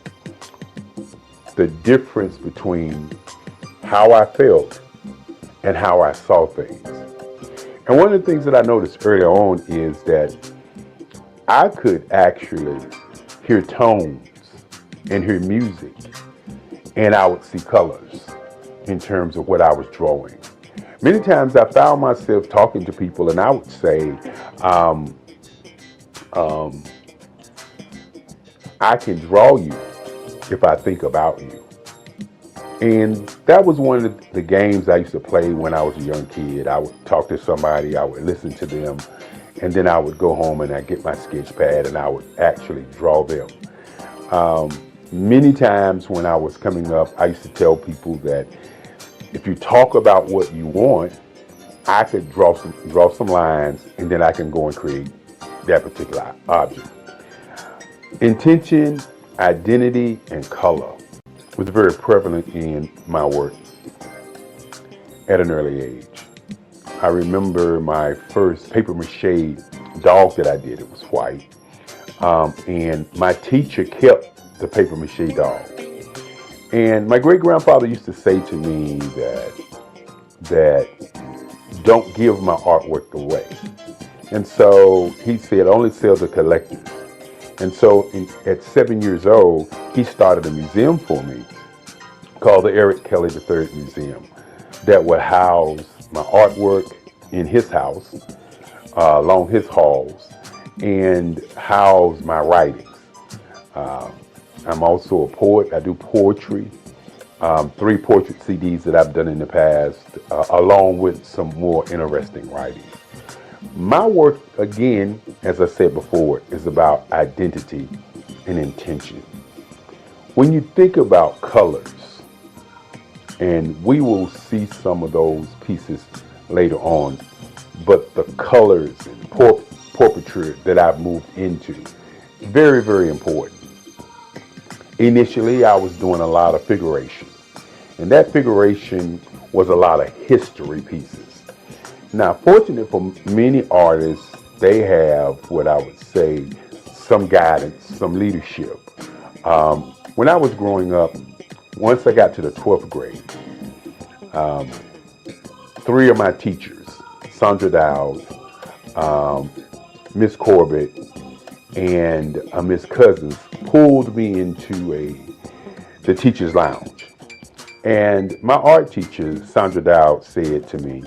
the difference between how I felt and how I saw things. And one of the things that I noticed early on is that I could actually hear tones and hear music, and I would see colors in terms of what I was drawing. Many times I found myself talking to people and I would say, I can draw you if I think about you. And that was one of the games I used to play when I was a young kid. I would talk to somebody, I would listen to them, and then I would go home and I'd get my sketch pad and I would actually draw them. Many times when I was coming up, I used to tell people that if you talk about what you want, I could draw some lines and then I can go and create that particular object. Intention, identity, and color was very prevalent in my work at an early age. I remember my first paper mache dog that I did. It was white. And my teacher kept the paper mache dog. And my great-grandfather used to say to me that don't give my artwork away. And so he said, only sell to collectors. And so at 7 years old, he started a museum for me called the Eric Kelly III Museum that would house my artwork in his house, along his halls, and house my writings. I'm also a poet. I do poetry. 3 portrait CDs that I've done in the past, along with some more interesting writing. My work, again, as I said before, is about identity and intention. When you think about colors, and we will see some of those pieces later on, but the colors and portraiture that I've moved into, very, very important. Initially, I was doing a lot of figuration, and that figuration was a lot of history pieces. Now, fortunate for many artists, they have what I would say, some guidance, some leadership. When I was growing up, once I got to the 12th grade, 3 of my teachers, Sandra Dowd, Miss Corbett, and Miss Cousins, pulled me into the teacher's lounge. And my art teacher, Sandra Dowd, said to me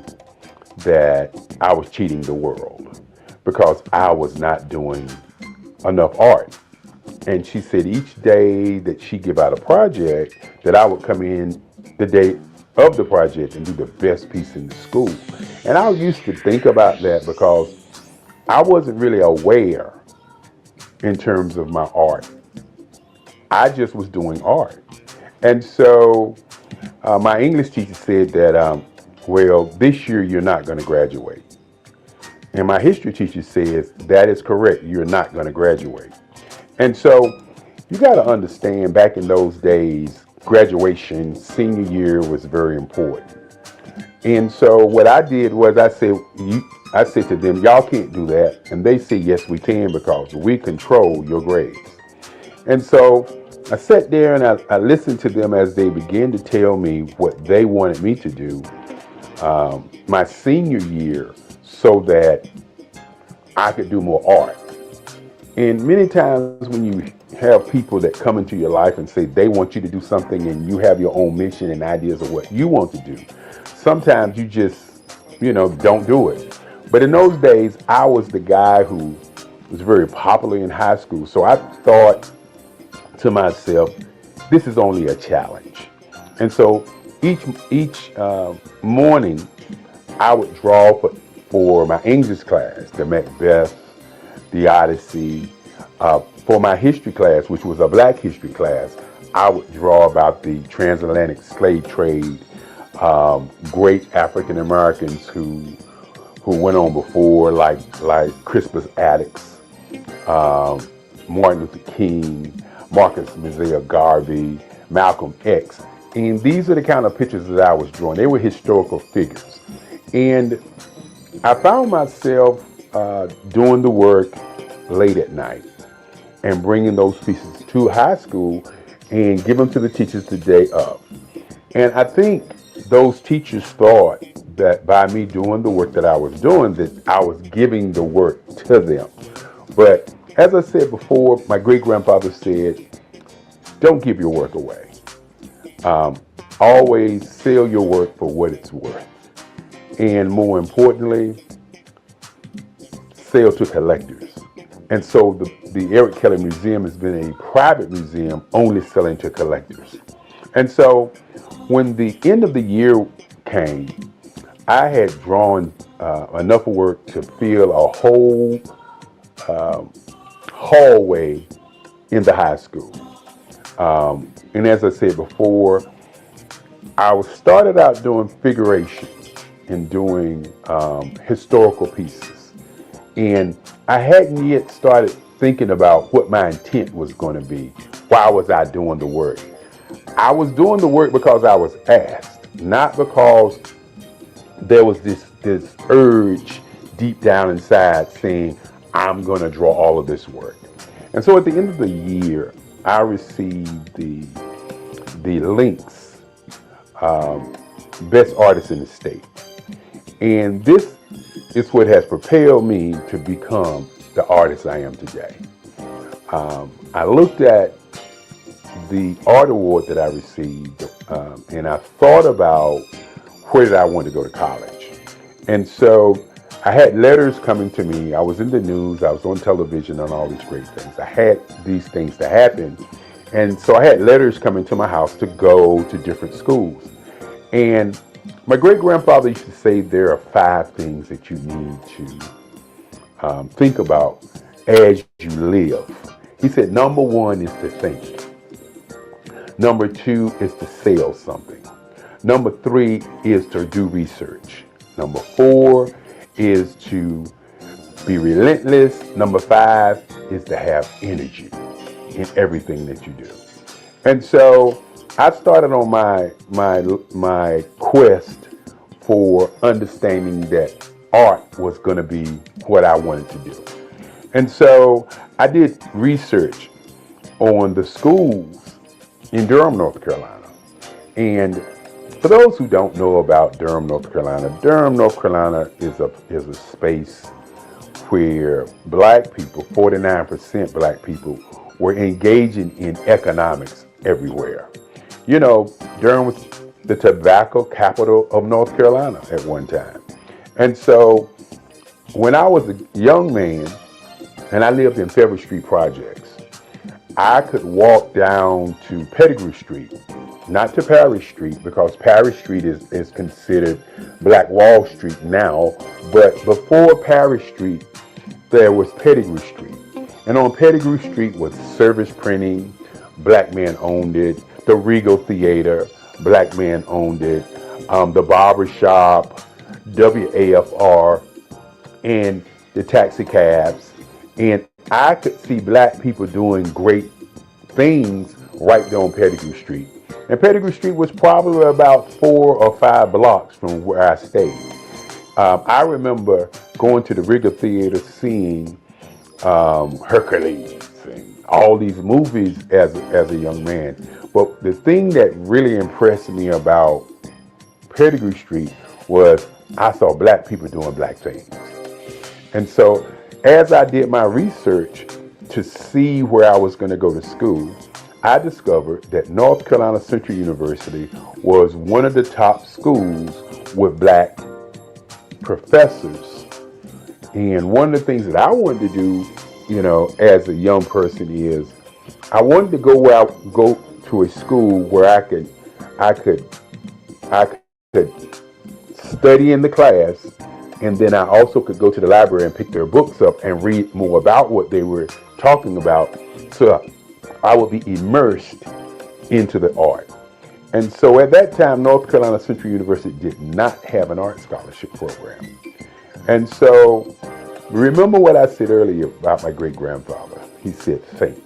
that I was cheating the world because I was not doing enough art. And she said each day that she give out a project, that I would come in the day of the project and do the best piece in the school. And I used to think about that because I wasn't really aware in terms of my art. I just was doing art. And so my English teacher said that, well, this year you're not going to graduate. And my history teacher says, that is correct, you're not going to graduate. And so you got to understand, back in those days, graduation, senior year was very important. And so what I did was I said to them, y'all can't do that. And they said, yes, we can, because we control your grades. And so I sat there and I listened to them as they began to tell me what they wanted me to do my senior year so that I could do more art. And many times when you have people that come into your life and say they want you to do something and you have your own mission and ideas of what you want to do, sometimes you just, don't do it. But in those days, I was the guy who was very popular in high school. So I thought to myself, this is only a challenge. And so each morning, I would draw for my English class, the Macbeth, the Odyssey. For my history class, which was a Black history class, I would draw about the transatlantic slave trade, great African Americans who went on before, like Crispus Attucks, Martin Luther King, Marcus Mosiah Garvey, Malcolm X. And these are the kind of pictures that I was drawing. They were historical figures. And I found myself doing the work late at night and bringing those pieces to high school and give them to the teachers the day of. And I think those teachers thought that by me doing the work that I was doing, that I was giving the work to them. But as I said before, my great-grandfather said, don't give your work away. Always sell your work for what it's worth. And more importantly, sell to collectors. And so the Eric Kelly Museum has been a private museum only selling to collectors. And so when the end of the year came, I had drawn enough work to fill a whole hallway in the high school. And as I said before, I started out doing figuration and doing historical pieces. And I hadn't yet started thinking about what my intent was going to be. Why was I doing the work? I was doing the work because I was asked, not because there was this urge deep down inside saying, I'm going to draw all of this work. And so at the end of the year, I received the Lynx Best Artist in the State. And this is what has propelled me to become the artist I am today. I looked at the art award that I received, and I thought about where did I want to go to college. And so I had letters coming to me. I was in the news, I was on television and all these great things. I had these things to happen. And so I had letters coming to my house to go to different schools. And my great-grandfather used to say there are 5 things that you need to think about as you live. He said, number 1 is to think. Number 2 is to sell something. Number 3 is to do research. Number 4 is to be relentless. Number 5 is to have energy in everything that you do. And so I started on my quest for understanding that art was going to be what I wanted to do. And so I did research on the schools in Durham, North Carolina. And for those who don't know about Durham, North Carolina is a space where black people, 49% black people, were engaging in economics everywhere. You know, Durham was the tobacco capital of North Carolina at one time. And so when I was a young man and I lived in Federal Street Projects, I could walk down to Pettigrew Street, not to Parish Street, because Parish Street is considered Black Wall Street now, but before Parish Street, there was Pettigrew Street. And on Pettigrew Street was Service Printing, black men owned it, the Regal Theater, black men owned it, the barber shop, WAFR, and the taxi cabs. And I could see black people doing great things right there on Pettigrew Street. And Pettigrew Street was probably about 4 or 5 blocks from where I stayed. I remember going to the Regal Theater, seeing Hercules and all these movies as a young man. But the thing that really impressed me about Pettigrew Street was I saw black people doing black things. And so as I did my research to see where I was going to go to school, I discovered that North Carolina Central University was one of the top schools with black professors. And one of the things that I wanted to do, you know, as a young person is I wanted to go to a school where I could study in the class, and then I also could go to the library and pick their books up and read more about what they were talking about, so I would be immersed into the art. And so at that time, North Carolina Central University did not have an art scholarship program. And so remember what I said earlier about my great-grandfather. He said, think,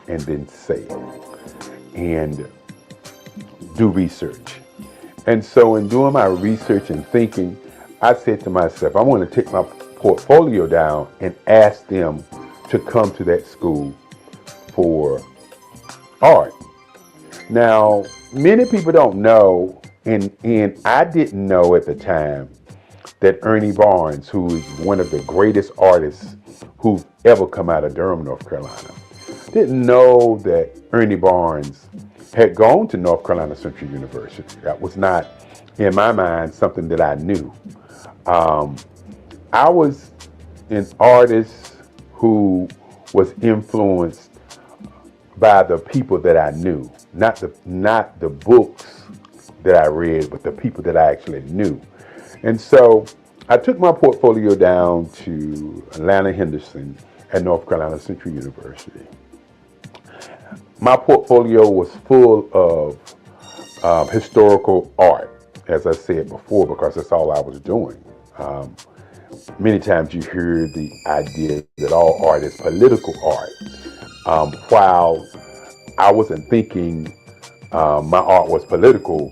and then sell, and do research. And so in doing my research and thinking, I said to myself, I want to take my portfolio down and ask them to come to that school for art. Now, many people don't know, and I didn't know at the time, that Ernie Barnes, who is one of the greatest artists who've ever come out of Durham, North Carolina, didn't know that Ernie Barnes had gone to North Carolina Central University. That was not, in my mind, something that I knew. I was an artist who was influenced by the people that I knew, not the books that I read, but the people that I actually knew. And so I took my portfolio down to Atlanta Henderson at North Carolina Central University. My portfolio was full of historical art, as I said before, because that's all I was doing. Many times you hear the idea that all art is political art. While I wasn't thinking my art was political,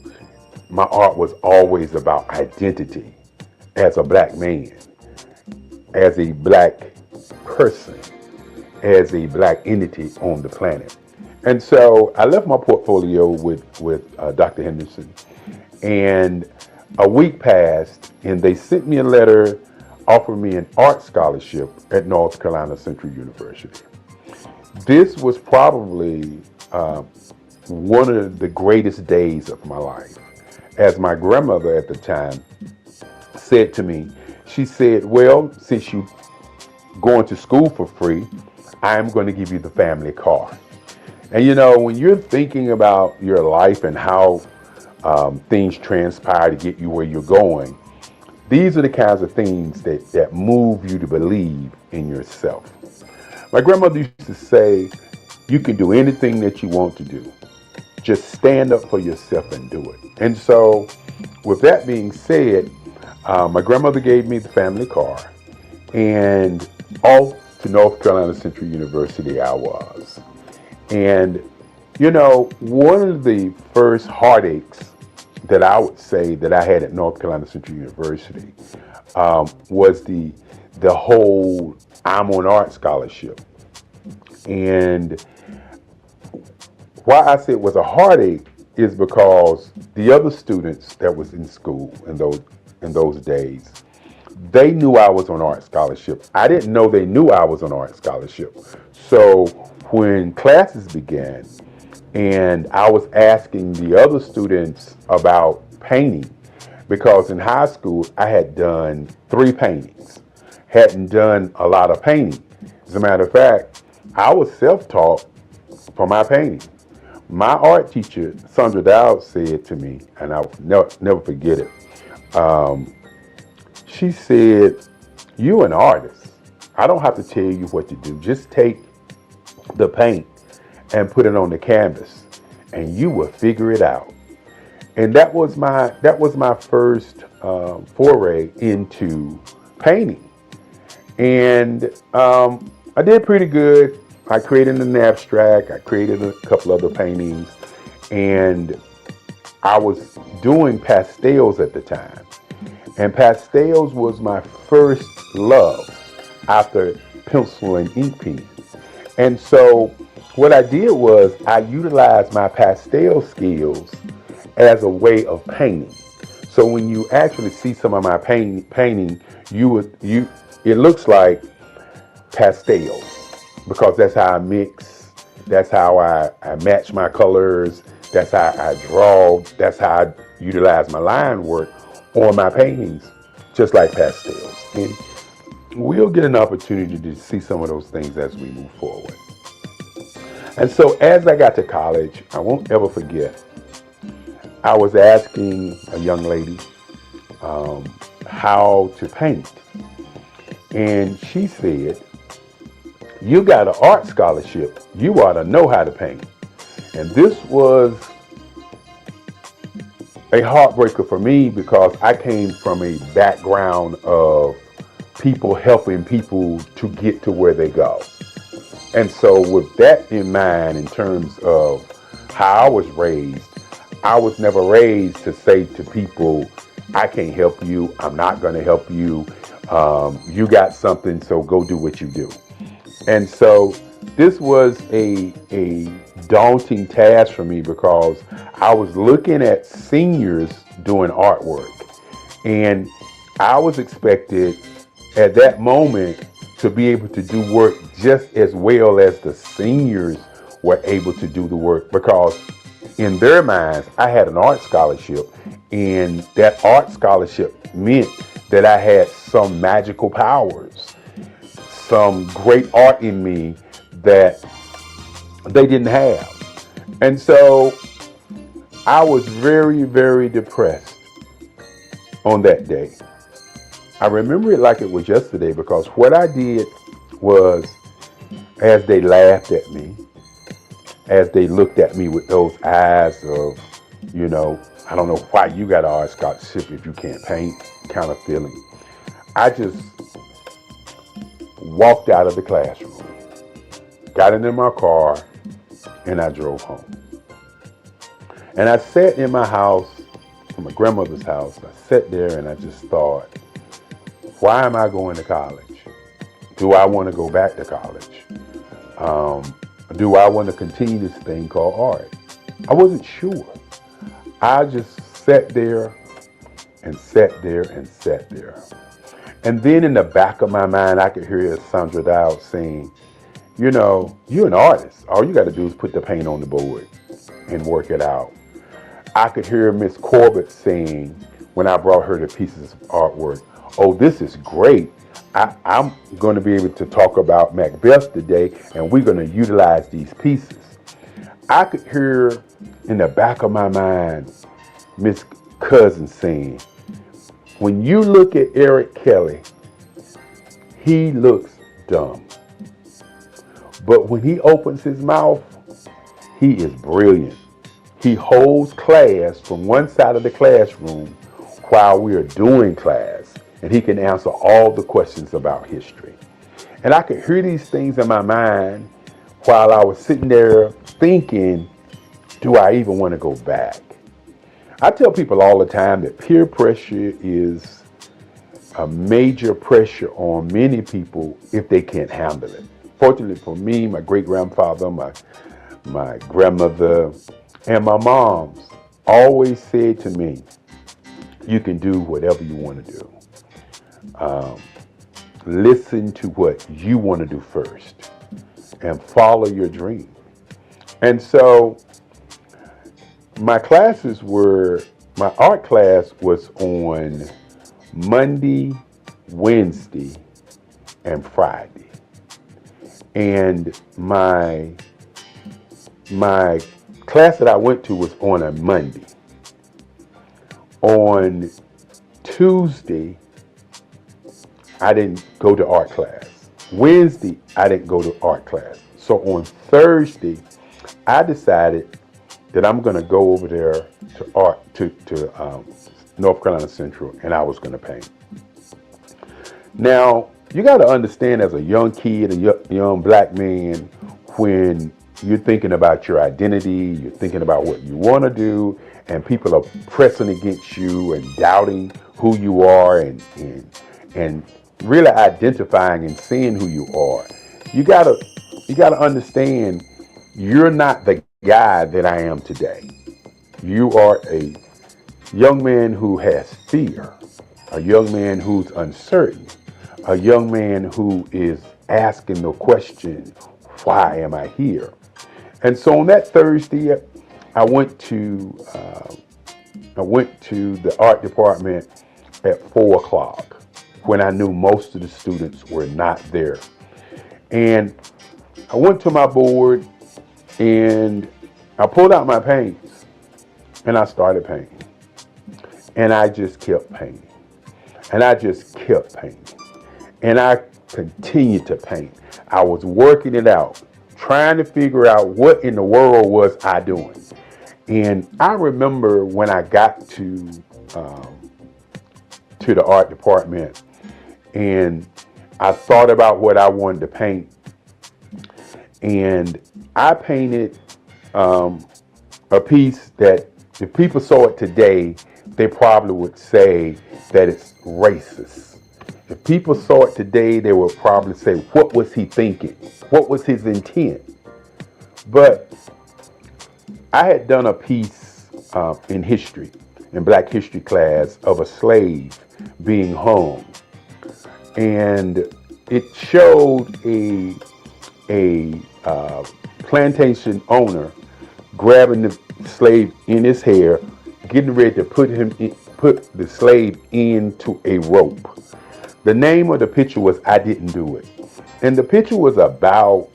my art was always about identity as a black man, as a black person, as a black entity on the planet. And so I left my portfolio with Dr. Henderson, and a week passed, and they sent me a letter offering me an art scholarship at North Carolina Central University. This was probably one of the greatest days of my life. As my grandmother at the time said to me, she said, well, since you're going to school for free, I'm going to give you the family car. And when you're thinking about your life and how things transpire to get you where you're going, these are the kinds of things that move you to believe in yourself. My grandmother used to say, you can do anything that you want to do. Just stand up for yourself and do it. And so, with that being said, my grandmother gave me the family car, and off to North Carolina Central University I was. And, one of the first heartaches that I would say that I had at North Carolina Central University was the whole I'm on art scholarship. And why I say it was a heartache is because the other students that was in school in those days, they knew I was on art scholarship. I didn't know they knew I was on art scholarship. So when classes began and I was asking the other students about painting, because in high school I had done 3 paintings, hadn't done a lot of painting. As a matter of fact, I was self-taught for my painting. My art teacher, Sandra Dowd, said to me, and I'll never forget it, she said, "You're an artist. I don't have to tell you what to do. Just take the paint and put it on the canvas, and you will figure it out." And that was my first foray into painting. And I did pretty good. I created an abstract. I created a couple other paintings, and I was doing pastels at the time. And pastels was my first love after pencil and ink pen. And so what I did was I utilized my pastel skills as a way of painting. So when you actually see some of my painting, it looks like pastels, because that's how I mix, that's how I match my colors, that's how I draw, that's how I utilize my line work on my paintings, just like pastels. And we'll get an opportunity to see some of those things as we move forward. And so as I got to college, I won't ever forget, I was asking a young lady how to paint. And she said, "You got an art scholarship. You ought to know how to paint." And this was a heartbreaker for me, because I came from a background of people helping people to get to where they go. And so with that in mind, in terms of how I was raised, I was never raised to say to people, "I can't help you. I'm not going to help you. You got something, so go do what you do." And so this was a daunting task for me, because I was looking at seniors doing artwork, and I was expected at that moment to be able to do work just as well as the seniors were able to do the work, because in their minds, I had an art scholarship, and that art scholarship meant that I had some magical powers, some great art in me that they didn't have. And so I was very, very depressed on that day. I remember it like it was yesterday, because what I did was, as they laughed at me, as they looked at me with those eyes of, I don't know why you got an art scholarship if you can't paint kind of feeling, I just walked out of the classroom, got into my car, and I drove home. And I sat in my house, in my grandmother's house. I sat there and I just thought, why am I going to college? Do I want to go back to college? Do I want to continue this thing called art? I wasn't sure. I just sat there and sat there and sat there. And then in the back of my mind, I could hear Sandra Dowd saying, you're an artist. All you got to do is put the paint on the board and work it out. I could hear Miss Corbett saying, when I brought her the pieces of artwork, "Oh, this is great. I'm going to be able to talk about Macbeth today, and we're going to utilize these pieces." I could hear in the back of my mind Miss Cousin saying, when you look at Eric Kelly, he looks dumb. But when he opens his mouth, he is brilliant. He holds class from one side of the classroom while we are doing class, and he can answer all the questions about history. And I could hear these things in my mind while I was sitting there thinking, do I even want to go back? I tell people all the time that peer pressure is a major pressure on many people if they can't handle it. Fortunately for me, my great-grandfather, my grandmother, and my moms always said to me, you can do whatever you want to do. Listen to what you want to do first and follow your dream. And so my art class was on Monday, Wednesday, and Friday. And my class that I went to was on a Monday. On Tuesday, I didn't go to art class. Wednesday, I didn't go to art class. So on Thursday, I decided that I'm going to go over there to North Carolina Central, and I was going to paint. Now, you got to understand, as a young kid, a young black man, when you're thinking about your identity, you're thinking about what you want to do, and people are pressing against you and doubting who you are and really identifying and seeing who you are. You gotta understand, you're not the guy that I am today. You are a young man who has fear, a young man who's uncertain, a young man who is asking the question, why am I here? And so on that Thursday, I went to the art department at 4:00 when I knew most of the students were not there. And I went to my board and I pulled out my paints and I started painting. And I just kept painting. And I just kept painting. And I continued to paint. I was working it out, trying to figure out what in the world was I doing. And I remember when I got to the art department and I thought about what I wanted to paint. And I painted a piece that if people saw it today, they probably would say that it's racist. If people saw it today, they would probably say, what was he thinking? What was his intent? But I had done a piece in history, in Black history class, of a slave being hung. And it showed a plantation owner grabbing the slave in his hair, getting ready to put the slave into a rope. The name of the picture was I Didn't Do It. And the picture was about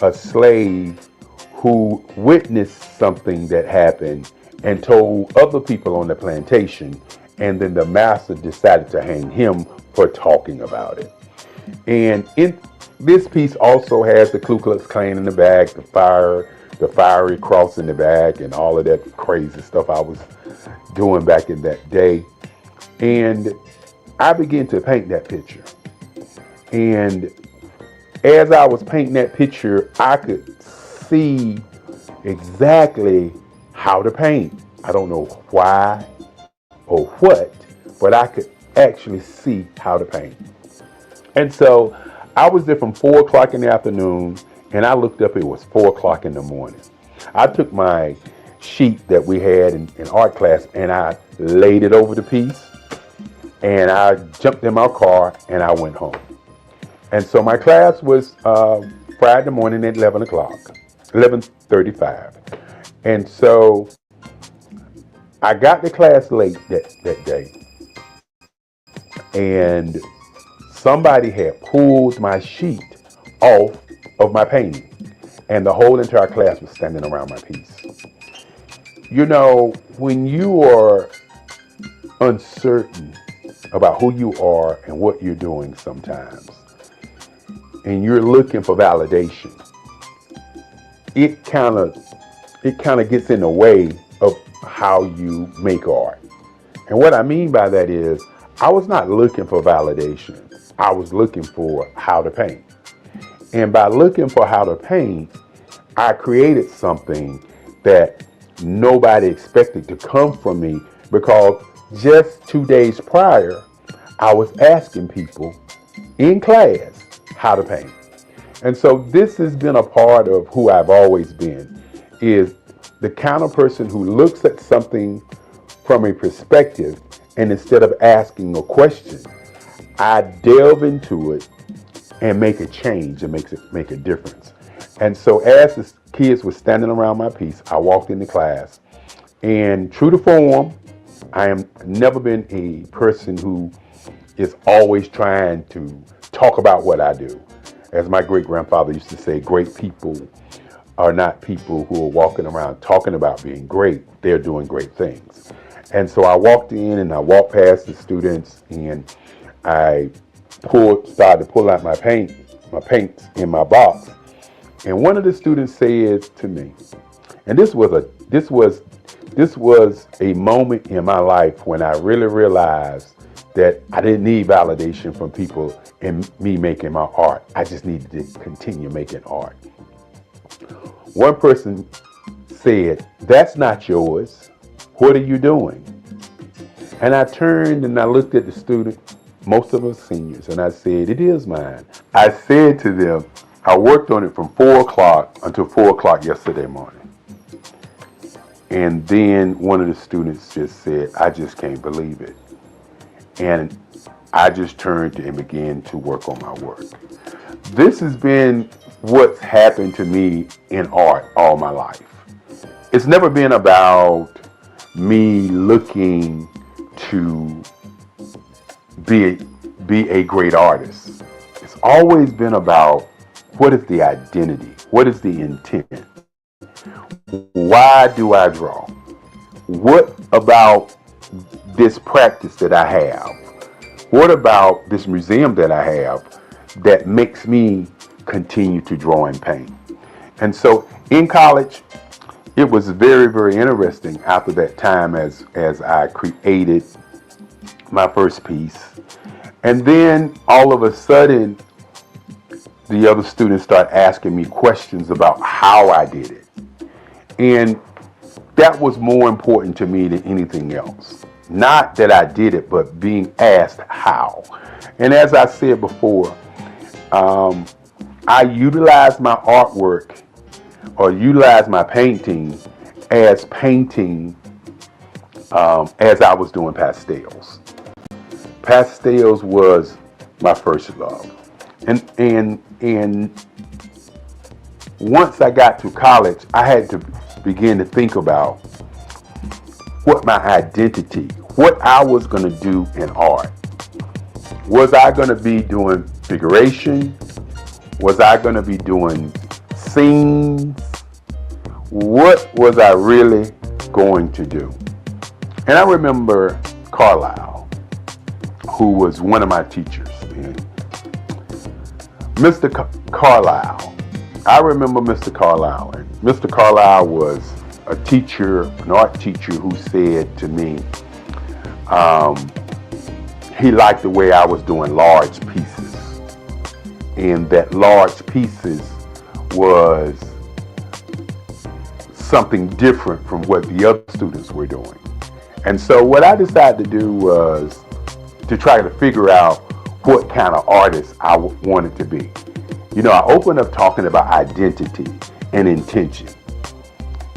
a slave who witnessed something that happened and told other people on the plantation, and then the master decided to hang him for talking about it. And this piece also has the Ku Klux Klan in the back, the fiery cross in the back, and all of that crazy stuff I was doing back in that day. And I began to paint that picture. And as I was painting that picture, I could see exactly how to paint. I don't know why or what, but I could actually see how to paint. And so I was there from 4:00 in the afternoon, and I looked up, it was 4:00 in the morning. I took my sheet that we had in art class and I laid it over the piece, and I jumped in my car and I went home. And so my class was Friday morning at 11:35. And so I got to class late that day, and somebody had pulled my sheet off of my painting. and the whole entire class was standing around my piece. You know, when you are uncertain about who you are and what you're doing sometimes, and you're looking for validation, it kind of gets in the way of how you make art. And what I mean by that is, I was not looking for validation. I was looking for how to paint. And by looking for how to paint, I created something that nobody expected to come from me, because just 2 days prior, I was asking people in class how to paint. And so this has been a part of who I've always been, is the kind of person who looks at something from a perspective, and instead of asking a question, I delve into it and make a change and make a difference. And so as the kids were standing around my piece, I walked into class, and true to form, I am never been a person who is always trying to talk about what I do. As my great-grandfather used to say, great people are not people who are walking around talking about being great. They're doing great things. And so I walked in and I walked past the students, and I started to pull out my paints in my box. And one of the students said to me, and this was a moment in my life when I really realized that I didn't need validation from people in me making my art. I just needed to continue making art. One person said, "That's not yours. What are you doing?" And I turned and I looked at the student, most of us seniors, and I said, "It is mine." I said to them, I worked on it from 4 o'clock until 4 o'clock yesterday morning. And then one of the students just said, "I just can't believe it." And I just turned and began to work on my work. This has been what's happened to me in art all my life. It's never been about me looking to be a great artist. It's always been about, what is the identity? What is the intent? Why do I draw? What about this practice that I have? What about this museum that I have that makes me continue to draw and paint? And so in college, it was very, very interesting after that time as I created my first piece. And then all of a sudden, the other students start asking me questions about how I did it. And that was more important to me than anything else. Not that I did it, but being asked how. And as I said before, I utilize my artwork or utilize my painting as as I was doing pastels. Pastels was my first love. And once I got to college, I had to begin to think about what my identity, what I was going to do in art. Was I going to be doing figuration? Was I going to be doing scenes? What was I really going to do? And I remember Carlisle, who was one of my teachers. And Mr. Carlisle, I remember Mr. Carlisle. And Mr. Carlisle was a teacher, an art teacher, who said to me, he liked the way I was doing large pieces, and that large pieces was something different from what the other students were doing. And so what I decided to do was to try to figure out what kind of artist I wanted to be. You know, I opened up talking about identity and intention.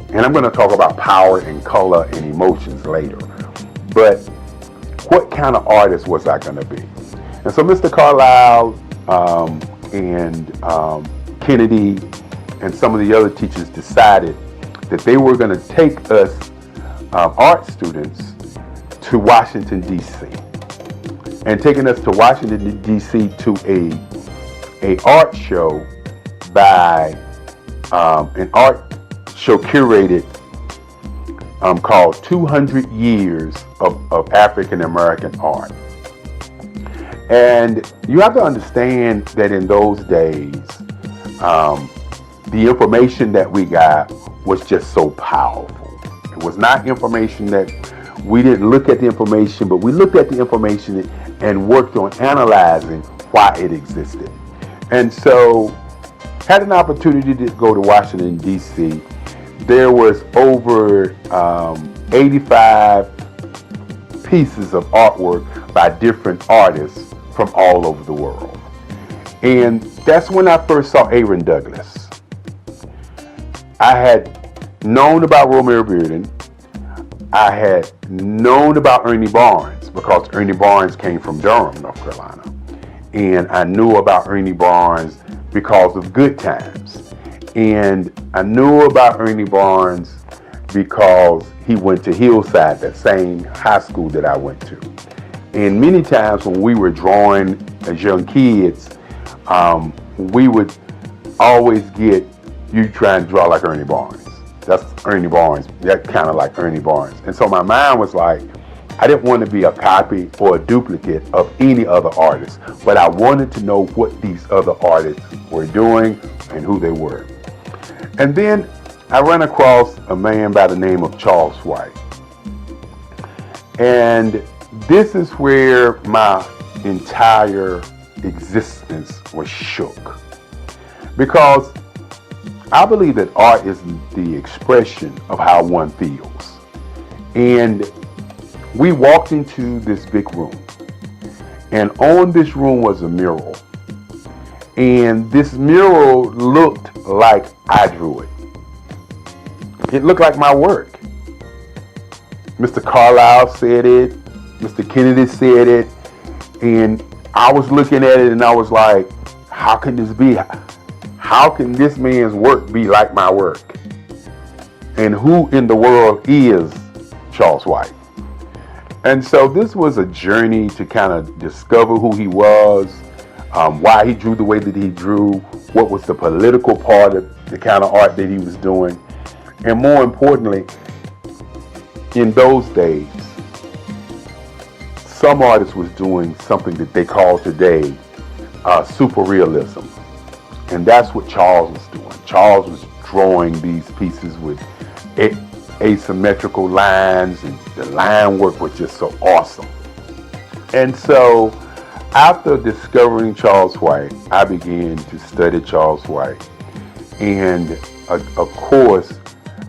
And I'm going to talk about power and color and emotions later. But what kind of artist was I going to be? And so Mr. Carlisle and Kennedy and some of the other teachers decided that they were going to take us art students to Washington, D.C. And taking us to Washington, D.C. to a art show by an art show curated called 200 Years of African American Art. And you have to understand that in those days, the information that we got was just so powerful. It was not information that we didn't look at the information, but we looked at the information and worked on analyzing why it existed. And so had an opportunity to go to Washington, D.C. There was over 85 pieces of artwork by different artists from all over the world. And that's when I first saw Aaron Douglas. I had known about Romeo Bearden. I had known about Ernie Barnes because Ernie Barnes came from Durham, North Carolina. And I knew about Ernie Barnes because of Good Times. And I knew about Ernie Barnes because he went to Hillside, that same high school that I went to. And many times when we were drawing as young kids, we would always get, you trying to draw like Ernie Barnes. That's Ernie Barnes. That kind of like Ernie Barnes. And so my mind was like, I didn't want to be a copy or a duplicate of any other artist, but I wanted to know what these other artists were doing and who they were. And then I ran across a man by the name of Charles White. And this is where my entire existence was shook. Because I believe that art is the expression of how one feels. And we walked into this big room. And on this room was a mural. And this mural looked like I drew it. It looked like my work. Mr. Carlisle said it. Mr. Kennedy said it. And I was looking at it and I was like, how can this be? How can this man's work be like my work? And who in the world is Charles White? And so this was a journey to kind of discover who he was, why he drew the way that he drew, what was the political part of the kind of art that he was doing. And more importantly, in those days, some artists was doing something that they call today super realism. And that's what Charles was doing. Charles was drawing these pieces with asymmetrical lines, and the line work was just so awesome. And so after discovering Charles White, I began to study Charles White. And of course,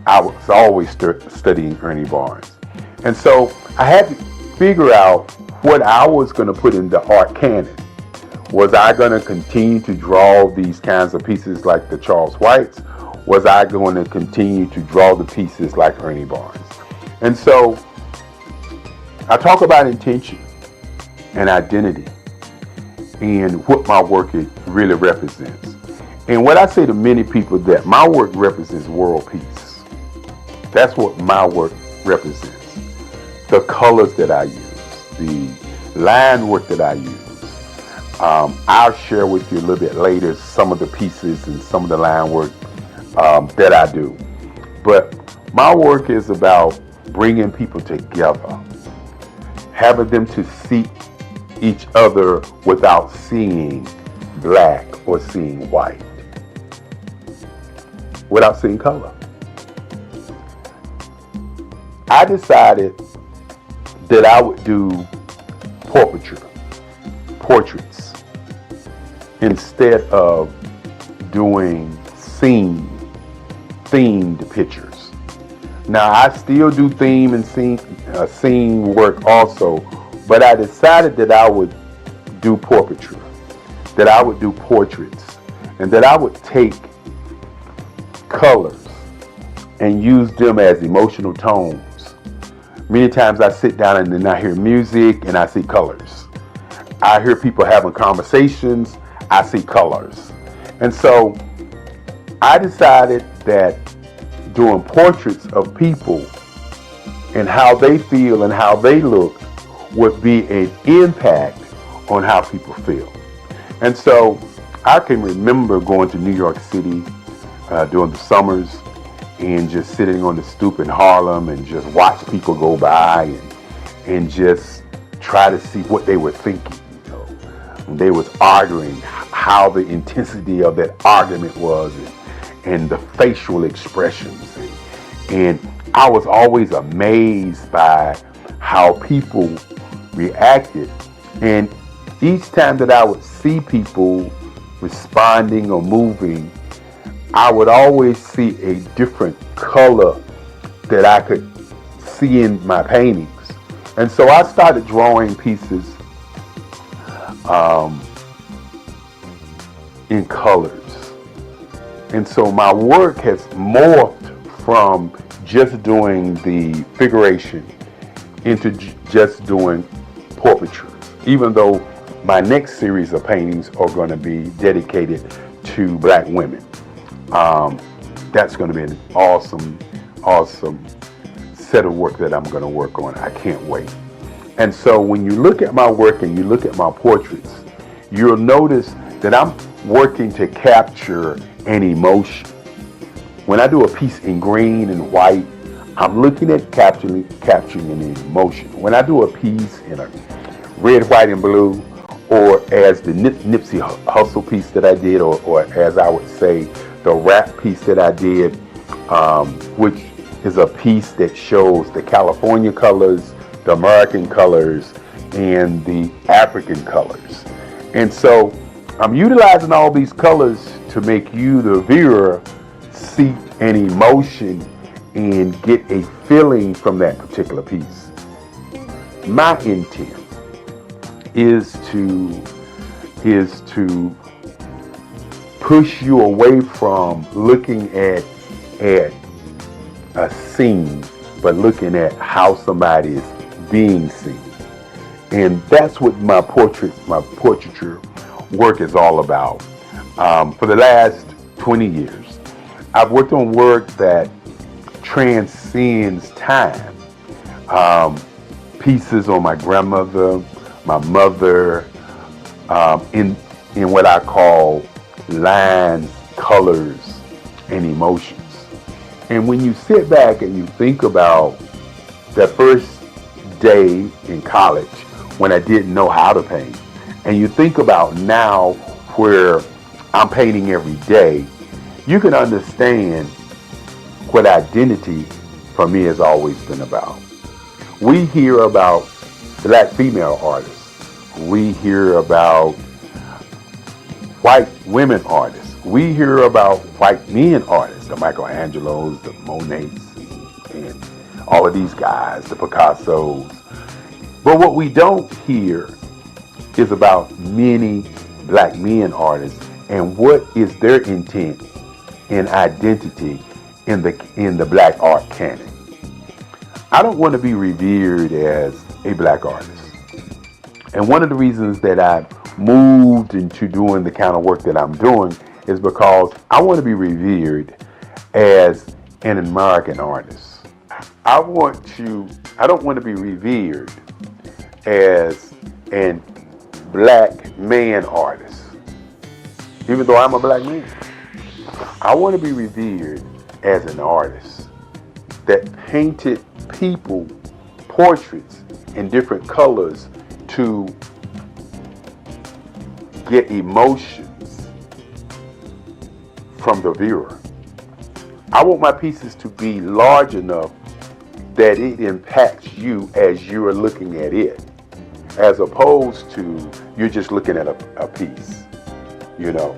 I was always studying Ernie Barnes. And so I had to figure out what I was going to put in the art canon. Was I going to continue to draw these kinds of pieces like the Charles Whites? Was I going to continue to draw the pieces like Ernie Barnes? And so I talk about intention and identity and what my work really represents. And what I say to many people, that my work represents world peace. That's what my work represents. The colors that I use, the line work that I use. I'll share with you a little bit later some of the pieces and some of the line work that I do. But my work is about bringing people together, having them to see each other without seeing black or seeing white, without seeing color. I decided that I would do portraits, instead of doing themed pictures. Now I still do theme and scene work also, but I decided that I would do portraiture, that I would do portraits, and that I would take colors and use them as emotional tones. Many times I sit down and then I hear music and I see colors. I hear people having conversations, I see colors. And so I decided that doing portraits of people and how they feel and how they look would be an impact on how people feel. And so I can remember going to New York City during the summers, and just sitting on the stoop in Harlem and just watch people go by and just try to see what they were thinking. When they was arguing, how the intensity of that argument was, and the facial expressions. And I was always amazed by how people reacted. And each time that I would see people responding or moving, I would always see a different color that I could see in my paintings. And so I started drawing pieces in colors. And so my work has morphed from just doing the figuration into just doing portraiture, even though my next series of paintings are going to be dedicated to Black women. That's going to be an awesome set of work that I'm going to work on. I can't wait. And so when you look at my work and you look at my portraits, you'll notice that I'm working to capture an emotion. When I do a piece in green and white, I'm looking at capturing an emotion. When I do a piece in a red, white, and blue, or as the Nipsey Hussle piece that I did, or as I would say, the rap piece that I did, which is a piece that shows the California colors, the American colors, and the African colors. And so I'm utilizing all these colors to make you, the viewer, see an emotion and get a feeling from that particular piece. My intent is to push you away from looking at a scene, but looking at how somebody is being seen. And that's what my portraiture work is all about. For the last 20 years, I've worked on work that transcends time. Pieces on my grandmother, my mother, in what I call lines, colors, and emotions. And when you sit back and you think about that first day in college when I didn't know how to paint, and you think about now where I'm painting every day, you can understand what identity for me has always been about. We hear about Black female artists. We hear about white women artists. We hear about white men artists, the Michelangelos, the Monets, and all of these guys, the Picassos. But what we don't hear is about many Black men artists and what is their intent and identity in the Black art canon. I don't want to be revered as a Black artist. And one of the reasons that I moved into doing the kind of work that I'm doing is because I want to be revered as an American artist. I don't want to be revered as a Black man artist, even though I'm a Black man. I want to be revered as an artist that painted people, portraits in different colors to get emotions from the viewer. I want my pieces to be large enough that it impacts you as you're looking at it, as opposed to you're just looking at a piece. You know,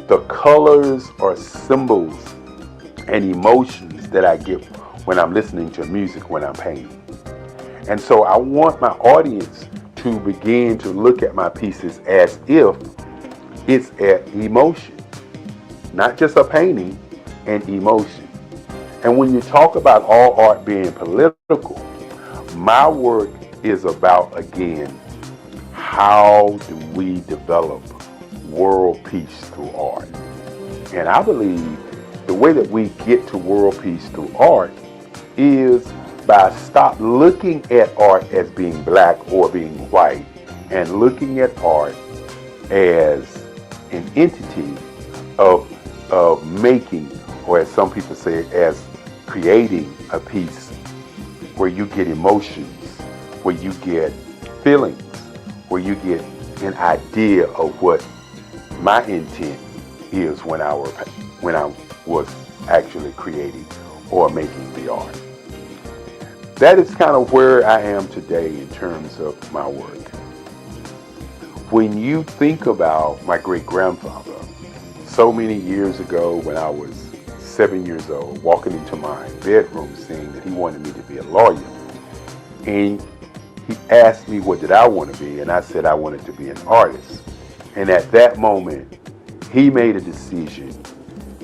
the colors are symbols and emotions that I get when I'm listening to music, when I'm painting. And so I want my audience to begin to look at my pieces as if it's an emotion, not just a painting, an emotion. And when you talk about all art being political, my work is about, again, how do we develop world peace through art? And I believe the way that we get to world peace through art is by stop looking at art as being Black or being white and looking at art as an entity of making or as some people say, as creating a piece where you get emotions, where you get feelings, where you get an idea of what my intent is when I was actually creating or making the art. That is kind of where I am today in terms of my work. When you think about my great-grandfather, so many years ago when I was 7 years old, walking into my bedroom saying that he wanted me to be a lawyer, and he asked me what did I want to be, and I said I wanted to be an artist. And at that moment, he made a decision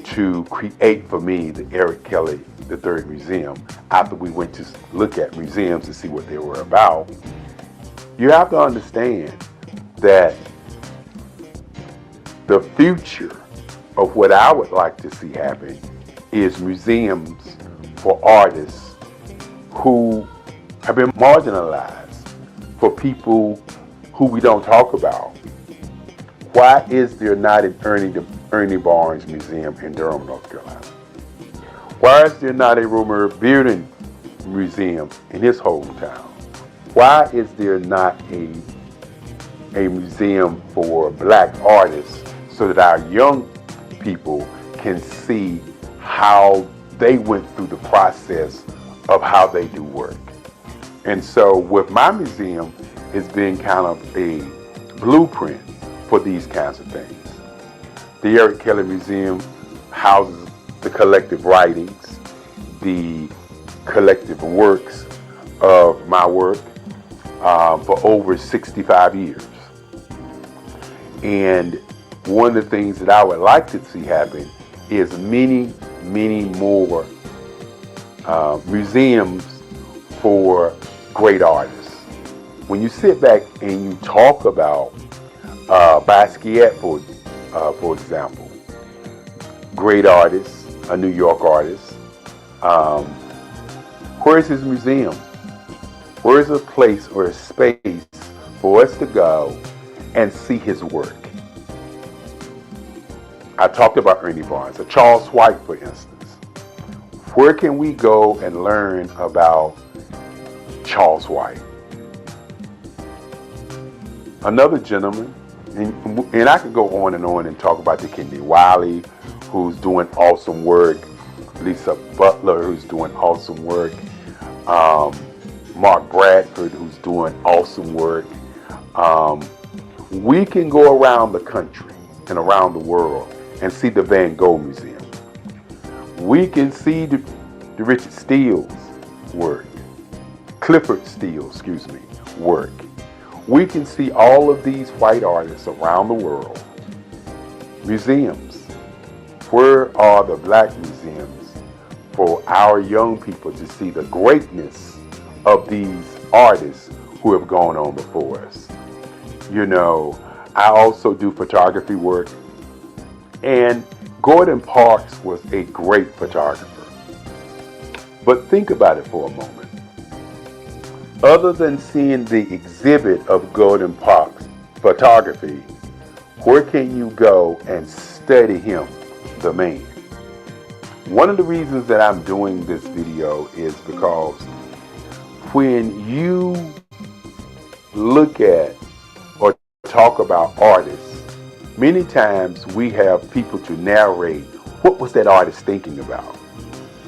to create for me the Eric Kelly III Museum. After we went to look at museums to see what they were about, you have to understand that the future of what I would like to see happen is museums for artists who have been marginalized, for people who we don't talk about. Why is there not an Ernie Barnes Museum in Durham, North Carolina? Why is there not a Romer Bearden Museum in his hometown? Why is there not a museum for black artists so that our young people can see how they went through the process of how they do work? And so with my museum, it's been kind of a blueprint for these kinds of things. The Eric Kelly Museum houses the collective writings, the collective works of my work for over 65 years. And one of the things that I would like to see happen is many, many more museums for great artists. When you sit back and you talk about Basquiat, for example, great artist, a New York artist, where's his museum? Where's a place or a space for us to go and see his work? I talked about Ernie Barnes, or Charles White, for instance. Where can we go and learn about Charles White? Another gentleman, and I could go on and talk about the Kennedy Wiley, who's doing awesome work, Lisa Butler, who's doing awesome work, Mark Bradford, who's doing awesome work. We can go around the country and around the world and see the Van Gogh Museum. We can see the Richard Steele's work, Clifford Steele, work. We can see all of these white artists around the world. Museums. Where are the black museums for our young people to see the greatness of these artists who have gone on before us? You know, I also do photography work, and Gordon Parks was a great photographer. But think about it for a moment. Other than seeing the exhibit of Gordon Parks photography, where can you go and study him, the man? One of the reasons that I'm doing this video is because when you look at or talk about artists, many times we have people to narrate what was that artist thinking about,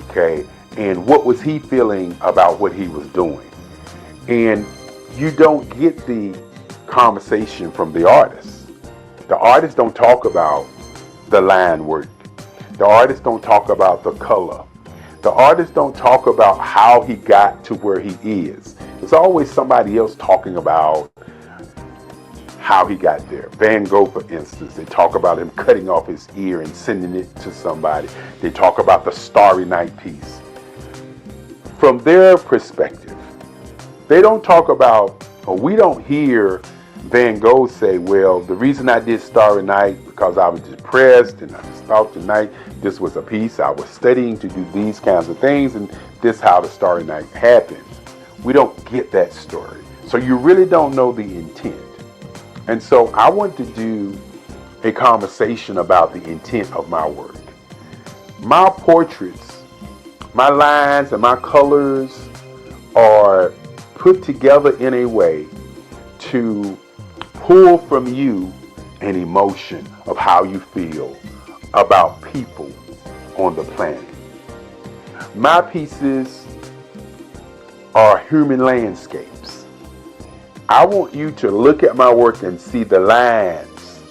okay? And what was he feeling about what he was doing? And you don't get the conversation from the artist. The artists don't talk about the line work. The artists don't talk about the color. The artists don't talk about how he got to where he is. There's always somebody else talking about how he got there. Van Gogh, for instance, they talk about him cutting off his ear and sending it to somebody. They talk about the Starry Night piece. From their perspective, they don't talk about, or we don't hear Van Gogh say, well, the reason I did Starry Night because I was depressed and I thought tonight this was a piece I was studying to do these kinds of things, and this is how the Starry Night happened. We don't get that story. So you really don't know the intent. And so I want to do a conversation about the intent of my work. My portraits, my lines and my colors are put together in a way to pull from you an emotion of how you feel about people on the planet. My pieces are human landscapes. I want you to look at my work and see the lines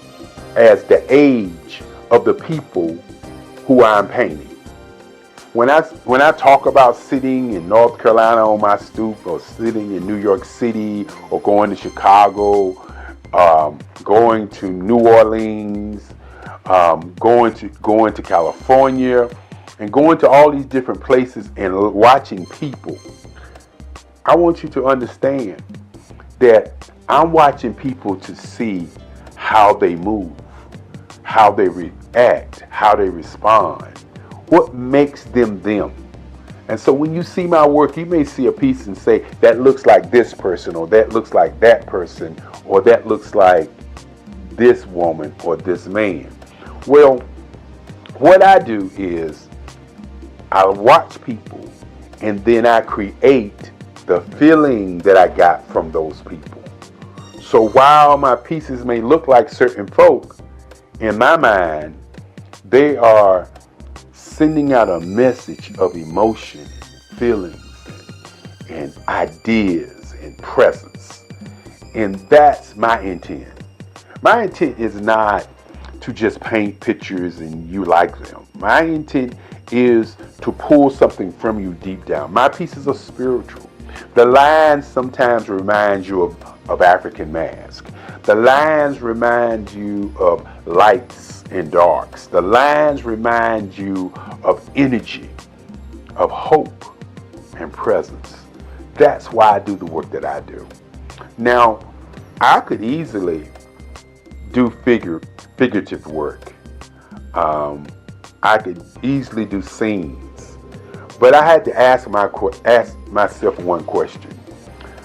as the age of the people who I'm painting. When I talk about sitting in North Carolina on my stoop, or sitting in New York City, or going to Chicago, going to New Orleans, going to California, and going to all these different places and watching people, I want you to understand that I'm watching people to see how they move, how they react, how they respond, what makes them them. And so when you see my work, you may see a piece and say, that looks like this person, or that looks like that person, or that looks like this woman or this man. Well, what I do is I watch people, and then I create the feeling that I got from those people. So while my pieces may look like certain folk, in my mind, they are sending out a message of emotion, feelings, and ideas and presence. And that's my intent. My intent is not to just paint pictures and you like them. My intent is to pull something from you deep down. My pieces are spiritual. The lines sometimes remind you of African mask. The lines remind you of lights and darks. The lines remind you of energy, of hope and presence. That's why I do the work that I do. Now, I could easily do figurative work. I could easily do scenes. But I had to ask myself one question.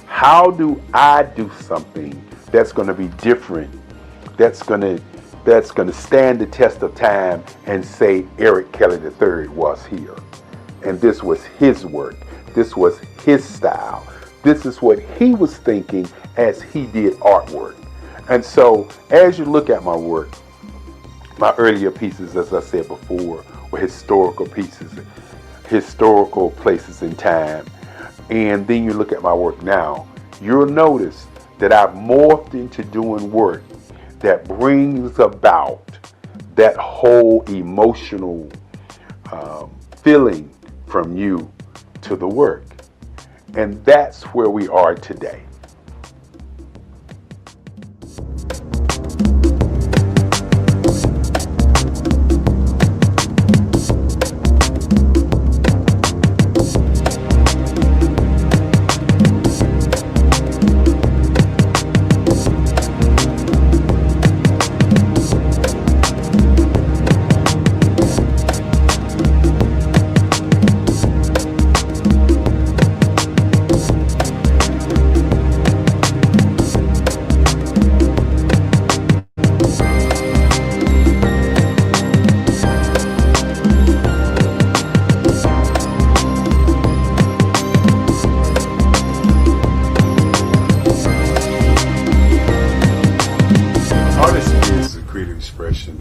How do I do something that's going to be different, that's going to stand the test of time and say Eric Kelly III was here? And this was his work. This was his style. This is what he was thinking as he did artwork. And so as you look at my work, my earlier pieces, as I said before, were historical pieces, historical places in time. And then you look at my work now, you'll notice that I've morphed into doing work that brings about that whole emotional feeling from you to the work. And that's where we are today.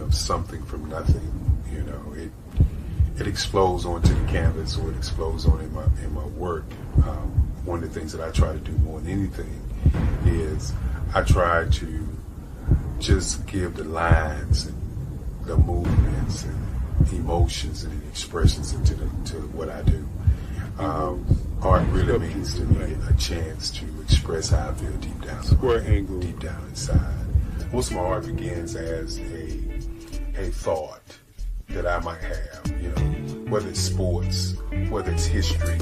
Something from nothing, you know, it explodes onto the canvas, or it explodes on in my work. One of the things that I try to do more than anything is I try to just give the lines and the movements and emotions and expressions into what I do. Art really means to me a chance to express how I feel deep down, deep down inside. Most of my art begins as a thought that I might have, you know, whether it's sports, whether it's history,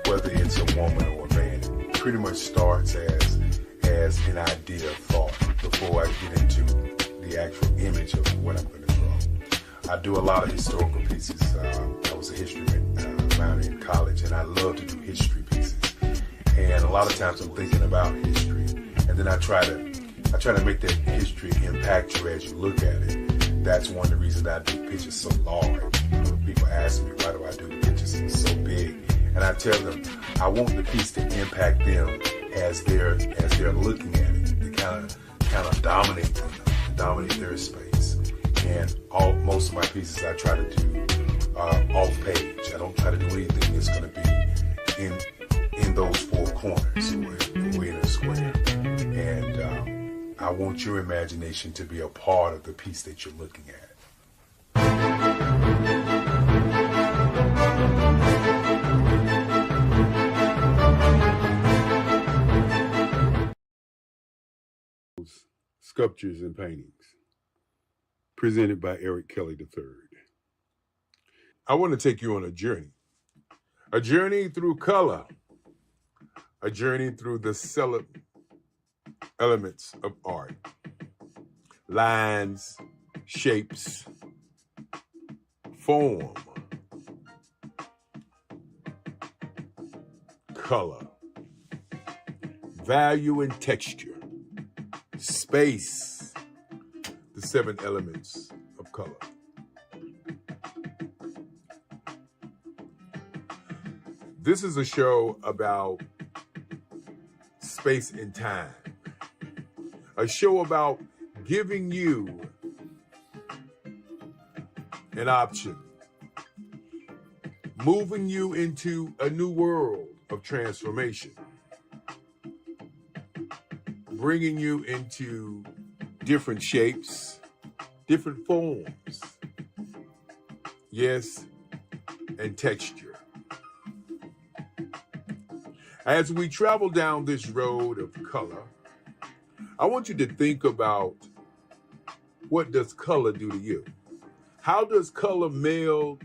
whether it's a woman or a man. It pretty much starts as an idea of thought before I get into the actual image of what I'm going to draw. I do a lot of historical pieces. I was a history minor in college, and I love to do history pieces. And a lot of times I'm thinking about history, and then I try to make that history impact you as you look at it. That's one of the reasons I do pictures so large, people ask me, why do I do the pictures so big? And I tell them, I want the piece to impact them as they're looking at it, to kind of dominate them, dominate their space. And most of my pieces I try to do off page. I don't try to do anything that's going to be in those four corners or in a square. And I want your imagination to be a part of the piece that you're looking at. Sculptures and Paintings, presented by Eric Kelly III. I want to take you on a journey through color, a journey through the elements of art, lines, shapes, form, color, value and texture, space, the 7 elements of color. This is a show about space and time. A show about giving you an option, moving you into a new world of transformation, bringing you into different shapes, different forms, yes, and texture. As we travel down this road of color, I want you to think about, what does color do to you? How does color meld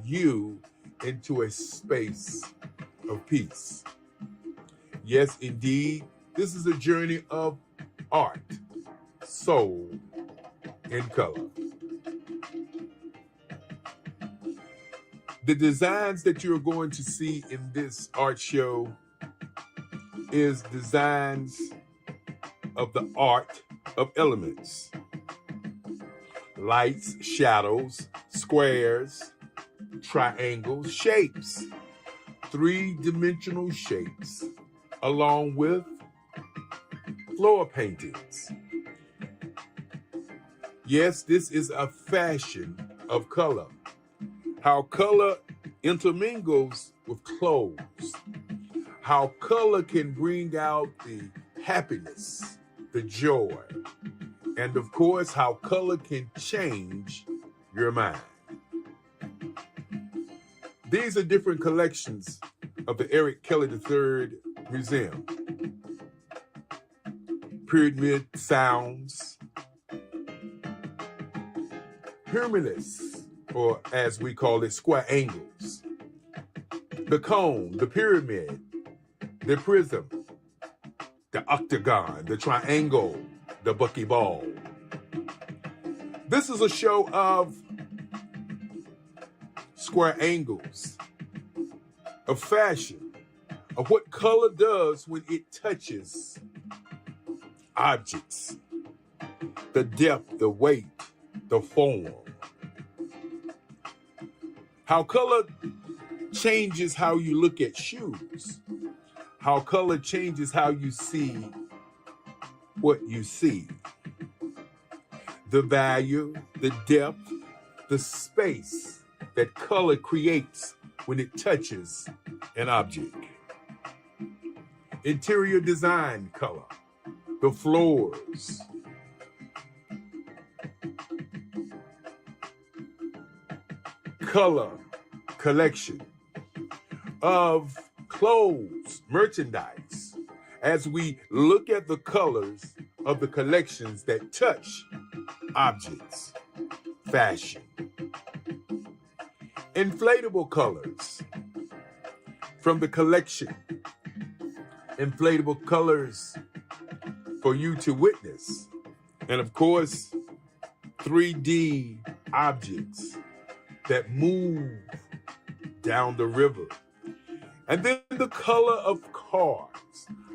you into a space of peace? Yes, indeed, this is a journey of art, soul, and color. The designs that you're going to see in this art show is designs of the art of elements. Lights, shadows, squares, triangles, shapes, 3-dimensional shapes, along with floor paintings. Yes, this is a fashion of color. How color intermingles with clothes. How color can bring out the happiness, the joy, and of course, how color can change your mind. These are different collections of the Eric Kelly III Museum. Pyramid sounds, pyramids, or as we call it, square angles. The cone, the pyramid, the prism, the octagon, the triangle, the buckyball. This is a show of square angles, of fashion, of what color does when it touches objects, the depth, the weight, the form. How color changes how you look at shoes. How color changes how you see what you see. The value, the depth, the space that color creates when it touches an object. Interior design color, the floors. Color collection of clothes, merchandise, as we look at the colors of the collections that touch objects, fashion. Inflatable colors from the collection. Inflatable colors for you to witness. And of course, 3D objects that move down the river. And then the color of cars,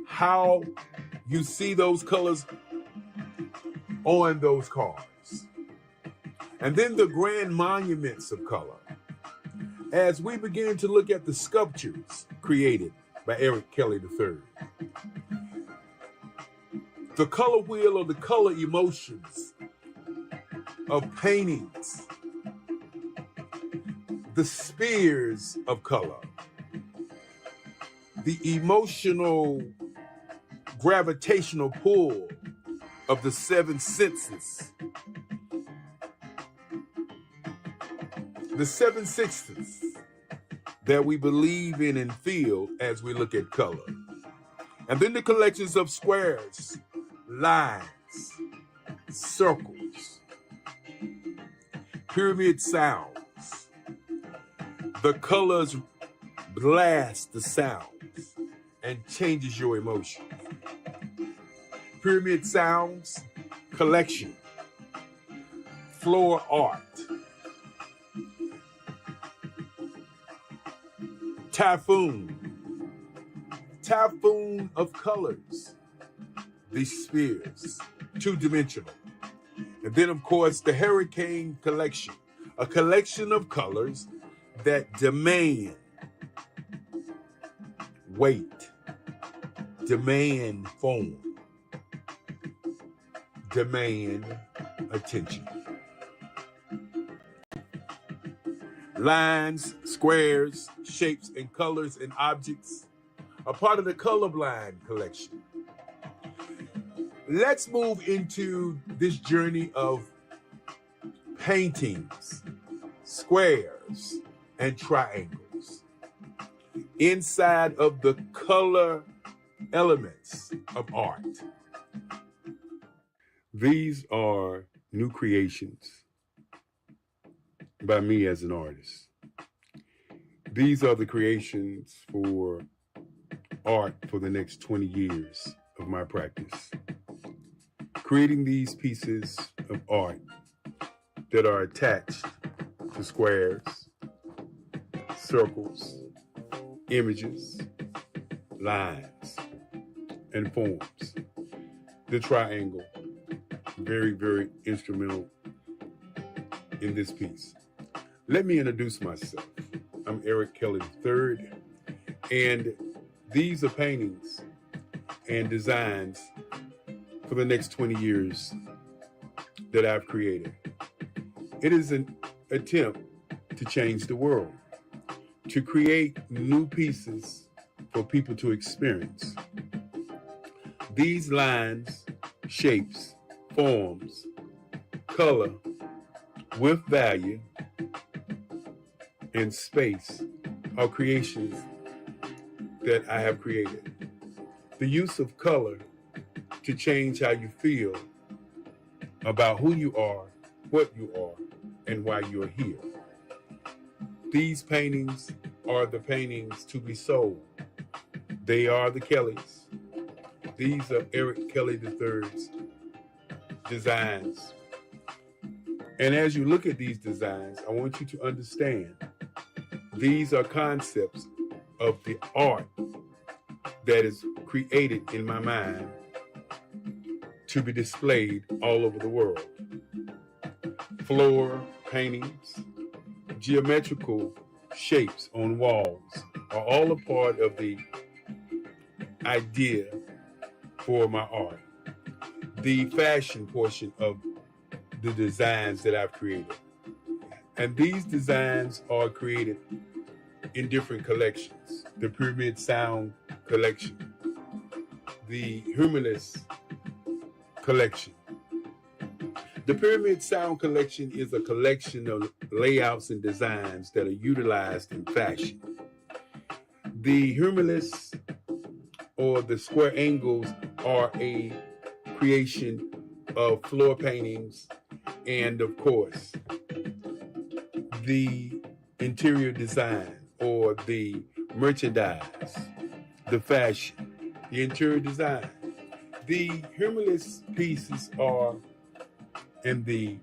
how you see those colors on those cars. And then the grand monuments of color, as we begin to look at the sculptures created by Eric Kelly III. The color wheel or the color emotions of paintings, the spheres of color, the emotional gravitational pull of the seven senses. The seven senses that we believe in and feel as we look at color. And then the collections of squares, lines, circles, pyramid sounds. The colors blast the sounds and changes your emotion. Pyramid sounds, collection, floor art, typhoon of colors, these spheres, two-dimensional. And then, of course, the hurricane collection, a collection of colors that demand weight, demand form, demand attention. Lines, squares, shapes, and colors and objects are part of the colorblind collection. Let's move into this journey of paintings, squares, and triangles inside of the color elements of art. These are new creations by me as an artist. These are the creations for art for the next 20 years of my practice. Creating these pieces of art that are attached to squares, circles, images, lines, and forms. The triangle, very, very instrumental in this piece. Let me introduce myself. I'm Eric Kelly III, and these are paintings and designs for the next 20 years that I've created. It is an attempt to change the world, to create new pieces for people to experience. These lines, shapes, forms, color, with value, and space are creations that I have created. The use of color to change how you feel about who you are, what you are, and why you're here. These paintings are the paintings to be sold. They are the Kellys. These are Eric Kelly III's designs. And as you look at these designs, I want you to understand these are concepts of the art that is created in my mind to be displayed all over the world. Floor paintings, geometrical shapes on walls are all a part of the idea for my art. The fashion portion of the designs that I've created. And these designs are created in different collections. The Pyramid Sound collection, the Humulus collection. The Pyramid Sound collection is a collection of layouts and designs that are utilized in fashion. The Humulus or the square angles are a creation of floor paintings and, of course, the interior design or the merchandise, the fashion, the interior design. The Humulus pieces are, and the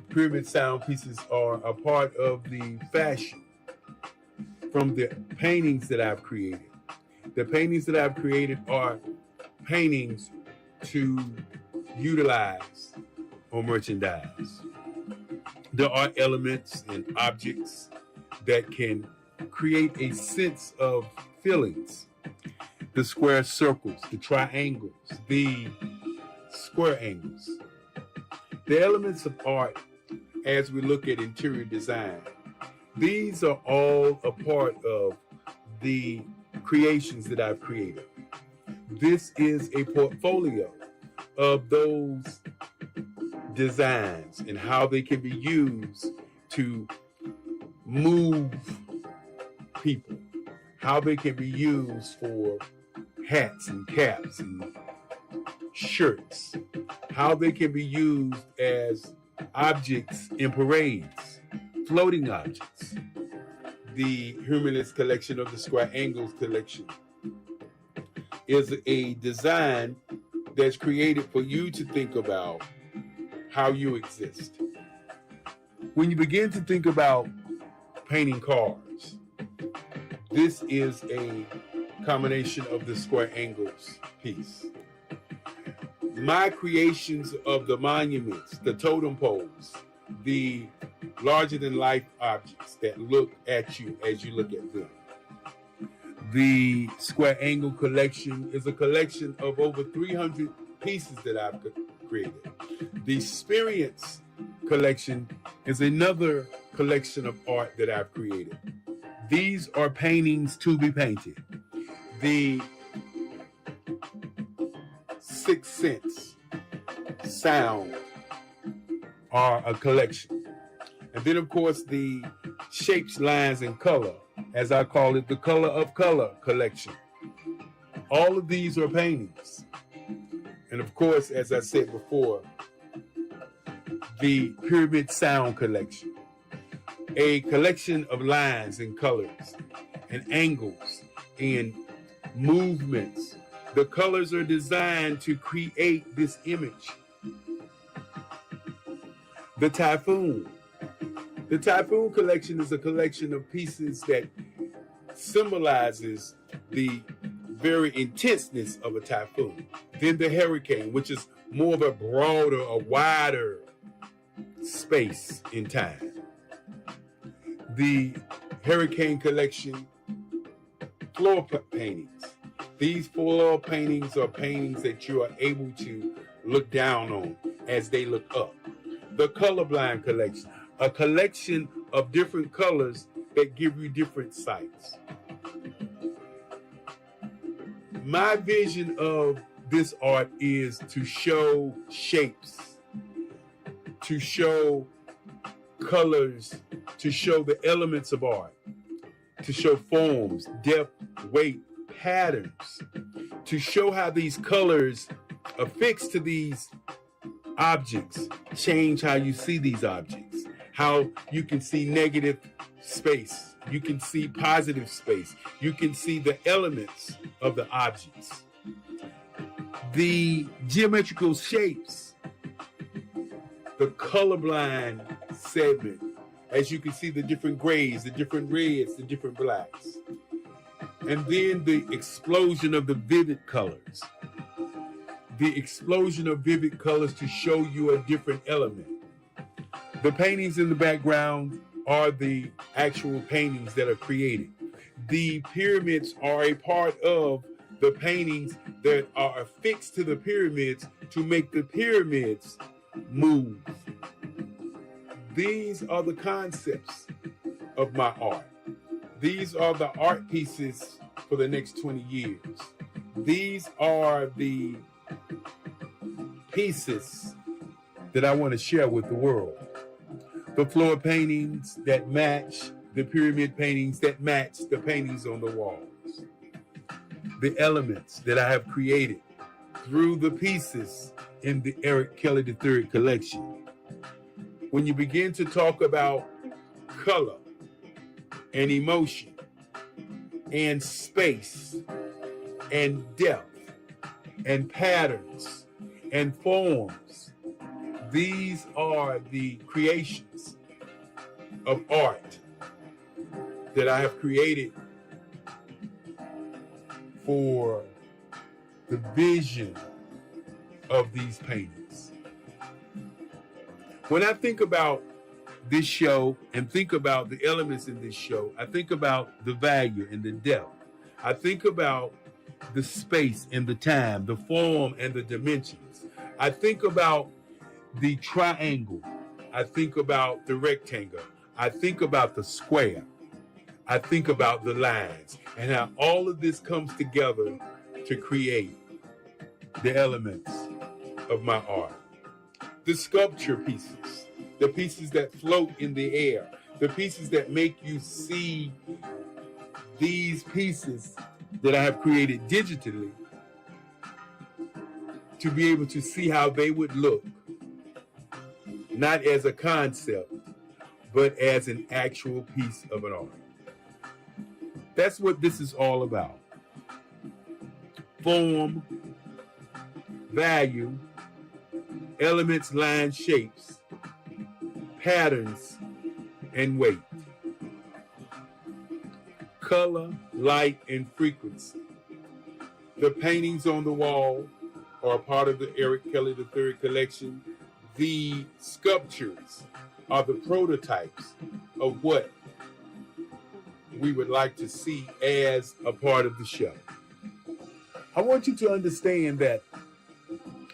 Pyramid Sound pieces are a part of the fashion from the paintings that I've created. The paintings that I've created are paintings to utilize on merchandise. There are elements and objects that can create a sense of feelings. The square circles, the triangles, the square angles. The elements of art as we look at interior design, these are all a part of the creations that I've created. This is a portfolio of those designs and how they can be used to move people, how they can be used for hats and caps and shirts, how they can be used as objects in parades, floating objects. The Humulus collection of the Square Angles collection is a design that's created for you to think about how you exist. When you begin to think about painting cars, this is a combination of the Square Angles piece. My creations of the monuments, the totem poles, the larger-than-life objects that look at you as you look at them. The Square Angle collection is a collection of over 300 pieces that I've created. The Experience collection is another collection of art that I've created. These are paintings to be painted. The Sixth Sense sound are a collection. And then, of course, the Shapes, Lines, and Color, as I call it, the Color of Color collection. All of these are paintings. And of course, as I said before, the Pyramid Sound collection, a collection of lines and colors and angles and movements. The colors are designed to create this image. The Typhoon. The Typhoon collection is a collection of pieces that symbolizes the very intenseness of a typhoon. Then the Hurricane, which is more of a broader, a wider space in time. The Hurricane collection floor paintings. These floor paintings are paintings that you are able to look down on as they look up. The Colorblind collection, a collection of different colors that give you different sights. My vision of this art is to show shapes, to show colors, to show the elements of art, to show forms, depth, weight, patterns, to show how these colors affixed to these objects change how you see these objects, how you can see negative space, you can see positive space, you can see the elements of the objects. The geometrical shapes, the colorblind segment, as you can see the different grays, the different reds, the different blacks. And then the explosion of the vivid colors. The explosion of vivid colors to show you a different element. The paintings in the background are the actual paintings that are created. The pyramids are a part of the paintings that are affixed to the pyramids to make the pyramids move. These are the concepts of my art. These are the art pieces for the next 20 years. These are the pieces that I want to share with the world. The floor paintings that match the pyramid paintings that match the paintings on the walls. The elements that I have created through the pieces in the Eric Kelly III collection. When you begin to talk about color and emotion and space and depth and patterns and forms, these are the creations of art that I have created for the vision of these paintings. When I think about this show and think about the elements in this show, I think about the value and the depth. I think about the space and the time, the form and the dimensions. I think about the triangle. I think about the rectangle. I think about the square. I think about the lines and how all of this comes together to create the elements of my art. The sculpture pieces, the pieces that float in the air, the pieces that make you see these pieces that I have created digitally to be able to see how they would look, not as a concept, but as an actual piece of an art. That's what this is all about. Form, value, elements, lines, shapes, patterns, and weight. Color, light, and frequency. The paintings on the wall are part of the Eric Kelly III collection. The sculptures are the prototypes of what we would like to see as a part of the show. I want you to understand that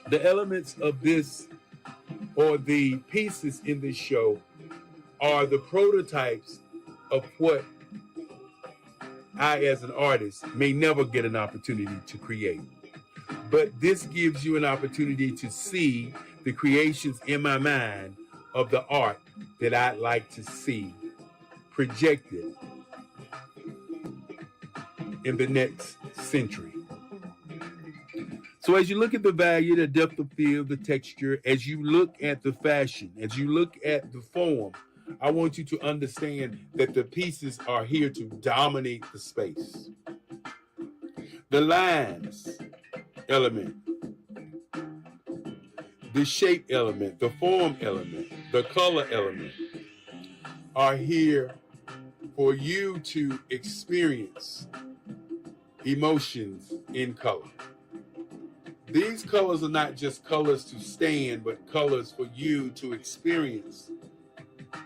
the elements of this, or the pieces in this show, are the prototypes of what I, as an artist, may never get an opportunity to create. But this gives you an opportunity to see the creations in my mind of the art that I'd like to see projected in the next century. So as you look at the value, the depth of field, the texture, as you look at the fashion, as you look at the form, I want you to understand that the pieces are here to dominate the space. The lines element, the shape element, the form element, the color element are here for you to experience emotions in color. These colors are not just colors to stand, but colors for you to experience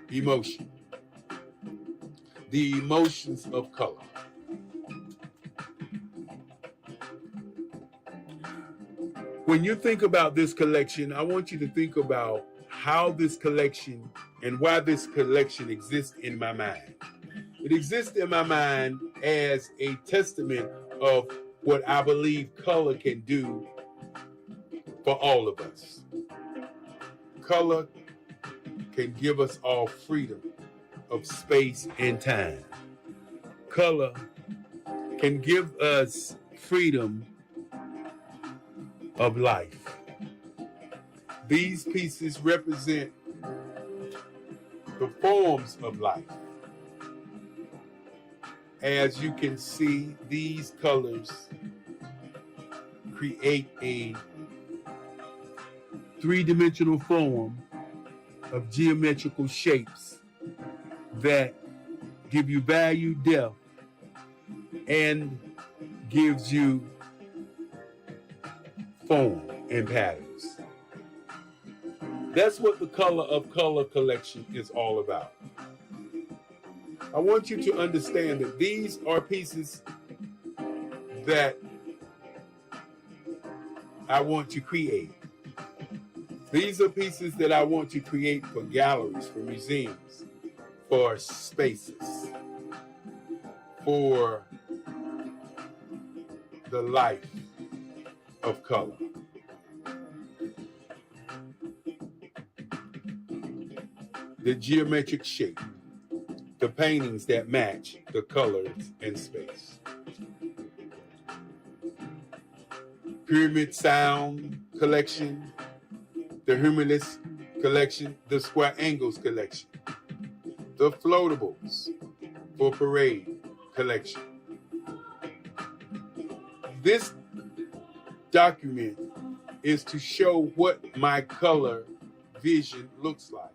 emotion. The emotions of color. When you think about this collection, I want you to think about how this collection and why this collection exists in my mind. It exists in my mind as a testament of what I believe color can do for all of us. Color can give us all freedom of space and time. Color can give us freedom of life. These pieces represent the forms of life. As you can see, these colors create a three-dimensional form of geometrical shapes that give you value, depth, and gives you form and patterns. That's what the Color of Color collection is all about. I want you to understand that these are pieces that I want to create. These are pieces that I want to create for galleries, for museums, for spaces, for the life of color. The geometric shape, the paintings that match the colors and space. Pyramid Sound collection, the Humulus collection, the Square Angles collection, the Floatables for Parade collection. This document is to show what my color vision looks like.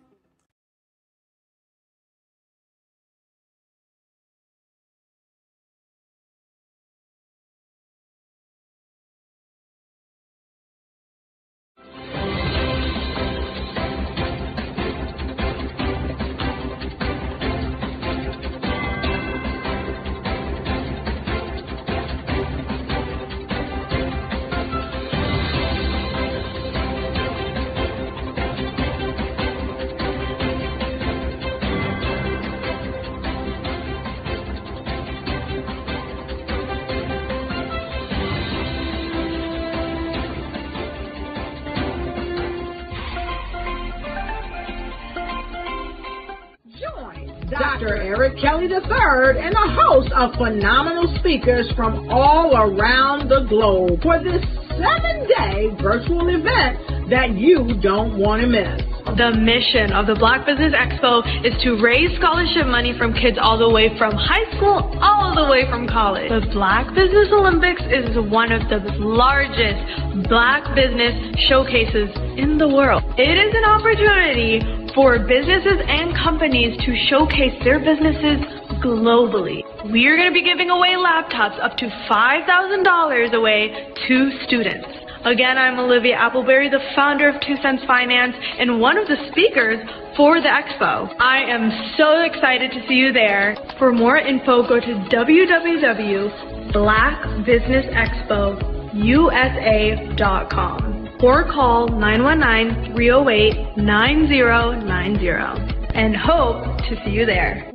Dr. Eric Kelly III and a host of phenomenal speakers from all around the globe for this 7-day virtual event that you don't want to miss. The mission of the Black Business Expo is to raise scholarship money from kids all the way from high school all the way from college. The Black Business Olympics is one of the largest Black business showcases in the world. It is an opportunity for businesses and companies to showcase their businesses globally. We are going to be giving away laptops up to $5,000 away to students. Again, I'm Olivia Appleberry, the founder of 2 Cents Finance and one of the speakers for the expo. I am so excited to see you there. For more info, go to www.blackbusinessexpousa.com or call 919-308-9090 and hope to see you there.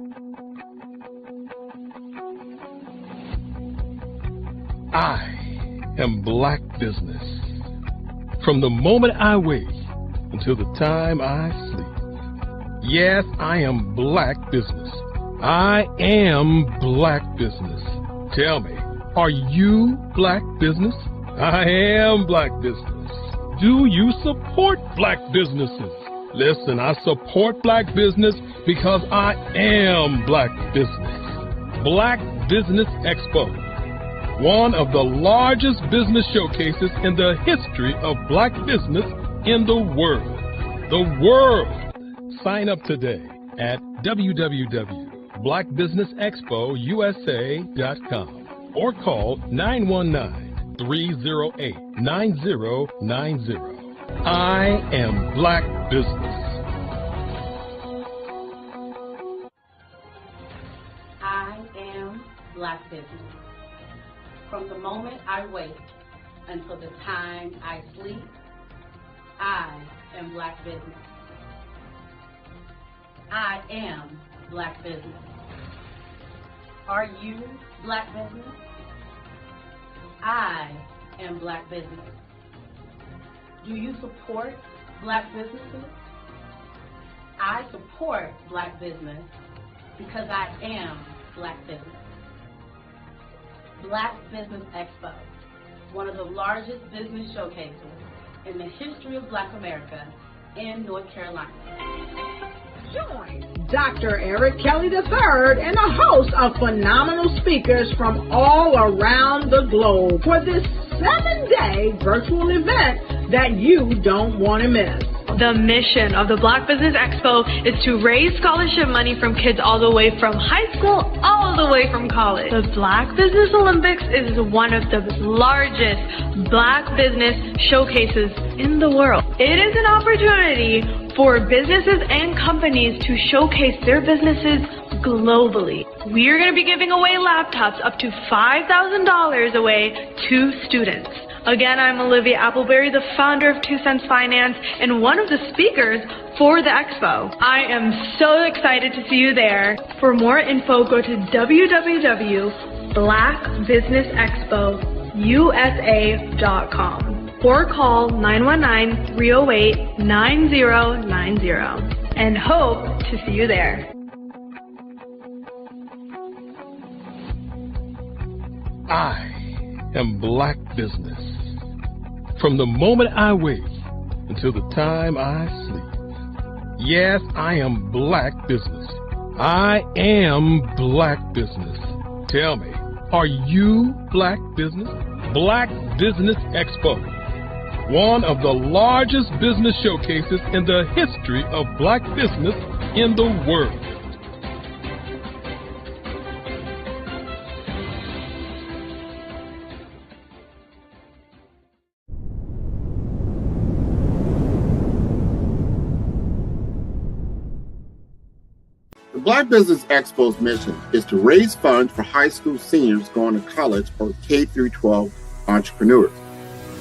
I am Black Business. From the moment I wake until the time I sleep. Yes, I am Black Business. I am Black Business. Tell me, are you Black Business? I am Black Business. Do you support Black businesses? Listen, I support Black business because I am Black Business. Black Business Expo, one of the largest business showcases in the history of Black business in the world. The world! Sign up today at www.blackbusinessexpousa.com or call 919-308-9090. I am Black Business. I am Black Business. From the moment I wake until the time I sleep, I am Black Business. I am Black Business. Are you Black Business? I am Black Business. Do you support Black businesses? I support Black business because I am Black Business. Black Business Expo, one of the largest business showcases in the history of Black America in North Carolina. Join Dr. Eric Kelly III and a host of phenomenal speakers from all around the globe for this 7-day virtual event that you don't want to miss. The mission of the Black Business Expo is to raise scholarship money from kids all the way from high school all the way from college. The Black Business Olympics is one of the largest Black business showcases in the world. It is an opportunity for businesses and companies to showcase their businesses globally. We are going to be giving away laptops up to $5,000 away to students. Again, I'm Olivia Appleberry, the founder of 2 Cents Finance and one of the speakers for the expo. I am so excited to see you there. For more info, go to www.blackbusinessexpousa.com or call 919-308-9090 and hope to see you there. I am Black Business. From the moment I wake until the time I sleep. Yes, I am Black Business. I am Black Business. Tell me, are you Black Business? Black Business Expo, one of the largest business showcases in the history of Black business in the world. The Black Business Expo's mission is to raise funds for high school seniors going to college or K-12 entrepreneurs.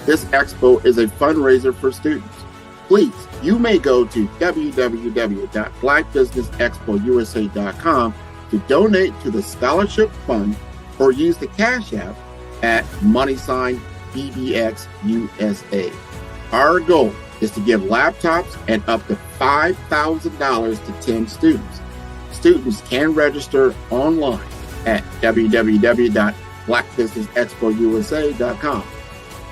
This expo is a fundraiser for students. Please, you may go to www.blackbusinessexpousa.com to donate to the scholarship fund or use the Cash App at $BBXUSA. Our goal is to give laptops and up to $5,000 to 10 students. students can register online at www.blackbusinessexpousa.com.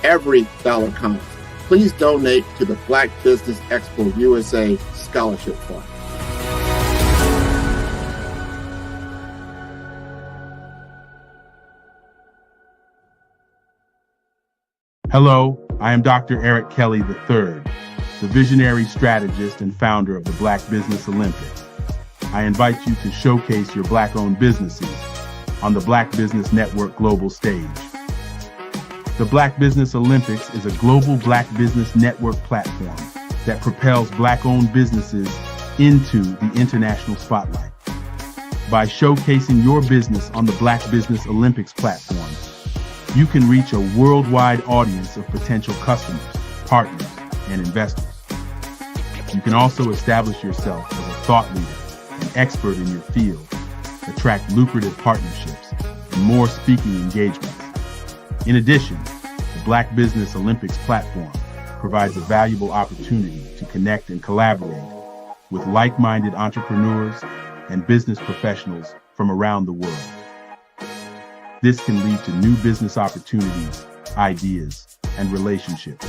Every dollar counts. Please donate to the Black Business Expo USA Scholarship Fund. Hello, I am Dr. Eric Kelly III, the visionary strategist and founder of the Black Business Olympics. I invite you to showcase your Black-owned businesses on the Black Business Network global stage. The Black Business Olympics is a global Black Business Network platform that propels Black-owned businesses into the international spotlight. By showcasing your business on the Black Business Olympics platform, you can reach a worldwide audience of potential customers, partners, and investors. You can also establish yourself as a thought leader, an expert in your field, attract lucrative partnerships, and more speaking engagements. In addition, the Black Business Olympics platform provides a valuable opportunity to connect and collaborate with like-minded entrepreneurs and business professionals from around the world. This can lead to new business opportunities, ideas, and relationships.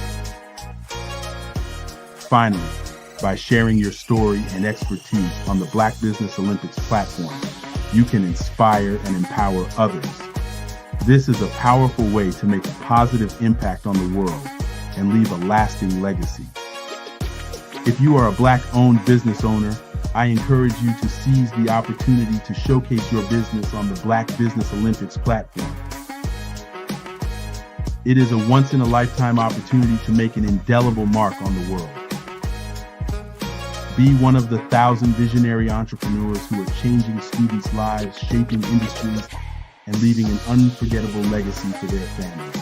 Finally, by sharing your story and expertise on the Black Business Olympics platform, you can inspire and empower others. This is a powerful way to make a positive impact on the world and leave a lasting legacy. If you are a Black-owned business owner, I encourage you to seize the opportunity to showcase your business on the Black Business Olympics platform. It is a once-in-a-lifetime opportunity to make an indelible mark on the world. Be one of the 1,000 visionary entrepreneurs who are changing students' lives, shaping industries, and leaving an unforgettable legacy for their families.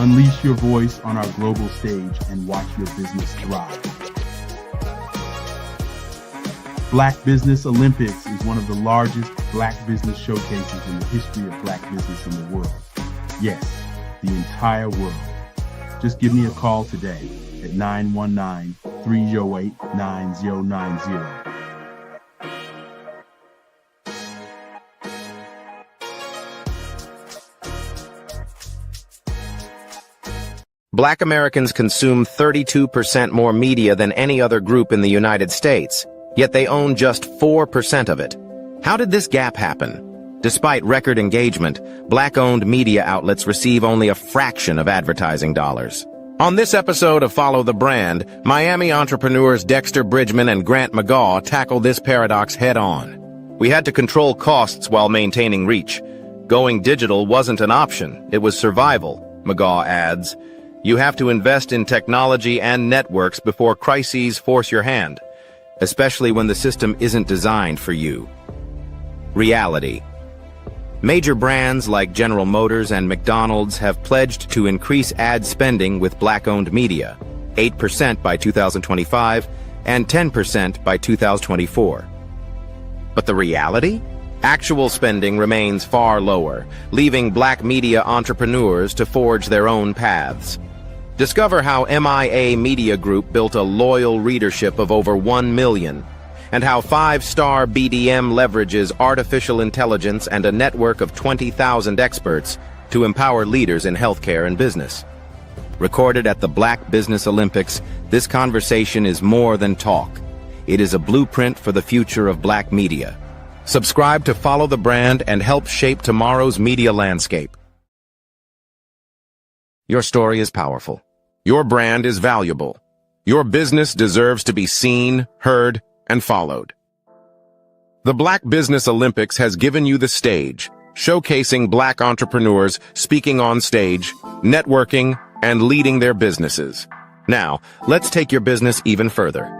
Unleash your voice on our global stage and watch your business thrive. Black Business Olympics is one of the largest Black business showcases in the history of Black business in the world. Yes, the entire world. Just give me a call today at 919-308-9090. Black Americans consume 32% more media than any other group in the United States, yet they own just 4% of it. How did this gap happen? Despite record engagement, Black-owned media outlets receive only a fraction of advertising dollars. On this episode of Follow the Brand, Miami entrepreneurs Dexter Bridgman and Grant McGaw tackle this paradox head-on. We had to control costs while maintaining reach. Going digital wasn't an option, it was survival, McGaw adds. You have to invest in technology and networks before crises force your hand, especially when the system isn't designed for you. Reality. Major brands like General Motors and McDonald's have pledged to increase ad spending with Black-owned media, 8% by 2025 and 10% by 2024. But the reality? Actual spending remains far lower, leaving Black media entrepreneurs to forge their own paths. Discover how MIA Media Group built a loyal readership of over 1 million, and how 5-Star BDM leverages artificial intelligence and a network of 20,000 experts to empower leaders in healthcare and business. Recorded at the Black Business Olympics, this conversation is more than talk. It is a blueprint for the future of Black media. Subscribe to Follow the Brand and help shape tomorrow's media landscape. Your story is powerful. Your brand is valuable. Your business deserves to be seen, heard, and followed. The Black Business Olympics has given you the stage, showcasing Black entrepreneurs speaking on stage, networking, and leading their businesses. Now, let's take your business even further.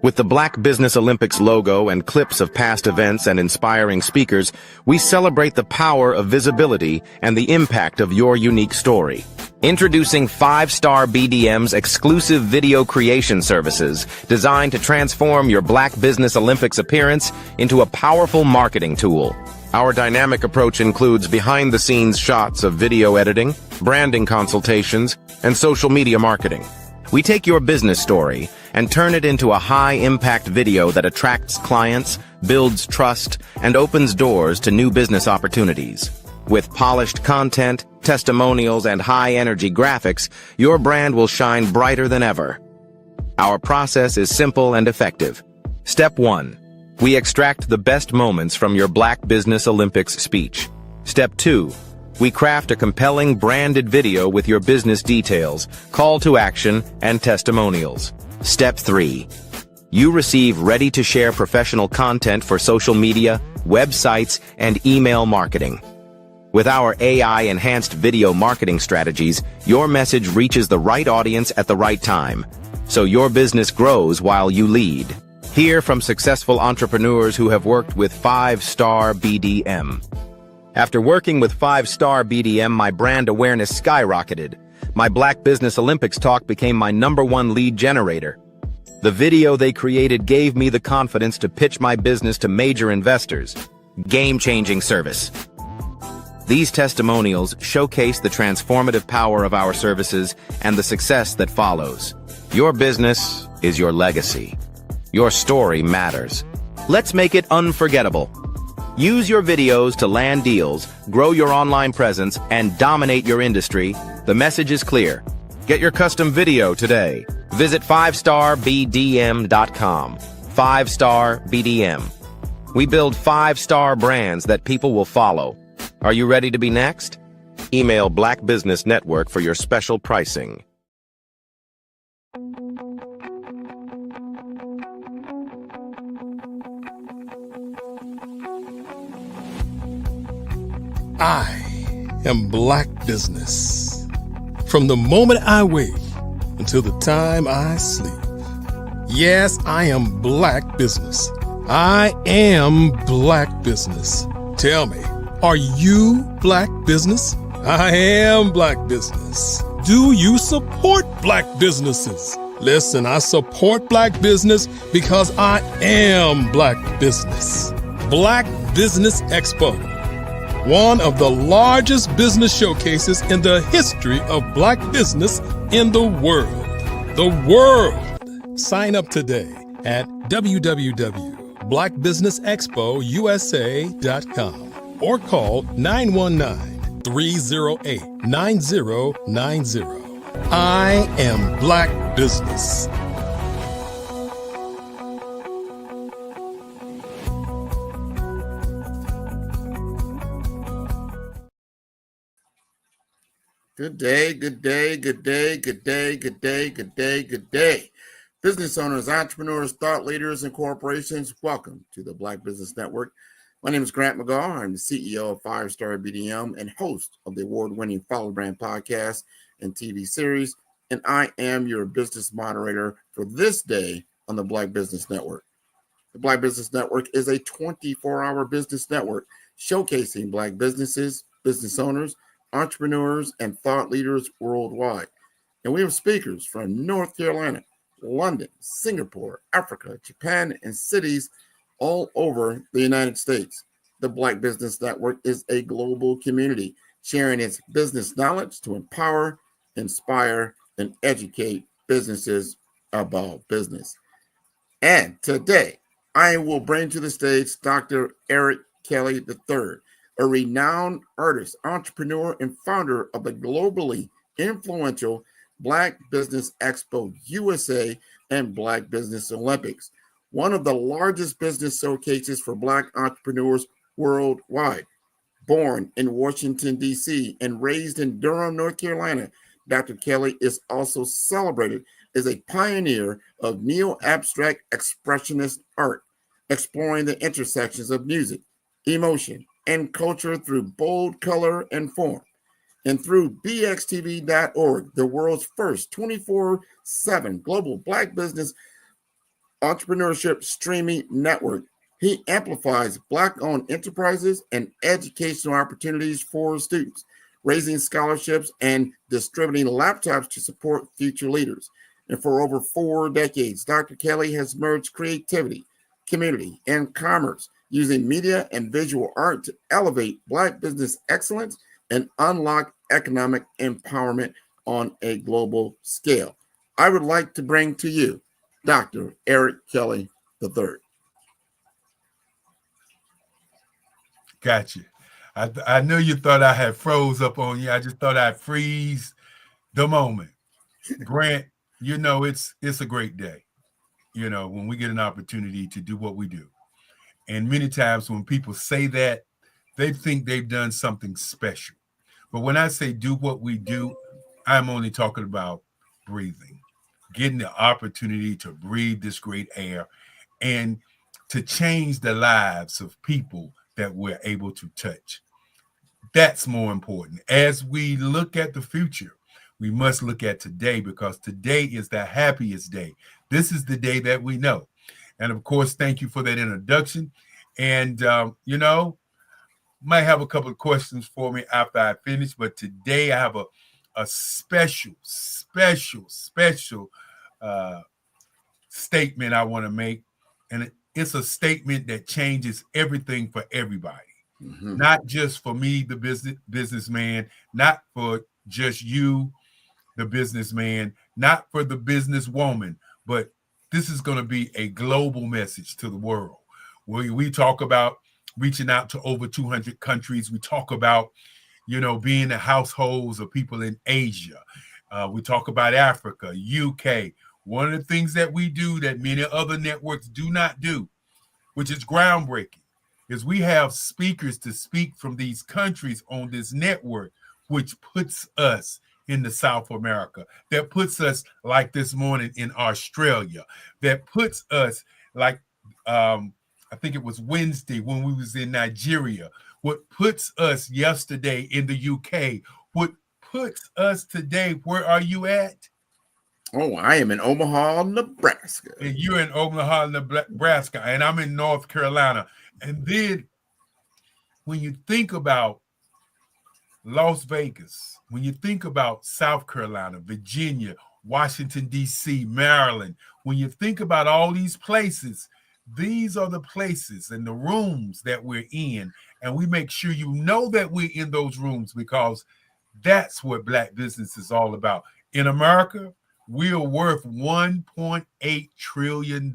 With the Black Business Olympics logo and clips of past events and inspiring speakers, we celebrate the power of visibility and the impact of your unique story. Introducing 5-Star BDM's exclusive video creation services designed to transform your Black Business Olympics appearance into a powerful marketing tool. Our dynamic approach includes behind-the-scenes shots of video editing, branding consultations, and social media marketing. We take your business story and turn it into a high-impact video that attracts clients, builds trust, and opens doors to new business opportunities. With polished content, testimonials, and high-energy graphics, your brand will shine brighter than ever. Our process is simple and effective. Step 1. We extract the best moments from your Black Business Olympics speech. Step 2. We craft a compelling branded video with your business details, call to action, and testimonials. Step 3. You receive ready-to-share professional content for social media, websites, and email marketing. With our AI-enhanced video marketing strategies, your message reaches the right audience at the right time, so your business grows while you lead. Hear from successful entrepreneurs who have worked with 5-star BDM. After working with 5-star BDM, my brand awareness skyrocketed. My Black Business Olympics talk became my #1 lead generator. The video they created gave me the confidence to pitch my business to major investors. Game-changing service. These testimonials showcase the transformative power of our services and the success that follows. Your business is your legacy. Your story matters. Let's make it unforgettable. Use your videos to land deals, grow your online presence, and dominate your industry. The message is clear. Get your custom video today. Visit 5starbdm.com. 5-Star BDM. We build 5-star brands that people will follow. Are you ready to be next? Email Black Business Network for your special pricing. I am Black Business. From the moment I wake until the time I sleep. Yes, I am Black Business. I am Black Business. Tell me, are you Black Business? I am Black Business. Do you support Black businesses? Listen, I support Black business because I am Black Business. Black Business Expo. One of the largest business showcases in the history of Black business in the world. The world! Sign up today at www.blackbusinessexpousa.com or call 919-308-9090. I am Black Business. Good day, good day, good day, good day, good day, good day, good day. Business owners, entrepreneurs, thought leaders, and corporations, welcome to the Black Business Network. My name is Grant McGaw. I'm the CEO of 5-Star BDM and host of the award-winning Follow Brand podcast and TV series, and I am your business moderator for this day on the Black Business Network. The Black Business Network is a 24-hour business network showcasing Black businesses, business owners, entrepreneurs, and thought leaders worldwide. And we have speakers from North Carolina, London, Singapore, Africa, Japan, and cities all over the United States. The Black Business Network is a global community sharing its business knowledge to empower, inspire, and educate businesses about business. And today, I will bring to the stage Dr. Eric Kelly III, a renowned artist, entrepreneur, and founder of the globally influential Black Business Expo USA and Black Business Olympics, one of the largest business showcases for Black entrepreneurs worldwide. Born in Washington, D.C., and raised in Durham, North Carolina, Dr. Kelly is also celebrated as a pioneer of neo-abstract expressionist art, exploring the intersections of music, emotion, and culture through bold color and form. And through bxtv.org, the world's first 24/7 global Black business entrepreneurship streaming network, he amplifies Black-owned enterprises and educational opportunities for students, raising scholarships and distributing laptops to support future leaders. And for over 4 decades, Dr. Kelly has merged creativity, community, and commerce, using media and visual art to elevate Black business excellence and unlock economic empowerment on a global scale. I would like to bring to you Dr. Eric Kelly III. Gotcha. I knew you thought I had froze up on you. I just thought I'd freeze the moment. Grant, it's a great day, when we get an opportunity to do what we do. And many times when people say that, they think they've done something special. But when I say do what we do, I'm only talking about breathing, getting the opportunity to breathe this great air and to change the lives of people that we're able to touch. That's more important. As we look at the future, we must look at today, because today is the happiest day. This is the day that we know. And of course, thank you for that introduction. And, might have a couple of questions for me after I finish, but today I have a special statement I want to make. And it's a statement that changes everything for everybody. Mm-hmm. Not just for me, the businessman, not for just you, the businessman, not for the businesswoman, but this is going to be a global message to the world. We talk about reaching out to over 200 countries. We talk about, being the households of people in Asia. We talk about Africa, UK. One of the things that we do that many other networks do not do, which is groundbreaking, is we have speakers to speak from these countries on this network, which puts us in the South America, that puts us like this morning in Australia, that puts us like, I think it was Wednesday when we was in Nigeria, what puts us yesterday in the UK, what puts us today, where are you at? Oh, I am in Omaha, Nebraska. And you're in Omaha, Nebraska, and I'm in North Carolina. And then when you think about Las Vegas, when you think about South Carolina, Virginia, Washington, D.C., Maryland, when you think about all these places, these are the places and the rooms that we're in. And we make sure you know that we're in those rooms, because that's what Black business is all about. In America, we are worth $1.8 trillion.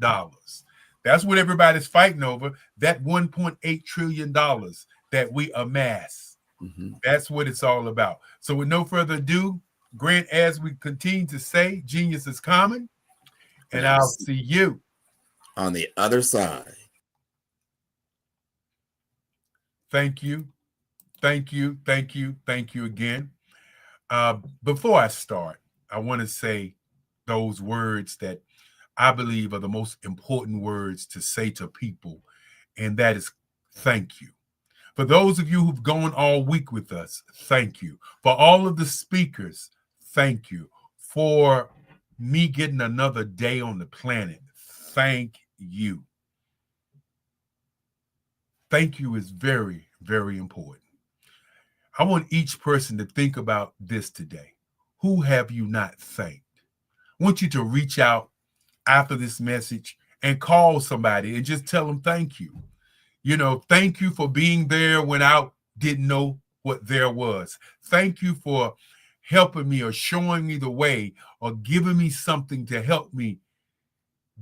That's what everybody's fighting over, that $1.8 trillion that we amass. Mm-hmm. That's what it's all about. So with no further ado, Grant, as we continue to say, genius is common, and I'll see you on the other side. Thank you. Thank you. Thank you. Thank you again. Before I start, I want to say those words that I believe are the most important words to say to people, and that is thank you. For those of you who've gone all week with us, thank you. For all of the speakers, thank you. For me getting another day on the planet, thank you. Thank you is very, very important. I want each person to think about this today. Who have you not thanked? I want you to reach out after this message and call somebody and just tell them thank you. Thank you for being there when I didn't know what there was. Thank you for helping me or showing me the way or giving me something to help me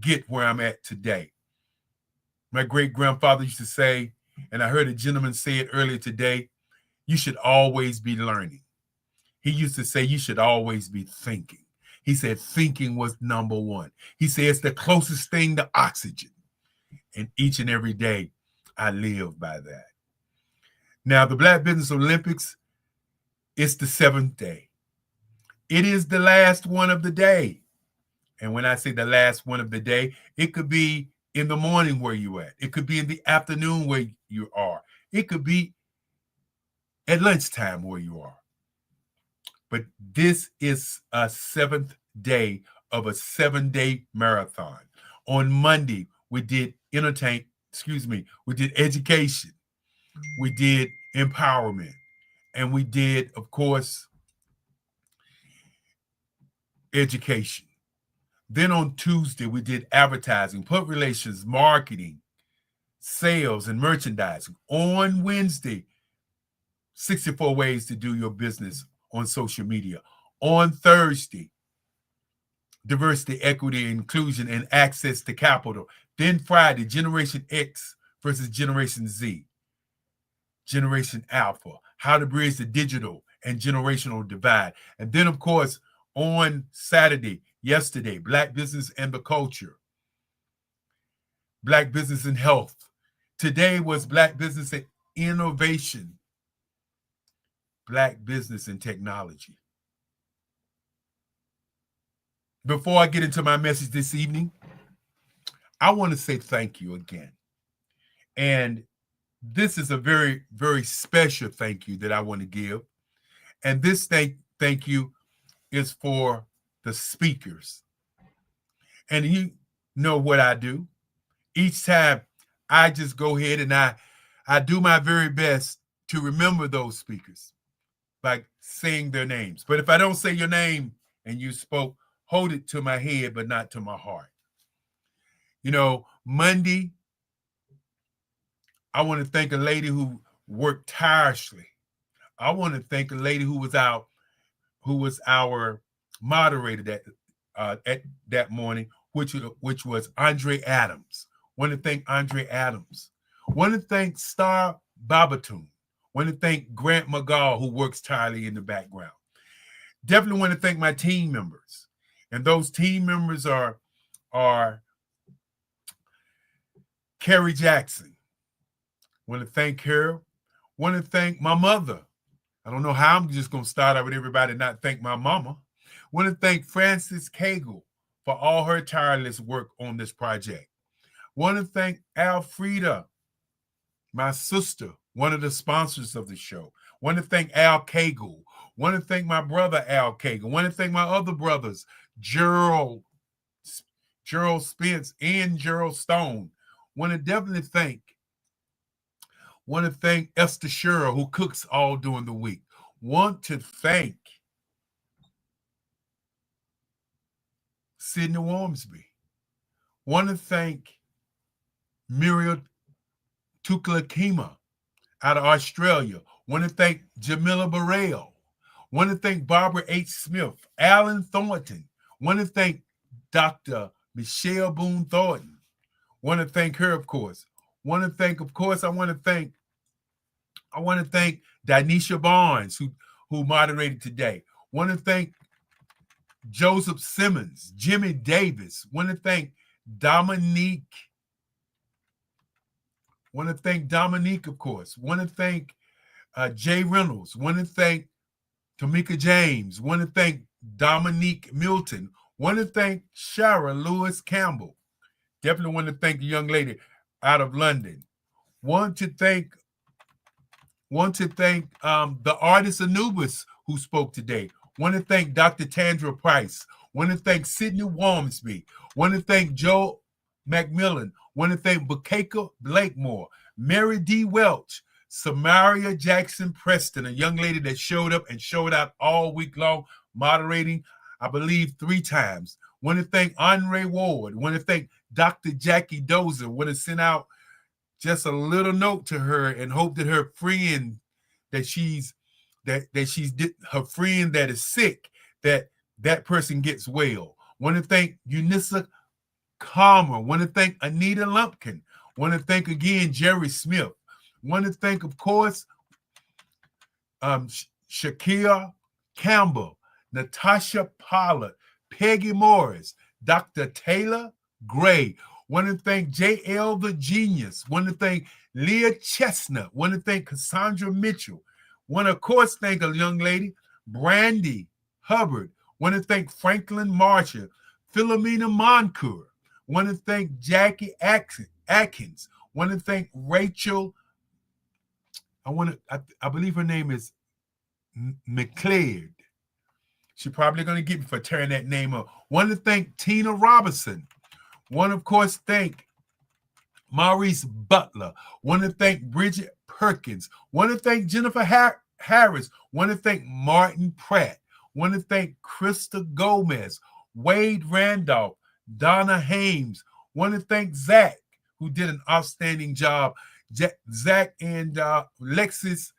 get where I'm at today. My great-grandfather used to say, and I heard a gentleman say it earlier today, you should always be learning. He used to say you should always be thinking. He said thinking was number one. He said it's the closest thing to oxygen. And each and every day, I live by that. Now, the Black Business Olympics, it's the 7th day. It is the last one of the day. And when I say the last one of the day, it could be in the morning where you at. It could be in the afternoon where you are. It could be at lunchtime where you are. But this is a 7th day of a 7-day marathon. On Monday, we did we did education, we did empowerment, and we did, of course, education. Then on Tuesday, we did advertising, public relations, marketing, sales, and merchandising. On Wednesday, 64 ways to do your business on social media. On Thursday, diversity, equity, inclusion, and access to capital. Then Friday, Generation X versus Generation Z. Generation Alpha, how to bridge the digital and generational divide. And then, of course, on Saturday, yesterday, Black Business and the Culture, Black Business and Health. Today was Black Business and Innovation, Black Business and Technology. Before I get into my message this evening, I want to say thank you again. And this is a very, very special thank you that I want to give. And this thank you is for the speakers. And you know what I do. Each time I just go ahead and I do my very best to remember those speakers by saying their names. But if I don't say your name and you spoke, hold it to my head, but not to my heart. You know, Monday, I want to thank a lady who worked tirelessly. I want to thank a lady who was our moderator that morning, which was Andre Adams. Want to thank Andre Adams. Want to thank Star Babatune. Want to thank Grant McGall, who works tirelessly in the background. Definitely want to thank my team members. And those team members are Carrie Jackson. Want to thank her. Want to thank my mother. I don't know how I'm just going to start out with everybody and not thank my mama. Want to thank Frances Cagle for all her tireless work on this project. Want to thank Alfreda, my sister, one of the sponsors of the show. Want to thank Al Cagle. Want to thank my brother, Al Cagle. Want to thank my other brothers, Gerald Spence and Gerald Stone. Want to definitely thank Esther Sherrill, who cooks all during the week. Want to thank Sydney Wormsby. Want to thank Muriel Tuklakima out of Australia. Want to thank Jamila Burrell. Want to thank Barbara H. Smith, Alan Thornton. Want to thank Dr. Michelle Boone Thornton. Want to thank her, of course. Want to thank, of course, I want to thank Danisha Barnes, who moderated today. Want to thank Joseph Simmons, Jimmy Davis. Want to thank Dominique. Want to thank Dominique, of course. Want to thank Jay Reynolds. Want to thank Tamika James. Want to thank Dominique Milton. Want to thank Shara Lewis Campbell. Definitely want to thank the young lady out of London. Want to thank the artist Anubis who spoke today. Want to thank Dr. Tandra Price. Want to thank Sydney Wormsby. Want to thank Joe McMillan. Want to thank Bukeka Blakemore, Mary D. Welch, Samaria Jackson Preston, a young lady that showed up and showed out all week long, moderating, I believe, 3 times. Want to thank Andre Ward. Want to thank Dr. Jackie Dozer. Want to send out just a little note to her and hope that her friend her friend that is sick, that person gets well. Want to thank Eunice Calmer. Want to thank Anita Lumpkin. Want to thank again Jerry Smith. Want to thank, of course, Shakia Campbell, Natasha Pollard, Peggy Morris, Dr. Taylor Gray. Want to thank J.L. the Genius. Want to thank Leah Chestnut. Want to thank Cassandra Mitchell. Want to, of course, thank a young lady, Brandy Hubbard. Want to thank Franklin Marshall, Philomena Moncour. Want to thank Jackie Atkins. Want to thank Rachel. I believe her name is McLeod. She's probably going to get me for tearing that name up. Want to thank Tina Robinson. Want to, of course, thank Maurice Butler. Want to thank Bridget Perkins. Want to thank Jennifer Harris. Want to thank Martin Pratt. Want to thank Krista Gomez, Wade Randolph, Donna Hames. Want to thank Zach, who did an outstanding job. Zach and Lexis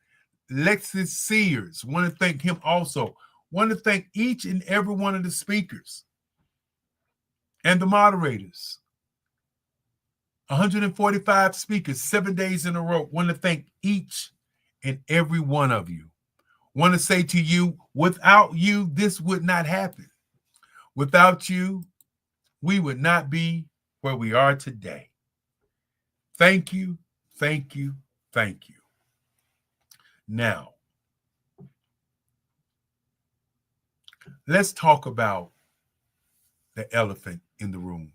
Sears. Want to thank him also. Want to thank each and every one of the speakers. and the moderators. 145 speakers, 7 days in a row. Want to thank each and every one of you. Want to say to you, without you, this would not happen. Without you, we would not be where we are today. Thank you, thank you, thank you. Now, let's talk about the elephant in the room.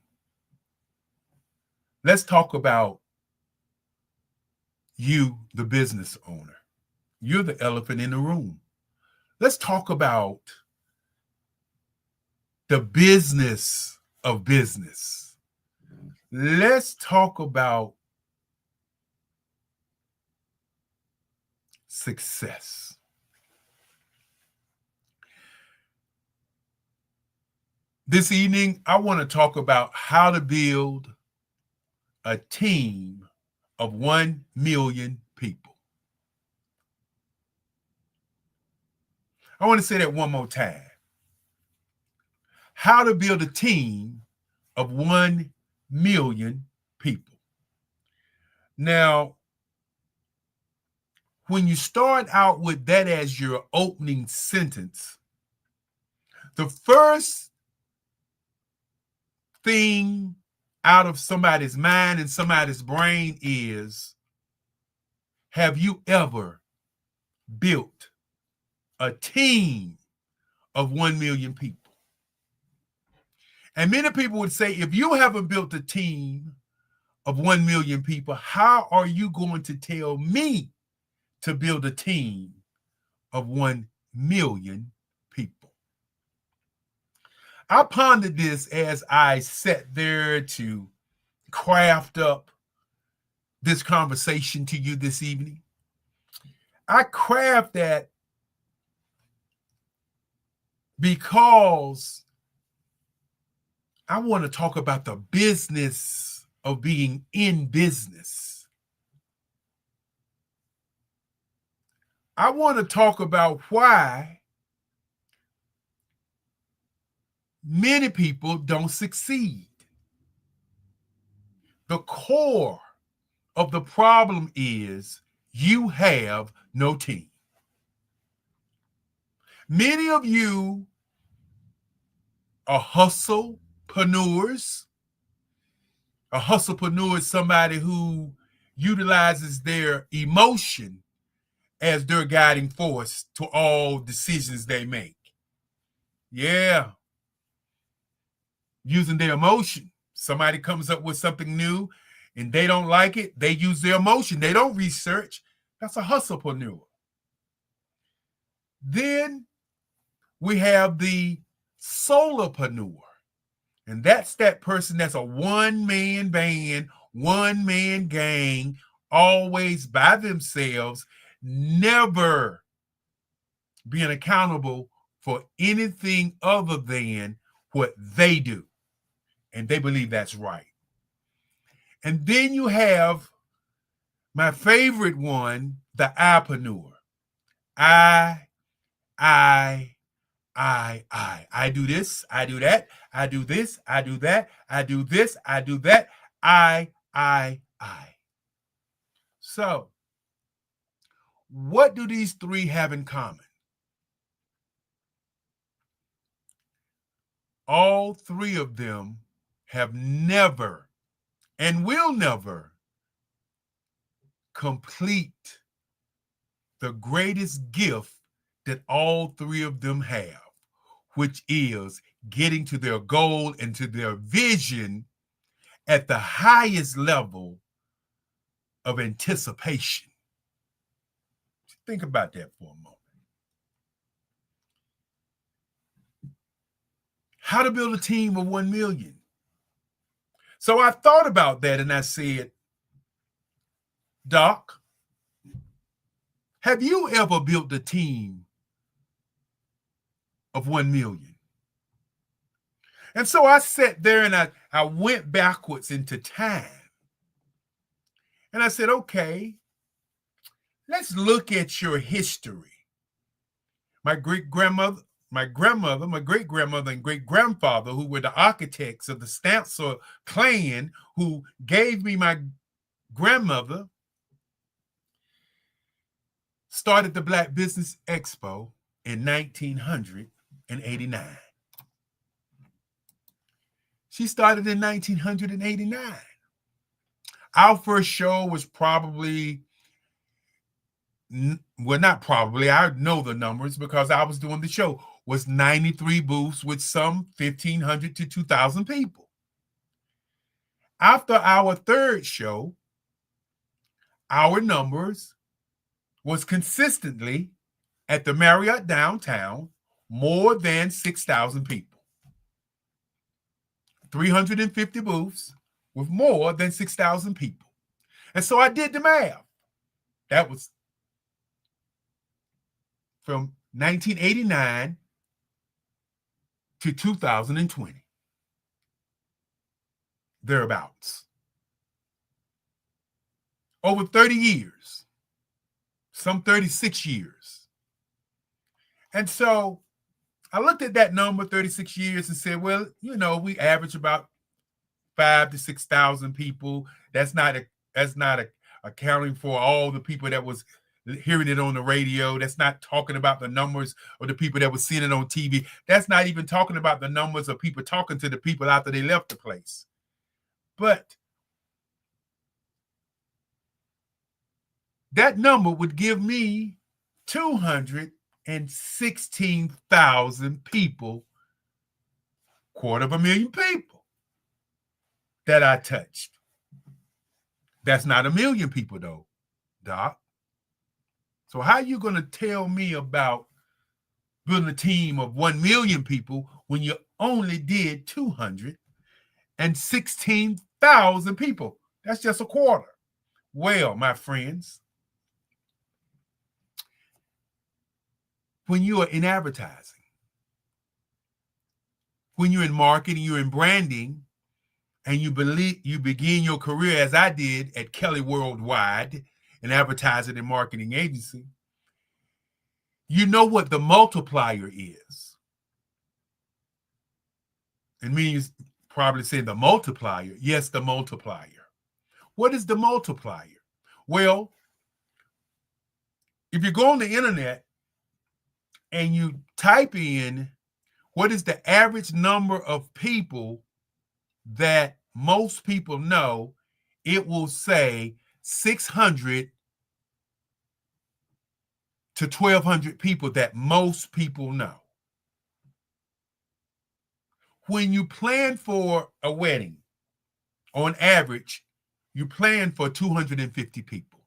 Let's talk about you, the business owner. You're the elephant in the room. Let's talk about the business of business. Let's talk about success. This evening, I want to talk about how to build a team of 1 million people. I want to say that one more time. How to build a team of 1 million people. Now, when you start out with that as your opening sentence, the first thing out of somebody's mind and somebody's brain is, have you ever built a team of 1 million people? And many people would say, if you haven't built a team of 1 million people, how are you going to tell me to build a team of 1 million people? I pondered this as I sat there to craft up this conversation to you this evening. I craft that because I want to talk about the business of being in business. I want to talk about why many people don't succeed. The core of the problem is you have no team. Many of you are hustlepreneurs. A hustlepreneur is somebody who utilizes their emotion as their guiding force to all decisions they make. Yeah. Using their emotion. Somebody comes up with something new and they don't like it, they use their emotion. They don't research. That's a hustlepreneur. Then we have the solopreneur. And that's that person that's a one-man band, one-man gang, always by themselves, never being accountable for anything other than what they do. And they believe that's right. And then you have my favorite one, the I-preneur. I do this, I do that, I do this, I do that, I do this, I do that, I. So, what do these three have in common? All three of them have never and will never complete the greatest gift that all three of them have, which is getting to their goal and to their vision at the highest level of anticipation. Think about that for a moment. How to build a team of 1 million. So I thought about that and I said, Doc, have you ever built a team of 1 million? And so I sat there and I went backwards into time. And I said, okay, let's look at your history. My great-grandmother, my grandmother, my great-grandmother, and great-grandfather, who were the architects of the Stancer clan, who gave me my grandmother, started the Black Business Expo in 1989. She started in 1989. Our first show was probably, well, not probably, I know the numbers because I was doing the show, was 93 booths with some 1,500 to 2,000 people. After our third show, our numbers was consistently at the Marriott downtown more than 6,000 people. 350 booths with more than 6,000 people. And so I did the math. That was from 1989 to 2020. Thereabouts. Over 30 years. Some 36 years. And so I looked at that number, 36 years, and said, well, you know, we average about 5,000 to 6,000 people. That's not accounting for all the people that was hearing it on the radio. That's not talking about the numbers of the people that was seeing it on TV. That's not even talking about the numbers of people talking to the people after they left the place. But that number would give me 216,000 people, 250,000 people that I touched. That's not 1 million people though, Doc. So how are you going to tell me about building a team of 1 million people when you only did 216,000 people? That's just a quarter. Well, my friends, when you are in advertising, when you're in marketing, you're in branding, and you begin your career as I did at Kelly Worldwide, an advertising and marketing agency, you know what the multiplier is. And many of you probably say the multiplier. Yes, the multiplier. What is the multiplier? Well, if you go on the internet and you type in what is the average number of people that most people know, it will say 600 to 1,200 people that most people know. When you plan for a wedding, on average, you plan for 250 people.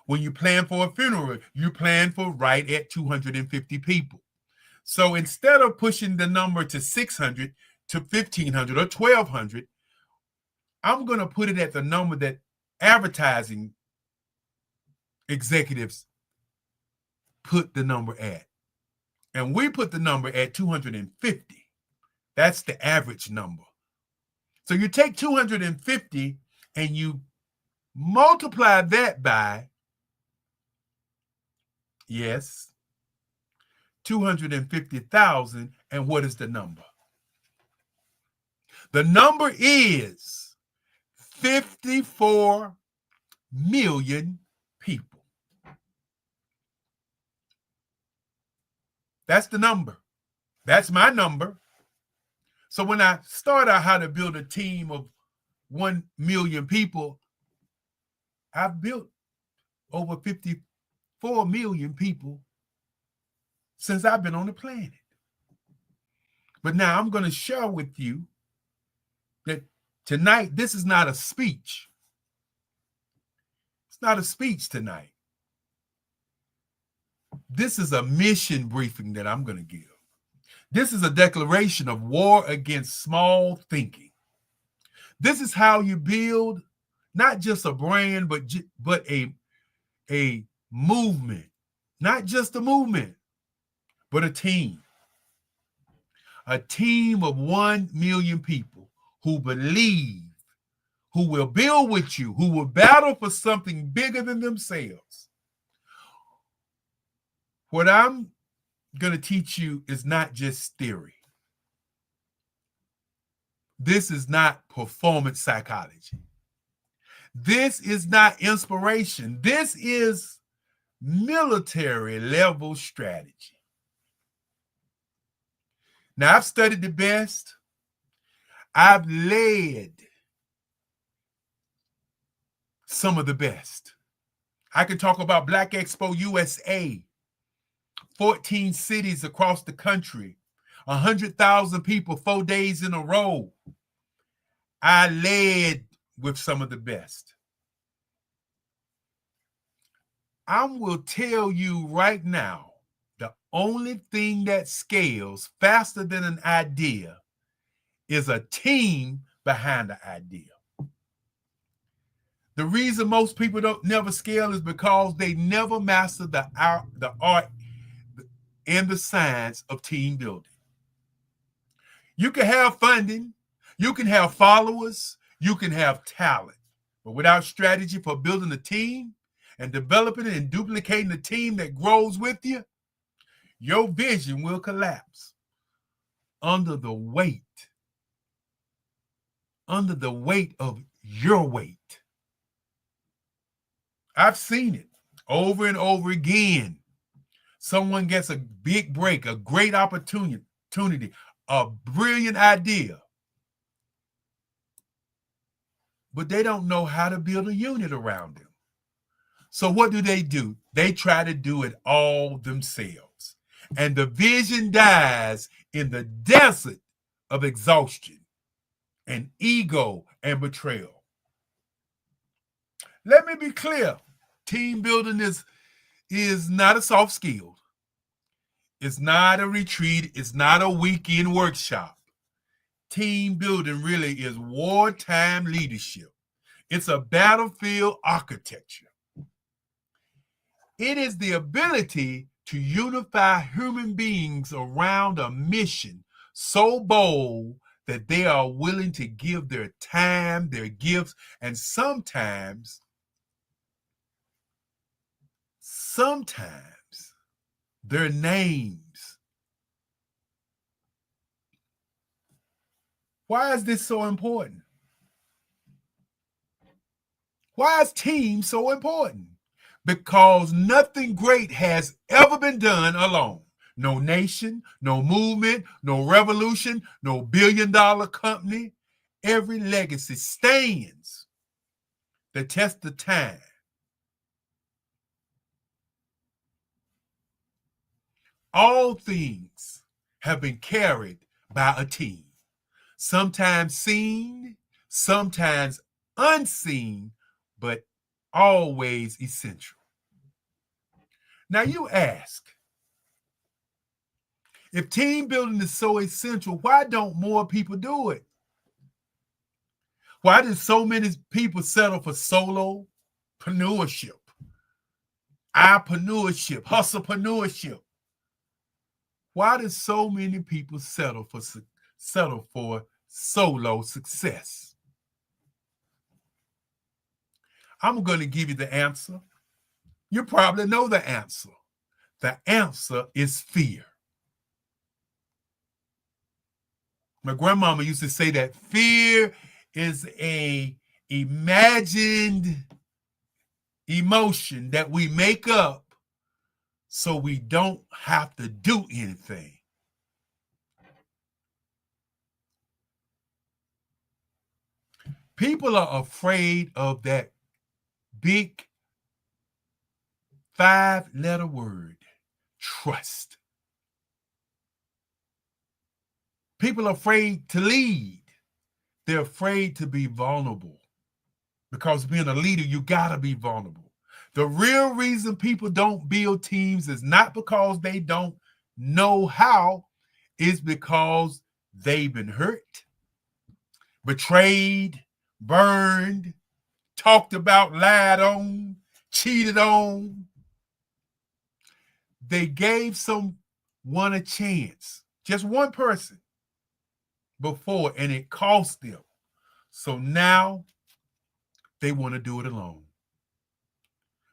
When you plan for a funeral, you plan for right at 250 people. So instead of pushing the number to 600 to 1,500 or 1,200, I'm going to put it at the number that advertising executives put the number at. And we put the number at 250. That's the average number. So you take 250 and you multiply that by, yes, 250,000. And what is the number? The number is 54 million people. That's the number. That's my number. So when I start out how to build a team of 1 million people, I've built over 54 million people since I've been on the planet. But now I'm going to share with you that tonight, this is not a speech. It's not a speech tonight. This is a mission briefing that I'm going to give. This is a declaration of war against small thinking. This is how you build not just a brand, but a movement. Not just a movement, but a team. A team of 1 million people who believe, who will build with you, who will battle for something bigger than themselves. What I'm going to teach you is not just theory. This is not performance psychology. This is not inspiration. This is military level strategy. Now, I've studied the best. I've led some of the best. I can talk about Black Expo USA, 14 cities across the country, 100,000 people 4 days in a row. I led with some of the best. I will tell you right now, the only thing that scales faster than an idea is a team behind the idea. The reason most people don't never scale is because they never master the art and the science of team building. You can have funding, you can have followers, you can have talent, but without strategy for building a team and developing and duplicating a team that grows with you, your vision will collapse under the weight of your weight. I've seen it over and over again. Someone gets a big break, a great opportunity, a brilliant idea, but they don't know how to build a unit around them. So what do? They try to do it all themselves. And the vision dies in the desert of exhaustion and ego and betrayal. Let me be clear. Team building is not a soft skill. It's not a retreat. It's not a weekend workshop. Team building really is wartime leadership. It's a battlefield architecture. It is the ability to unify human beings around a mission so bold that they are willing to give their time, their gifts, and sometimes their names. Why is this so important? Why is team so important? Because nothing great has ever been done alone. No nation, no movement, no revolution, no billion-dollar company. Every legacy stands the test of time. All things have been carried by a team, sometimes seen, sometimes unseen, but always essential. Now you ask, if team building is so essential, why don't more people do it? Why do so many people settle for solopreneurship, entrepreneurship, hustlepreneurship? Why do so many people settle for solo success? I'm going to give you the answer. You probably know the answer. The answer is fear. My grandmama used to say that fear is an imagined emotion that we make up so we don't have to do anything. People are afraid of that big 5-letter word, trust. People are afraid to lead. They're afraid to be vulnerable, because being a leader, you gotta be vulnerable. The real reason people don't build teams is not because they don't know how, it's because they've been hurt, betrayed, burned, talked about, lied on, cheated on. They gave someone a chance, just one person before, and it cost them. So now they want to do it alone,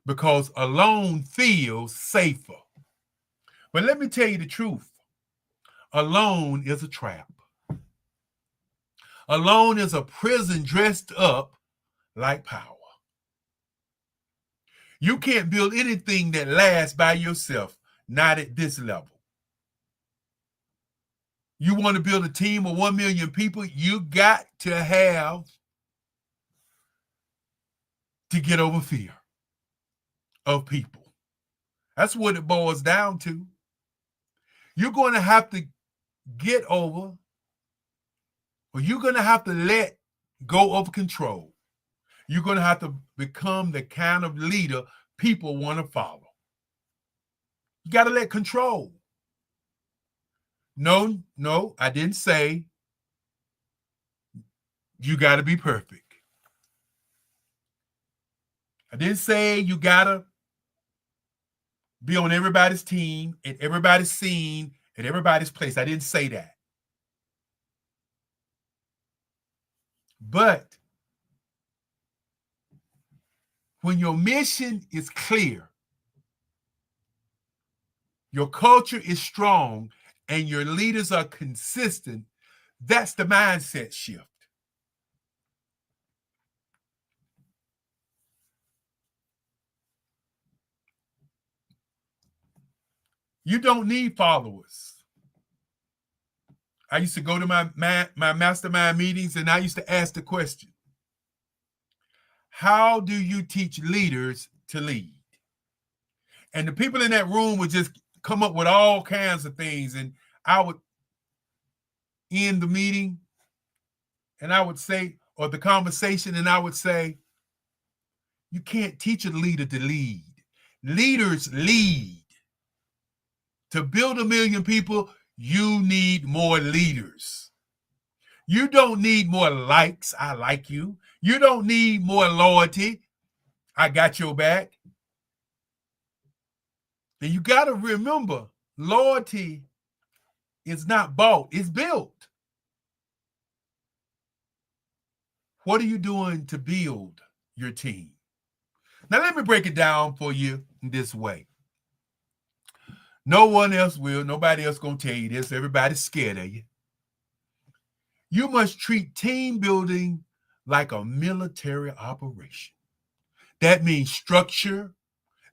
because alone feels safer. But let me tell you the truth. Alone is a trap. Alone is a prison dressed up like power. You can't build anything that lasts by yourself, not at this level. You want to build a team of 1 million people, you got to have to get over fear of people. That's what it boils down to. You're going to have to get over, or you're going to have to let go of control. You're going to have to become the kind of leader people want to follow. You got to let control. No, I didn't say you got to be perfect. I didn't say you got to be on everybody's team, at everybody's scene, at everybody's place. I didn't say that. But when your mission is clear, your culture is strong, and your leaders are consistent, that's the mindset shift. You don't need followers. I used to go to my mastermind meetings, and I used to ask the question, how do you teach leaders to lead? And the people in that room would just come up with all kinds of things, and I would end the meeting, and I would say, or the conversation, and I would say, you can't teach a leader to lead. Leaders lead. To build 1 million people, you need more leaders. You don't need more likes. I like you. You don't need more loyalty. I got your back. And you got to remember, loyalty is not bought, it's built. What are you doing to build your team? Now, let me break it down for you this way. No one else will. Nobody else going to tell you this. Everybody's scared of you. You must treat team building like a military operation. That means structure.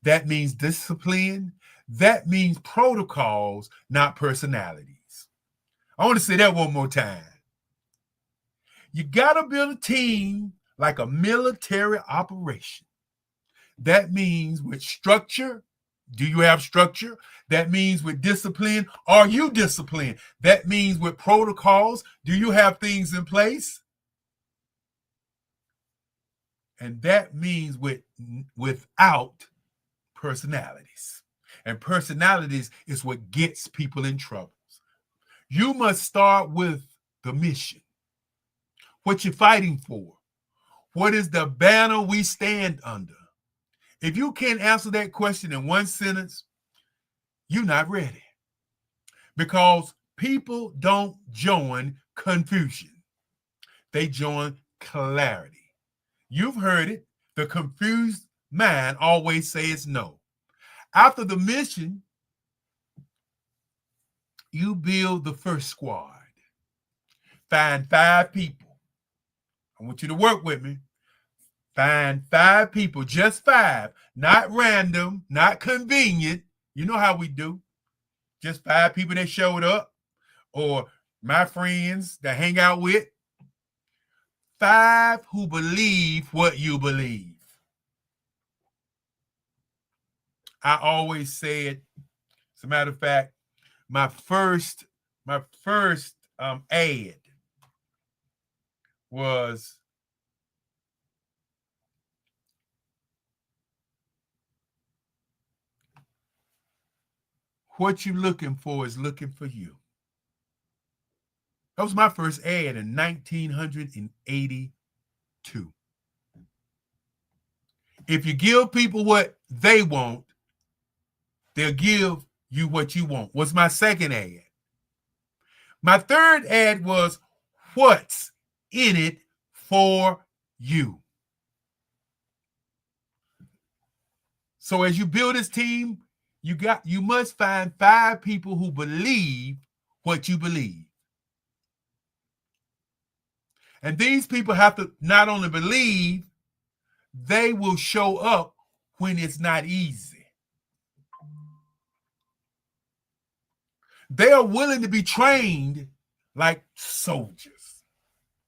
That means discipline. That means protocols, not personalities. I want to say that one more time. You got to build a team like a military operation. That means with structure. Do you have structure? That means with discipline. Are you disciplined? That means with protocols. Do you have things in place? And that means without personalities. And personalities is what gets people in trouble. You must start with the mission. What you're fighting for. What is the banner we stand under? If you can't answer that question in one sentence, you're not ready. Because people don't join confusion. They join clarity. You've heard it. The confused mind always says no. After the mission, you build the first squad. Find 5 people. I want you to work with me. Find 5 people, just 5, not random, not convenient. You know how we do. Just 5 people that showed up, or my friends that hang out with. 5 who believe what you believe. I always said, as a matter of fact, my first ad was what you're looking for is looking for you. That was my first ad in 1982. If you give people what they want, they'll give you what you want. Was my second ad. My third ad was what's in it for you. So as you build this team, You must find 5 people who believe what you believe. And these people have to not only believe, they will show up when it's not easy. They are willing to be trained like soldiers,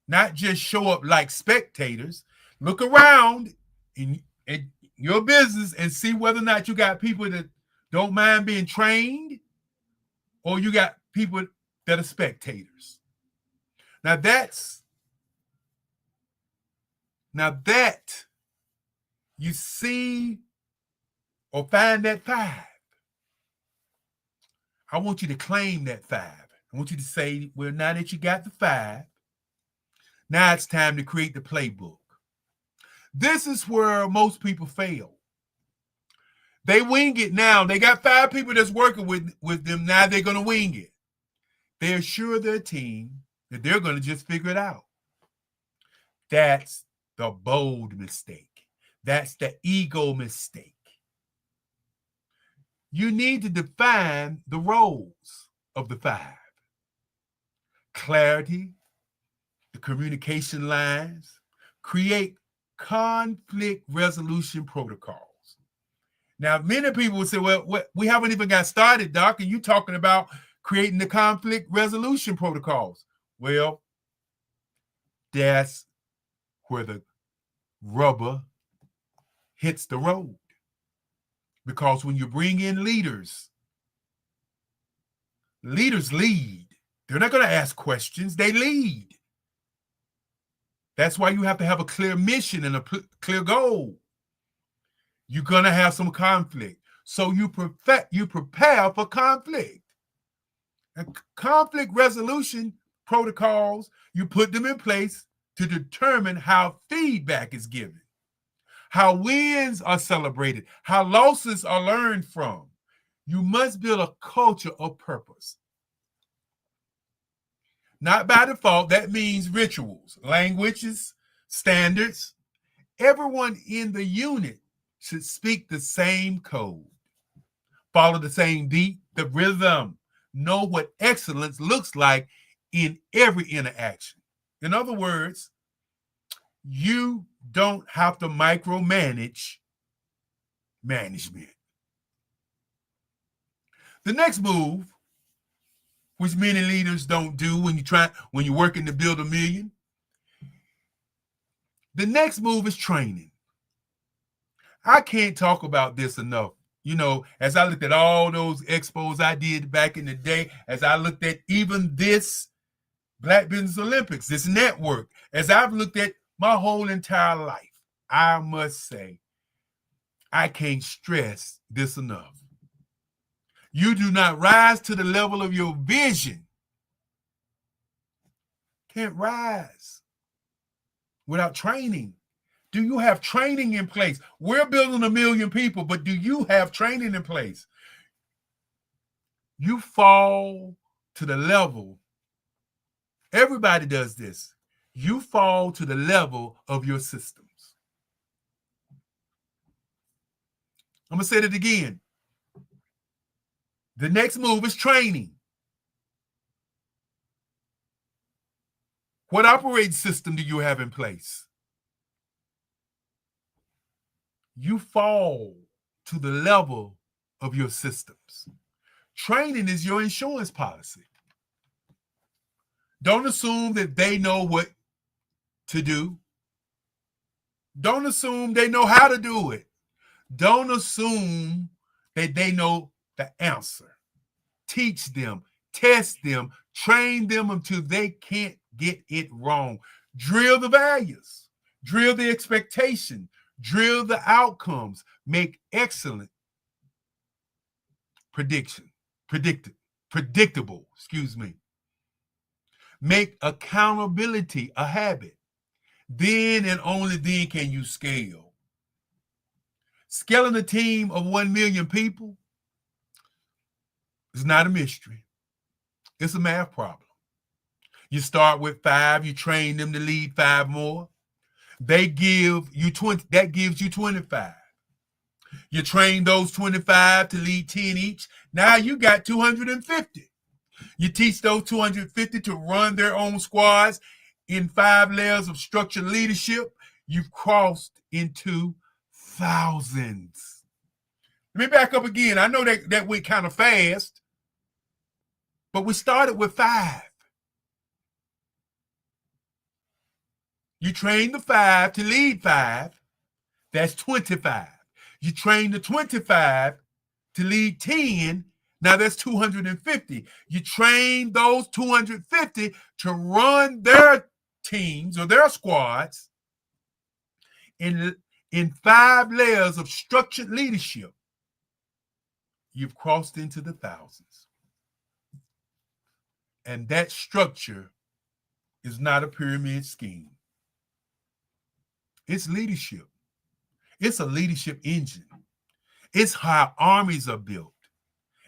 not just show up like spectators. Look around in your business and see whether or not you got people that don't mind being trained, or you got people that are spectators. Now that you see or find that 5. I want you to claim that 5. I want you to say, well, now that you got the 5, now it's time to create the playbook. This is where most people fail. They wing it now. They got 5 people that's working with them. Now they're going to wing it. They assure their team that they're going to just figure it out. That's the bold mistake. That's the ego mistake. You need to define the roles of the 5. Clarity, the communication lines, create conflict resolution protocols. Now, many people will say, well, we haven't even got started, Doc, and you're talking about creating the conflict resolution protocols. Well, that's where the rubber hits the road. Because when you bring in leaders lead. They're not going to ask questions. They lead. That's why you have to have a clear mission and a clear goal. You're going to have some conflict. So you prepare for conflict. And conflict resolution protocols, you put them in place to determine how feedback is given, how wins are celebrated, how losses are learned from. You must build a culture of purpose. Not by default, that means rituals, languages, standards. Everyone in the unit should speak the same code, follow the same beat, the rhythm, know what excellence looks like in every interaction. In other words, you don't have to micromanage management. The next move, which many leaders don't do when you're working to build $1 million, the next move is training. I can't talk about this enough. You know, as I looked at all those expos I did back in the day, as I looked at even this Black Business Olympics, this network, as I've looked at my whole entire life, I must say, I can't stress this enough. You do not rise to the level of your vision. Can't rise without training. Do you have training in place? We're building 1 million people, but do you have training in place? You fall to the level. Everybody does this. You fall to the level of your systems. I'm going to say it again. The next move is training. What operating system do you have in place? You fall to the level of your systems. Training is your insurance policy. Don't assume that they know what to do. Don't assume they know how to do it. Don't assume that they know the answer. Teach them, test them, train them until they can't get it wrong. Drill the values, drill the expectation, drill the outcomes, make excellent predictable, Make accountability a habit. Then and only then can you scale. Scaling a team of 1 million people is not a mystery. It's a math problem. You start with 5, you train them to lead 5 more. They give you 20, that gives you 25. You train those 25 to lead 10 each. Now you got 250. You teach those 250 to run their own squads in 5 layers of structured leadership. You've crossed into thousands. Let me back up again. I know that went kind of fast, but we started with 5. You train the 5 to lead 5. That's 25. You train the 25 to lead 10. Now that's 250. You train those 250 to run their teams or their squads in 5 layers of structured leadership. You've crossed into the thousands. And that structure is not a pyramid scheme. It's leadership. It's a leadership engine. It's how armies are built.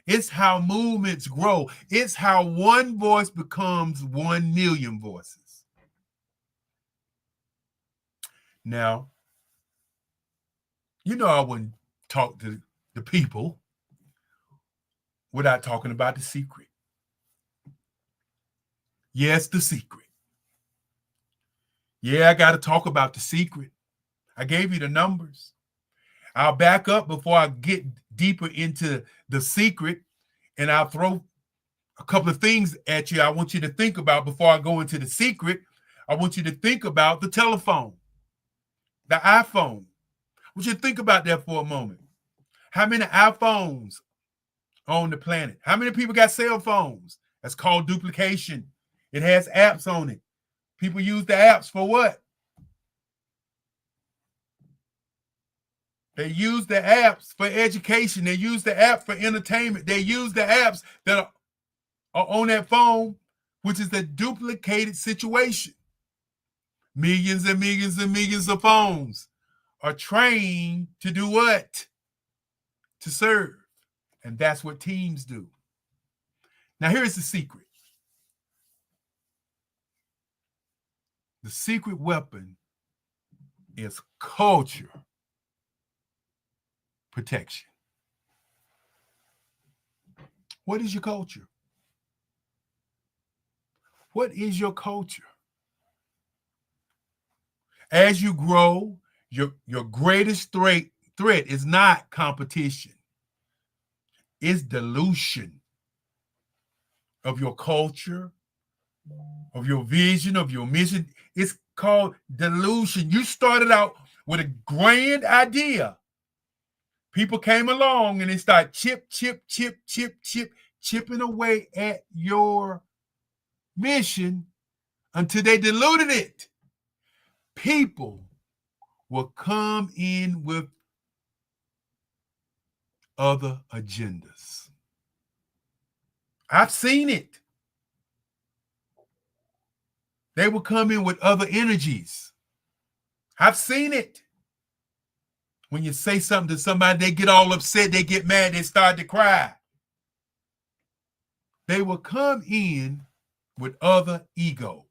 It's how movements grow. It's how one voice becomes 1 million voices. Now, you know I wouldn't talk to the people without talking about the secret. Yes, the secret. Yeah, I got to talk about the secret. I gave you the numbers. I'll back up before I get deeper into the secret, and I'll throw a couple of things at you I want you to think about before I go into the secret. I want you to think about the telephone, the iPhone. I want you to think about that for a moment. How many iPhones on the planet? How many people got cell phones? That's called duplication. It has apps on it. People use the apps for what? They use the apps for education. They use the app for entertainment. They use the apps that are on that phone, which is a duplicated situation. Millions and millions and millions of phones are trained to do what? To serve. And that's what teams do. Now, here's the secret. The secret weapon is culture protection. What is your culture? What is your culture? As you grow, your greatest threat is not competition. It's dilution of your culture, of your vision, of your mission. It's called dilution. You started out with a grand idea. People came along and they started chipping away at your mission until they diluted it. People will come in with other agendas. I've seen it. They will come in with other energies. I've seen it. When you say something to somebody, they get all upset, they get mad, they start to cry. They will come in with other egos.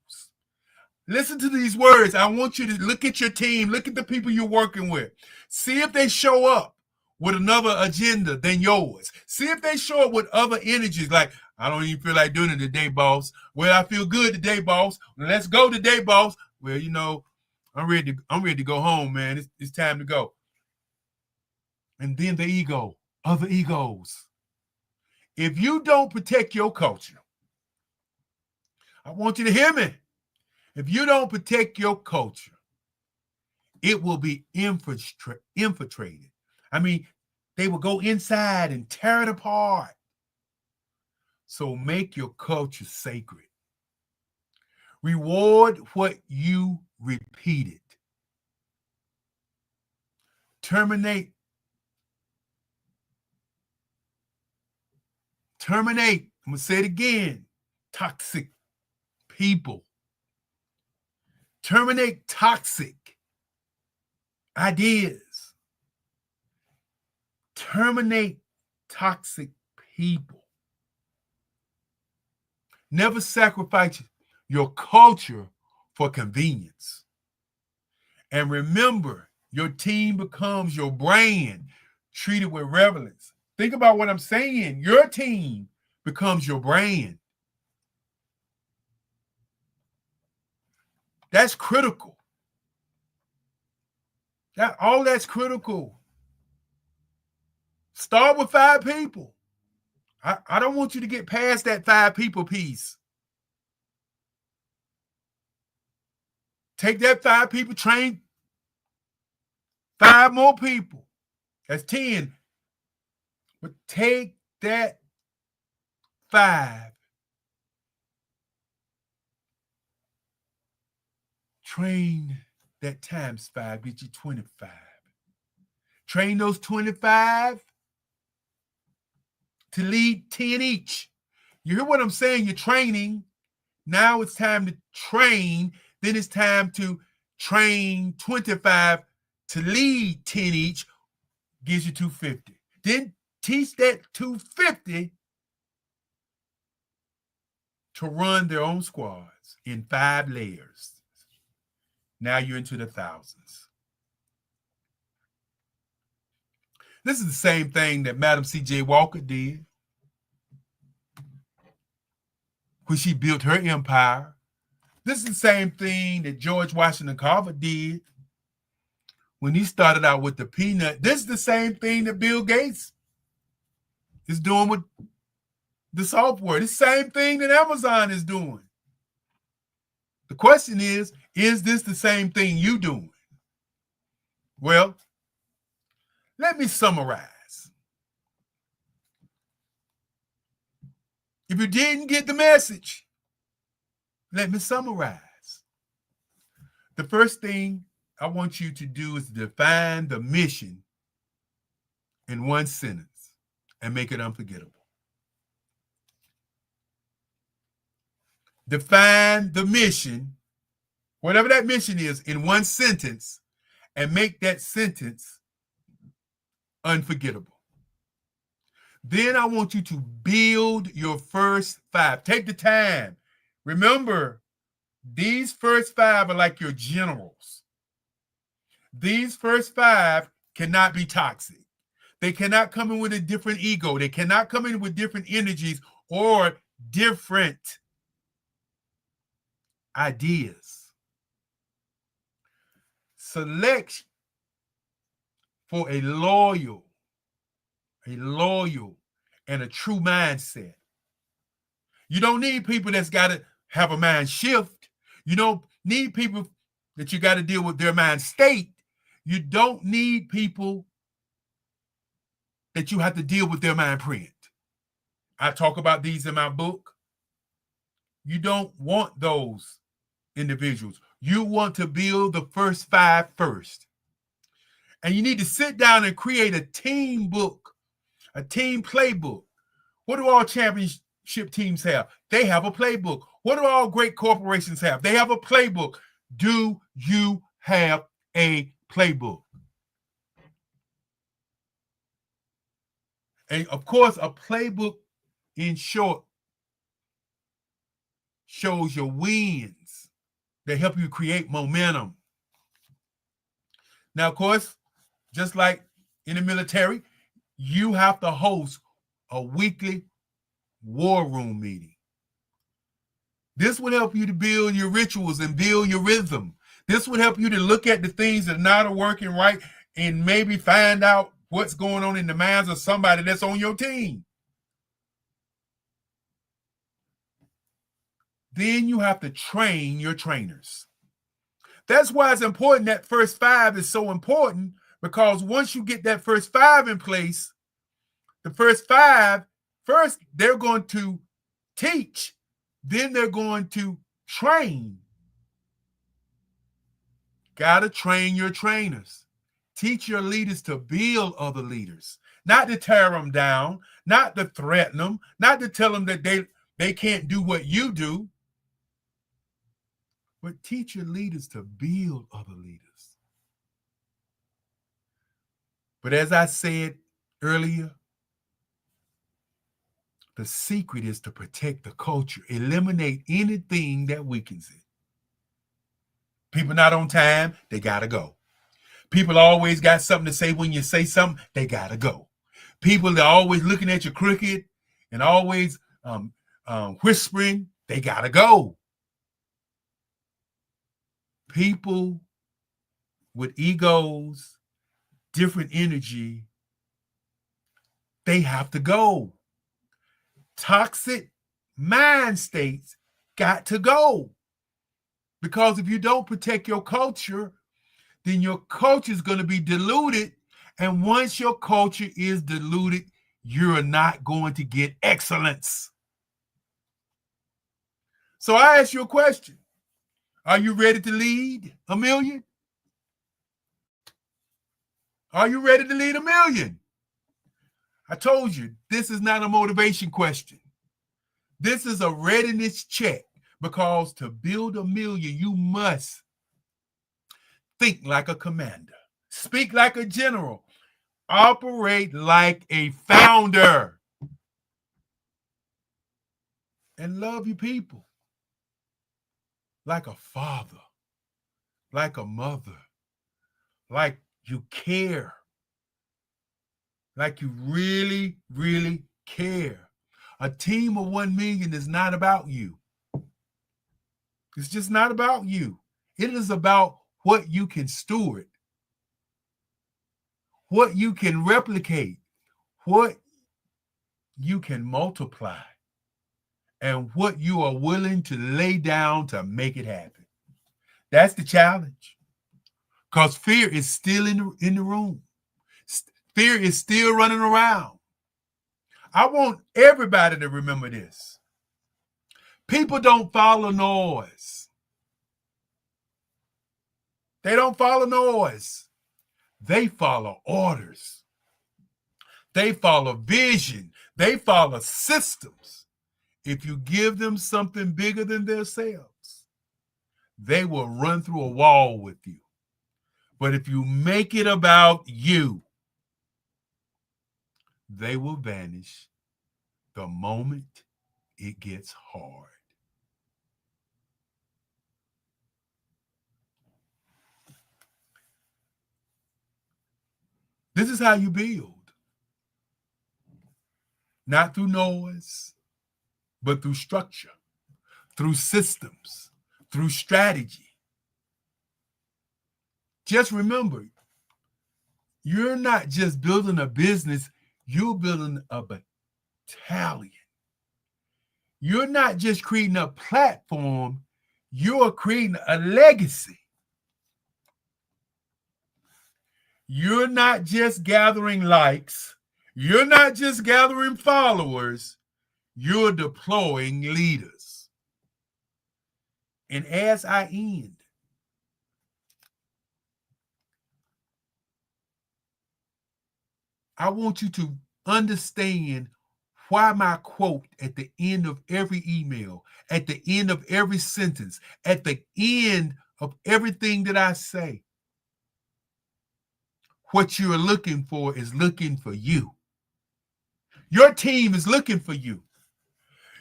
Listen to these words. I want you to look at your team, look at the people you're working with. See if they show up with another agenda than yours. See if they show up with other energies like, I don't even feel like doing it today, boss. Well, I feel good today, boss. Let's go today, boss. Well, you know, I'm ready to go home, man. It's time to go. And then the ego, other egos. If you don't protect your culture, I want you to hear me. If you don't protect your culture, it will be infiltrated. I mean, they will go inside and tear it apart. So make your culture sacred. Reward what you repeated. Terminate. I'm going to say it again. Toxic people. Terminate toxic ideas. Terminate toxic people. Never sacrifice your culture for convenience. And remember, your team becomes your brand. treated with reverence. Think about what I'm saying. Your team becomes your brand. That's critical. That's critical. Start with 5 people. I don't want you to get past that 5 people piece. Take that 5 people, train 5 more people. That's 10. But take that 5. Train that times 5, get you 25. Train those 25 to lead 10 each. You hear what I'm saying? You're training. Now it's time to train. Then it's time to train 25 to lead 10 each. Gives you 250. Then teach that 250 to run their own squads in 5 layers. Now you're into the thousands. This is the same thing that Madam C.J. Walker did when she built her empire. This is the same thing that George Washington Carver did when he started out with the peanut. This is the same thing that Bill Gates is doing with the software. The same thing that Amazon is doing. The question is this the same thing you doing? Well, let me summarize. If you didn't get the message, let me summarize. The first thing I want you to do is define the mission in 1 sentence and make it unforgettable. Define the mission, whatever that mission is, in 1 sentence and make that sentence unforgettable. Then I want you to build your first 5. Take the time. Remember, these first 5 are like your generals. These first 5 cannot be toxic. They cannot come in with a different ego. They cannot come in with different energies or different ideas. Select for a loyal and a true mindset. You don't need people that's got to have a mind shift. You don't need people that you got to deal with their mind state. You don't need people that you have to deal with their mind print. I talk about these in my book. You don't want those individuals. You want to build the first 5 first. And you need to sit down and create a team book, a team playbook. What do all championship teams have? They have a playbook. What do all great corporations have? They have a playbook. Do you have a playbook? And of course, a playbook, in short, shows your wins. They help you create momentum. Now, of course, just like in the military, you have to host a weekly war room meeting. This would help you to build your rituals and build your rhythm. This would help you to look at the things that are not working right and maybe find out what's going on in the minds of somebody that's on your team. Then you have to train your trainers. That's why it's important that first 5 is so important, because once you get that first 5 in place, the first 5, first they're going to teach, then they're going to train. Got to train your trainers. Teach your leaders to build other leaders, not to tear them down, not to threaten them, not to tell them that they can't do what you do, but teach your leaders to build other leaders. But as I said earlier, the secret is to protect the culture, eliminate anything that weakens it. People not on time, they got to go. People always got something to say. When you say something, they gotta go. People that are always looking at you crooked and always whispering, they gotta go. People with egos, different energy, they have to go. Toxic mind states got to go. Because if you don't protect your culture, then your culture is going to be diluted. And once your culture is diluted, you're not going to get excellence. So I ask you a question. Are you ready to lead a million? Are you ready to lead a million? I told you, this is not a motivation question. This is a readiness check, because to build a million, you must think like a commander, speak like a general, operate like a founder, and love your people like a father, like a mother, like you care, like you really, really care. A team of 1 million is not about you. It's just not about you. It is about what you can steward, what you can replicate, what you can multiply, and what you are willing to lay down to make it happen. That's the challenge. Because fear is still in the room. Fear is still running around. I want everybody to remember this. People don't follow noise. They don't follow noise. They follow orders. They follow vision. They follow systems. If you give them something bigger than themselves, they will run through a wall with you. But if you make it about you, they will vanish the moment it gets hard. This is how you build. Not through noise, but through structure, through systems, through strategy. Just remember, you're not just building a business, you're building a battalion. You're not just creating a platform, you're creating a legacy. You're not just gathering likes. You're not just gathering followers. You're deploying leaders. And as I end, I want you to understand why my quote at the end of every email, at the end of every sentence, at the end of everything that I say, what you're looking for is looking for you. Your team is looking for you.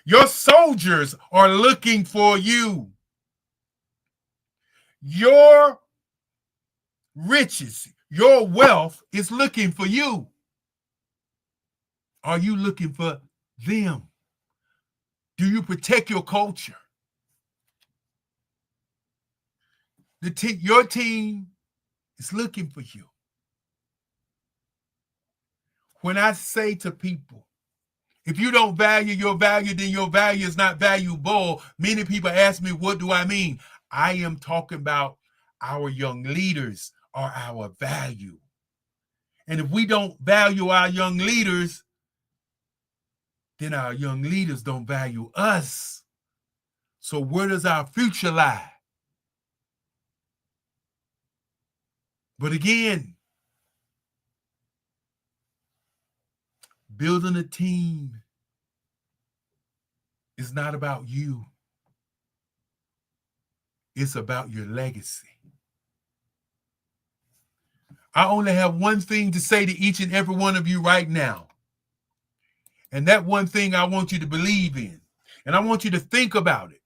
Your soldiers are looking for you. Your riches, your wealth is looking for you. Are you looking for them? Do you protect your culture? Your team is looking for you. When I say to people, if you don't value your value, then your value is not valuable. Many people ask me, what do I mean? I am talking about our young leaders are our value. And if we don't value our young leaders, then our young leaders don't value us. So where does our future lie? But again, building a team is not about you. It's about your legacy. I only have one thing to say to each and every one of you right now. And that one thing I want you to believe in. And I want you to think about it.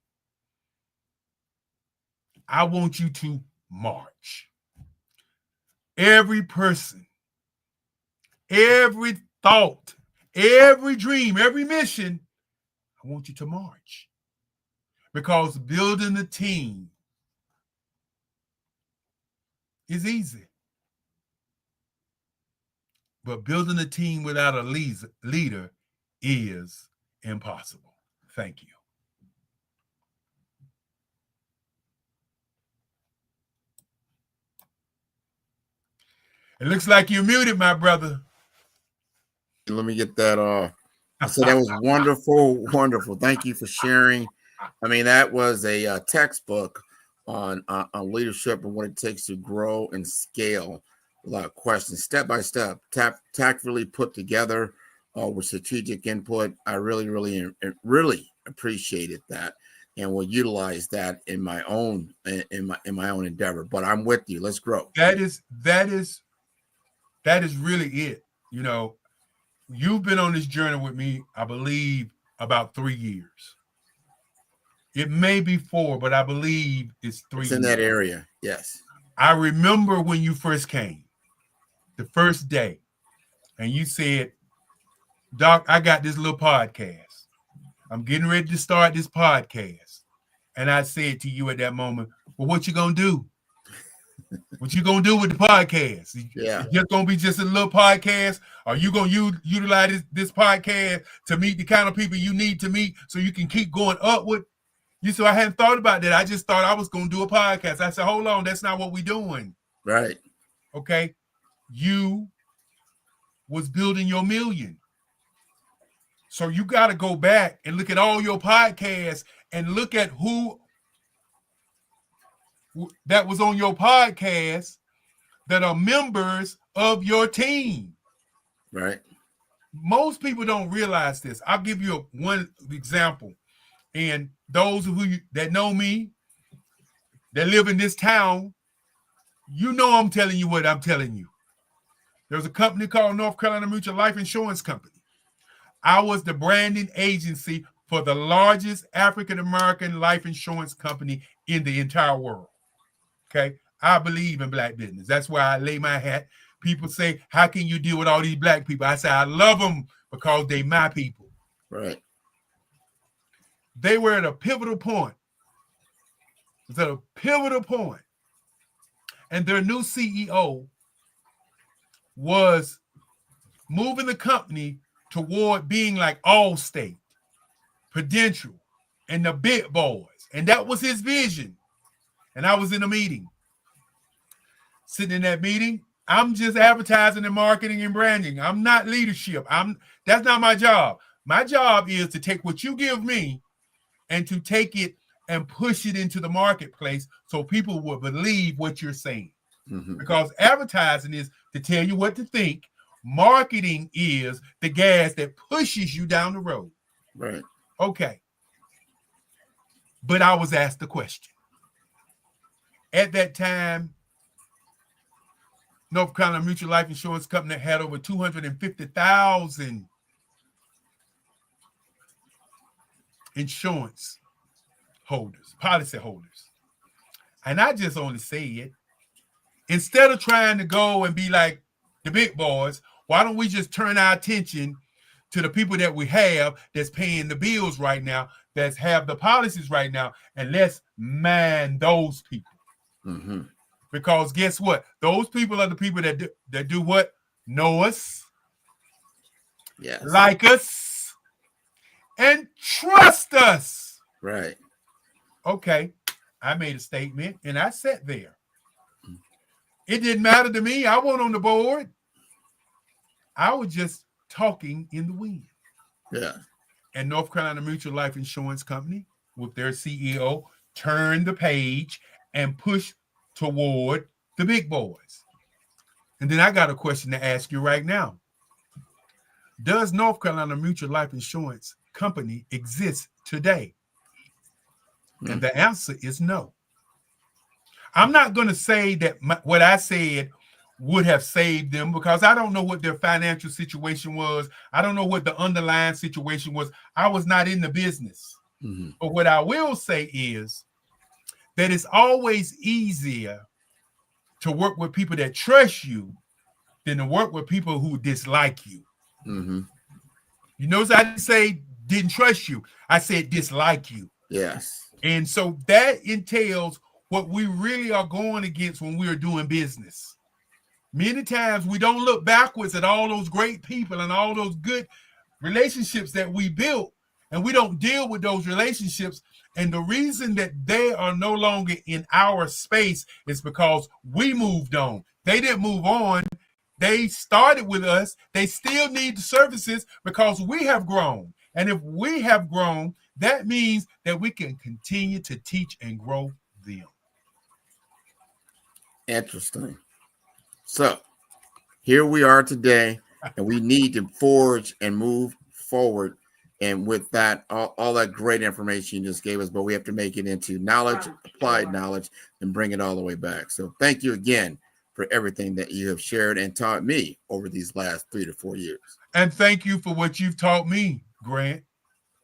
I want you to march. every person, every thought, every dream, every mission, I want you to march. Because building a team is easy. But building a team without a leader is impossible. Thank you. It looks like you're muted, my brother. Let me get that off. So that was wonderful, wonderful. Thank you for sharing. I mean, that was a textbook on leadership and what it takes to grow and scale. A lot of questions, step by step, tactfully put together with strategic input. I really appreciated that, and will utilize that in my own endeavor. But I'm with you. Let's grow. That is really it. You know, you've been on this journey with me, I believe, about 3 years. It may be 4, but I believe it's 3 It's in years. that area, yes. I remember when you first came, the first day, and you said, Doc, I got this little podcast. I'm getting ready to start this podcast. And I said to you at that moment, well, what you going to do? What you going to do with the podcast? Yeah. It's just going to be just a little podcast? Are you going to utilize this podcast to meet the kind of people you need to meet so you can keep going upward? You said, I hadn't thought about that. I just thought I was going to do a podcast. I said, hold on, that's not what we're doing. Right. Okay. You was building your million. So you got to go back and look at all your podcasts and look at who that was on your podcast that are members of your team. Right. Most people don't realize this. I'll give you one example. And those of you that know me, that live in this town, you know I'm telling you what I'm telling you. There's a company called North Carolina Mutual Life Insurance Company. I was the branding agency for the largest African-American life insurance company in the entire world. Okay. I believe in black business. That's why I lay my hat. People say, how can you deal with all these black people? I say, I love them because they my people. Right. They were at a pivotal point. It was at a pivotal point. And their new CEO was moving the company toward being like Allstate, Prudential, and the big boys. And that was his vision. And I was in a meeting. Sitting in that meeting, I'm just advertising and marketing and branding. I'm not leadership. That's not my job. My job is to take what you give me and to take it and push it into the marketplace so people will believe what you're saying. Mm-hmm. Because advertising is to tell you what to think. Marketing is the gas that pushes you down the road. Right. Okay. But I was asked the question. At that time, North Carolina Mutual Life Insurance Company had over 250,000 insurance holders, policy holders. And I just only said, instead of trying to go and be like the big boys, why don't we just turn our attention to the people that we have that's paying the bills right now, that's have the policies right now, and let's man those people. Mm-hmm. Because guess what? Those people are the people that do what? Know us, yes, like us, and trust us. Right. Okay. I made a statement and I sat there. It didn't matter to me. I wasn't on the board. I was just talking in the wind. Yeah. And North Carolina Mutual Life Insurance Company, with their CEO, turned the page and pushed toward the big boys. And then I got a question to ask you right now. Does North Carolina Mutual Life Insurance Company exist today? Mm-hmm. And the answer is no. I'm not going to say that what I said would have saved them because I don't know what their financial situation was. I don't know what the underlying situation was. I was not in the business. Mm-hmm. But what I will say is that it's always easier to work with people that trust you than to work with people who dislike you. Mm-hmm. You notice I didn't say didn't trust you. I said dislike you. Yes. And so that entails what we really are going against when we are doing business. Many times we don't look backwards at all those great people and all those good relationships that we built, and we don't deal with those relationships. And the reason that they are no longer in our space is because we moved on. They didn't move on. They started with us. They still need the services because we have grown. And if we have grown, that means that we can continue to teach and grow them. Interesting. So here we are today, and we need to forge and move forward. And with that, all that great information you just gave us, but we have to make it into knowledge, applied knowledge, and bring it all the way back. So thank you again for everything that you have shared and taught me over these last 3 to 4 years. And thank you for what you've taught me, Grant.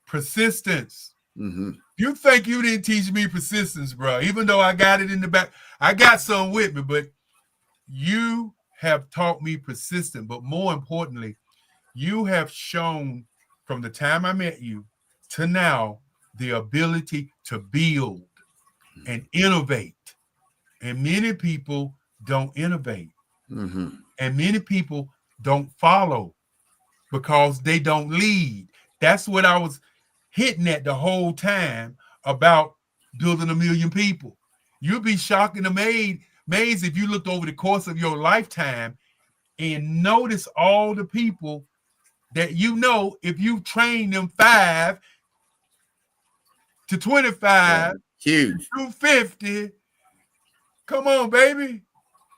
Persistence. Mm-hmm. You think you didn't teach me persistence, bro, even though I got it in the back. I got some with me, but you have taught me persistence. But more importantly, you have shown from the time I met you to now the ability to build and innovate. And many people don't innovate. Mm-hmm. And many people don't follow because they don't lead. That's what I was hitting at the whole time about building 1 million people. You'll be shocked and amazed if you looked over the course of your lifetime and notice all the people that you know, if you train them 5 to 25, huge, to 50, come on, baby.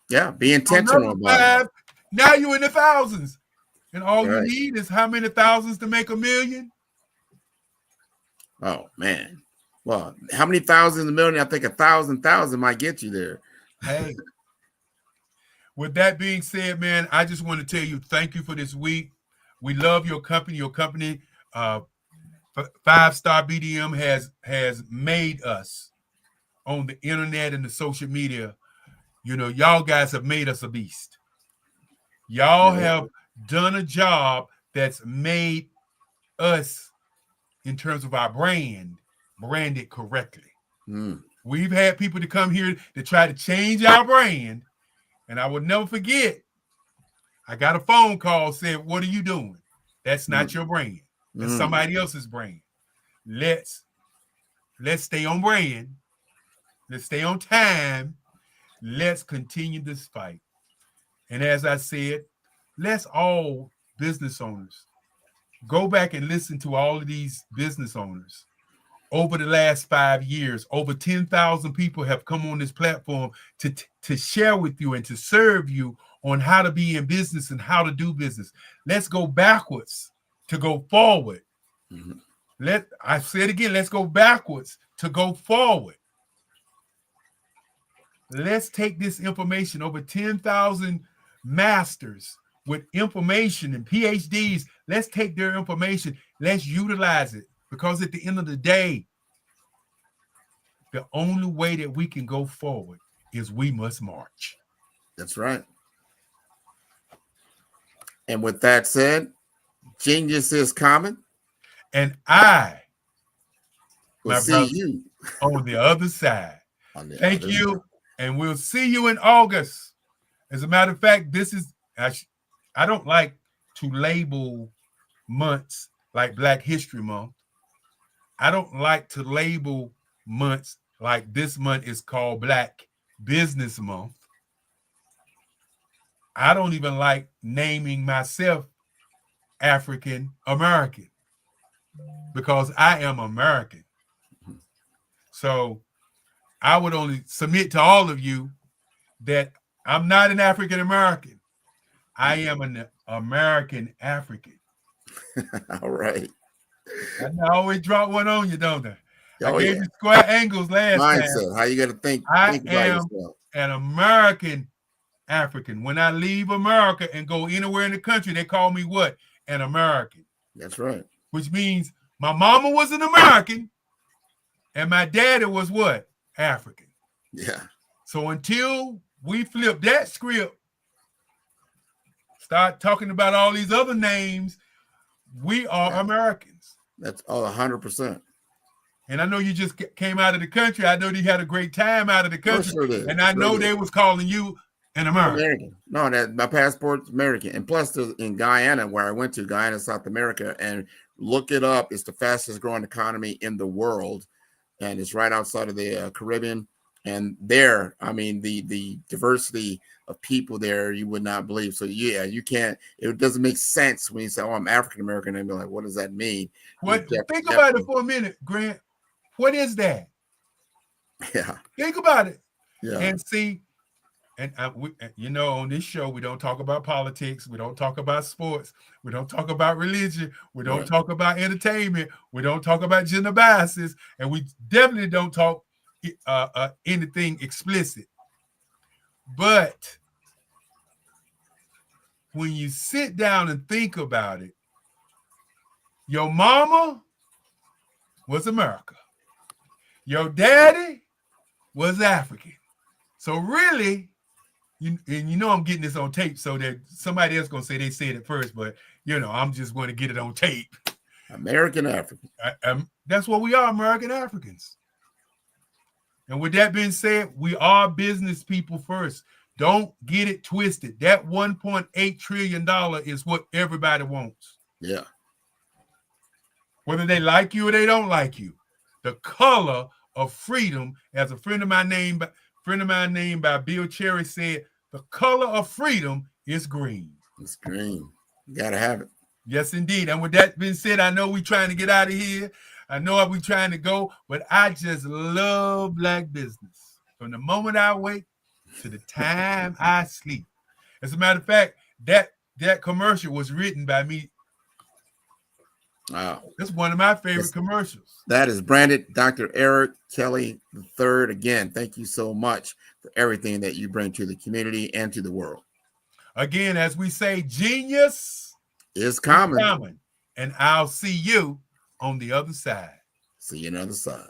Yeah, be intentional about it. Now you're in the thousands. And all Right. you need is how many thousands to make 1 million? Oh, man. Well, how many thousands in a million? I think 1,000 might get you there. Hey. With that being said, man, I just want to tell you thank you for this week. We love your company. Your company, 5-Star BDM, has made us on the internet and the social media. You know, y'all guys have made us a beast. Y'all have done a job that's made us, in terms of our branded correctly. Mm. We've had people to come here to try to change our brand, and I will never forget, I got a phone call saying, "What are you doing? That's not your brand. That's somebody else's brand. Let's stay on brand. Let's stay on time. Let's continue this fight." And as I said, let's all business owners go back and listen to all of these business owners. Over the last 5 years, over 10,000 people have come on this platform to share with you and to serve you on how to be in business and how to do business. Let's go backwards to go forward. Mm-hmm. I say it again, let's go backwards to go forward. Let's take this information, over 10,000 masters with information and PhDs. Let's take their information. Let's utilize it, because at the end of the day, the only way that we can go forward is we must march. That's right. And with that said, genius is common. And I will see you on the other side. Thank you. Side. And we'll see you in August. As a matter of fact, I don't like to label months like Black History Month. I don't like to label months like this month is called Black Business Month. I don't even like naming myself African American, because I am American. So I would only submit to all of you that I'm not an African American. I am an American African. All right. I always drop one on you, don't I? Oh, I gave you square angles last mindset. time. How you got to think I about am yourself. an American African. When I leave America and go anywhere in the country, they call me what? An American. That's right. Which means my mama was an American and my daddy was what? African. Yeah. So until we flip that script, start talking about all these other names, we are Americans. That's 100%. And I know you just came out of the country. I know you had a great time out of the country. Sure did. And I know they was calling you an American. No, that my passport's American. And plus, in Guyana, where I went to, Guyana, South America, and look it up. It's the fastest growing economy in the world. And it's right outside of the Caribbean. And there, I mean, the diversity of people there, you would not believe. So, yeah, you can't, it doesn't make sense when you say, oh, I'm African American, and be like, what does that mean? Think about it for a minute, Grant. What is that? Yeah. Think about it. Yeah. And see, and you know, on this show, we don't talk about politics. We don't talk about sports. We don't talk about religion. We don't talk about entertainment. We don't talk about gender biases. And we definitely don't talk anything explicit. But when you sit down and think about it, your mama was America. Your daddy was African. So really, you know I'm getting this on tape so that somebody else going to say they said it first, but, you know, I'm just going to get it on tape. American African. That's what we are, American Africans. And with that being said, we are business people first. Don't get it twisted. That $1.8 trillion is what everybody wants. Yeah. Whether they like you or they don't like you. The color of freedom, as a friend of mine named by Bill Cherry said, the color of freedom is green. It's green. You got to have it. Yes, indeed. And with that being said, I know we're trying to get out of here. I know we're trying to go, but I just love black business. From the moment I wake to the time I sleep. As a matter of fact, that commercial was written by me. Wow. That's one of my favorite commercials. That is branded Dr. Eric Kelly III. Again, thank you so much for everything that you bring to the community and to the world. Again, as we say, genius is common. And I'll see you on the other side. See you on the other side.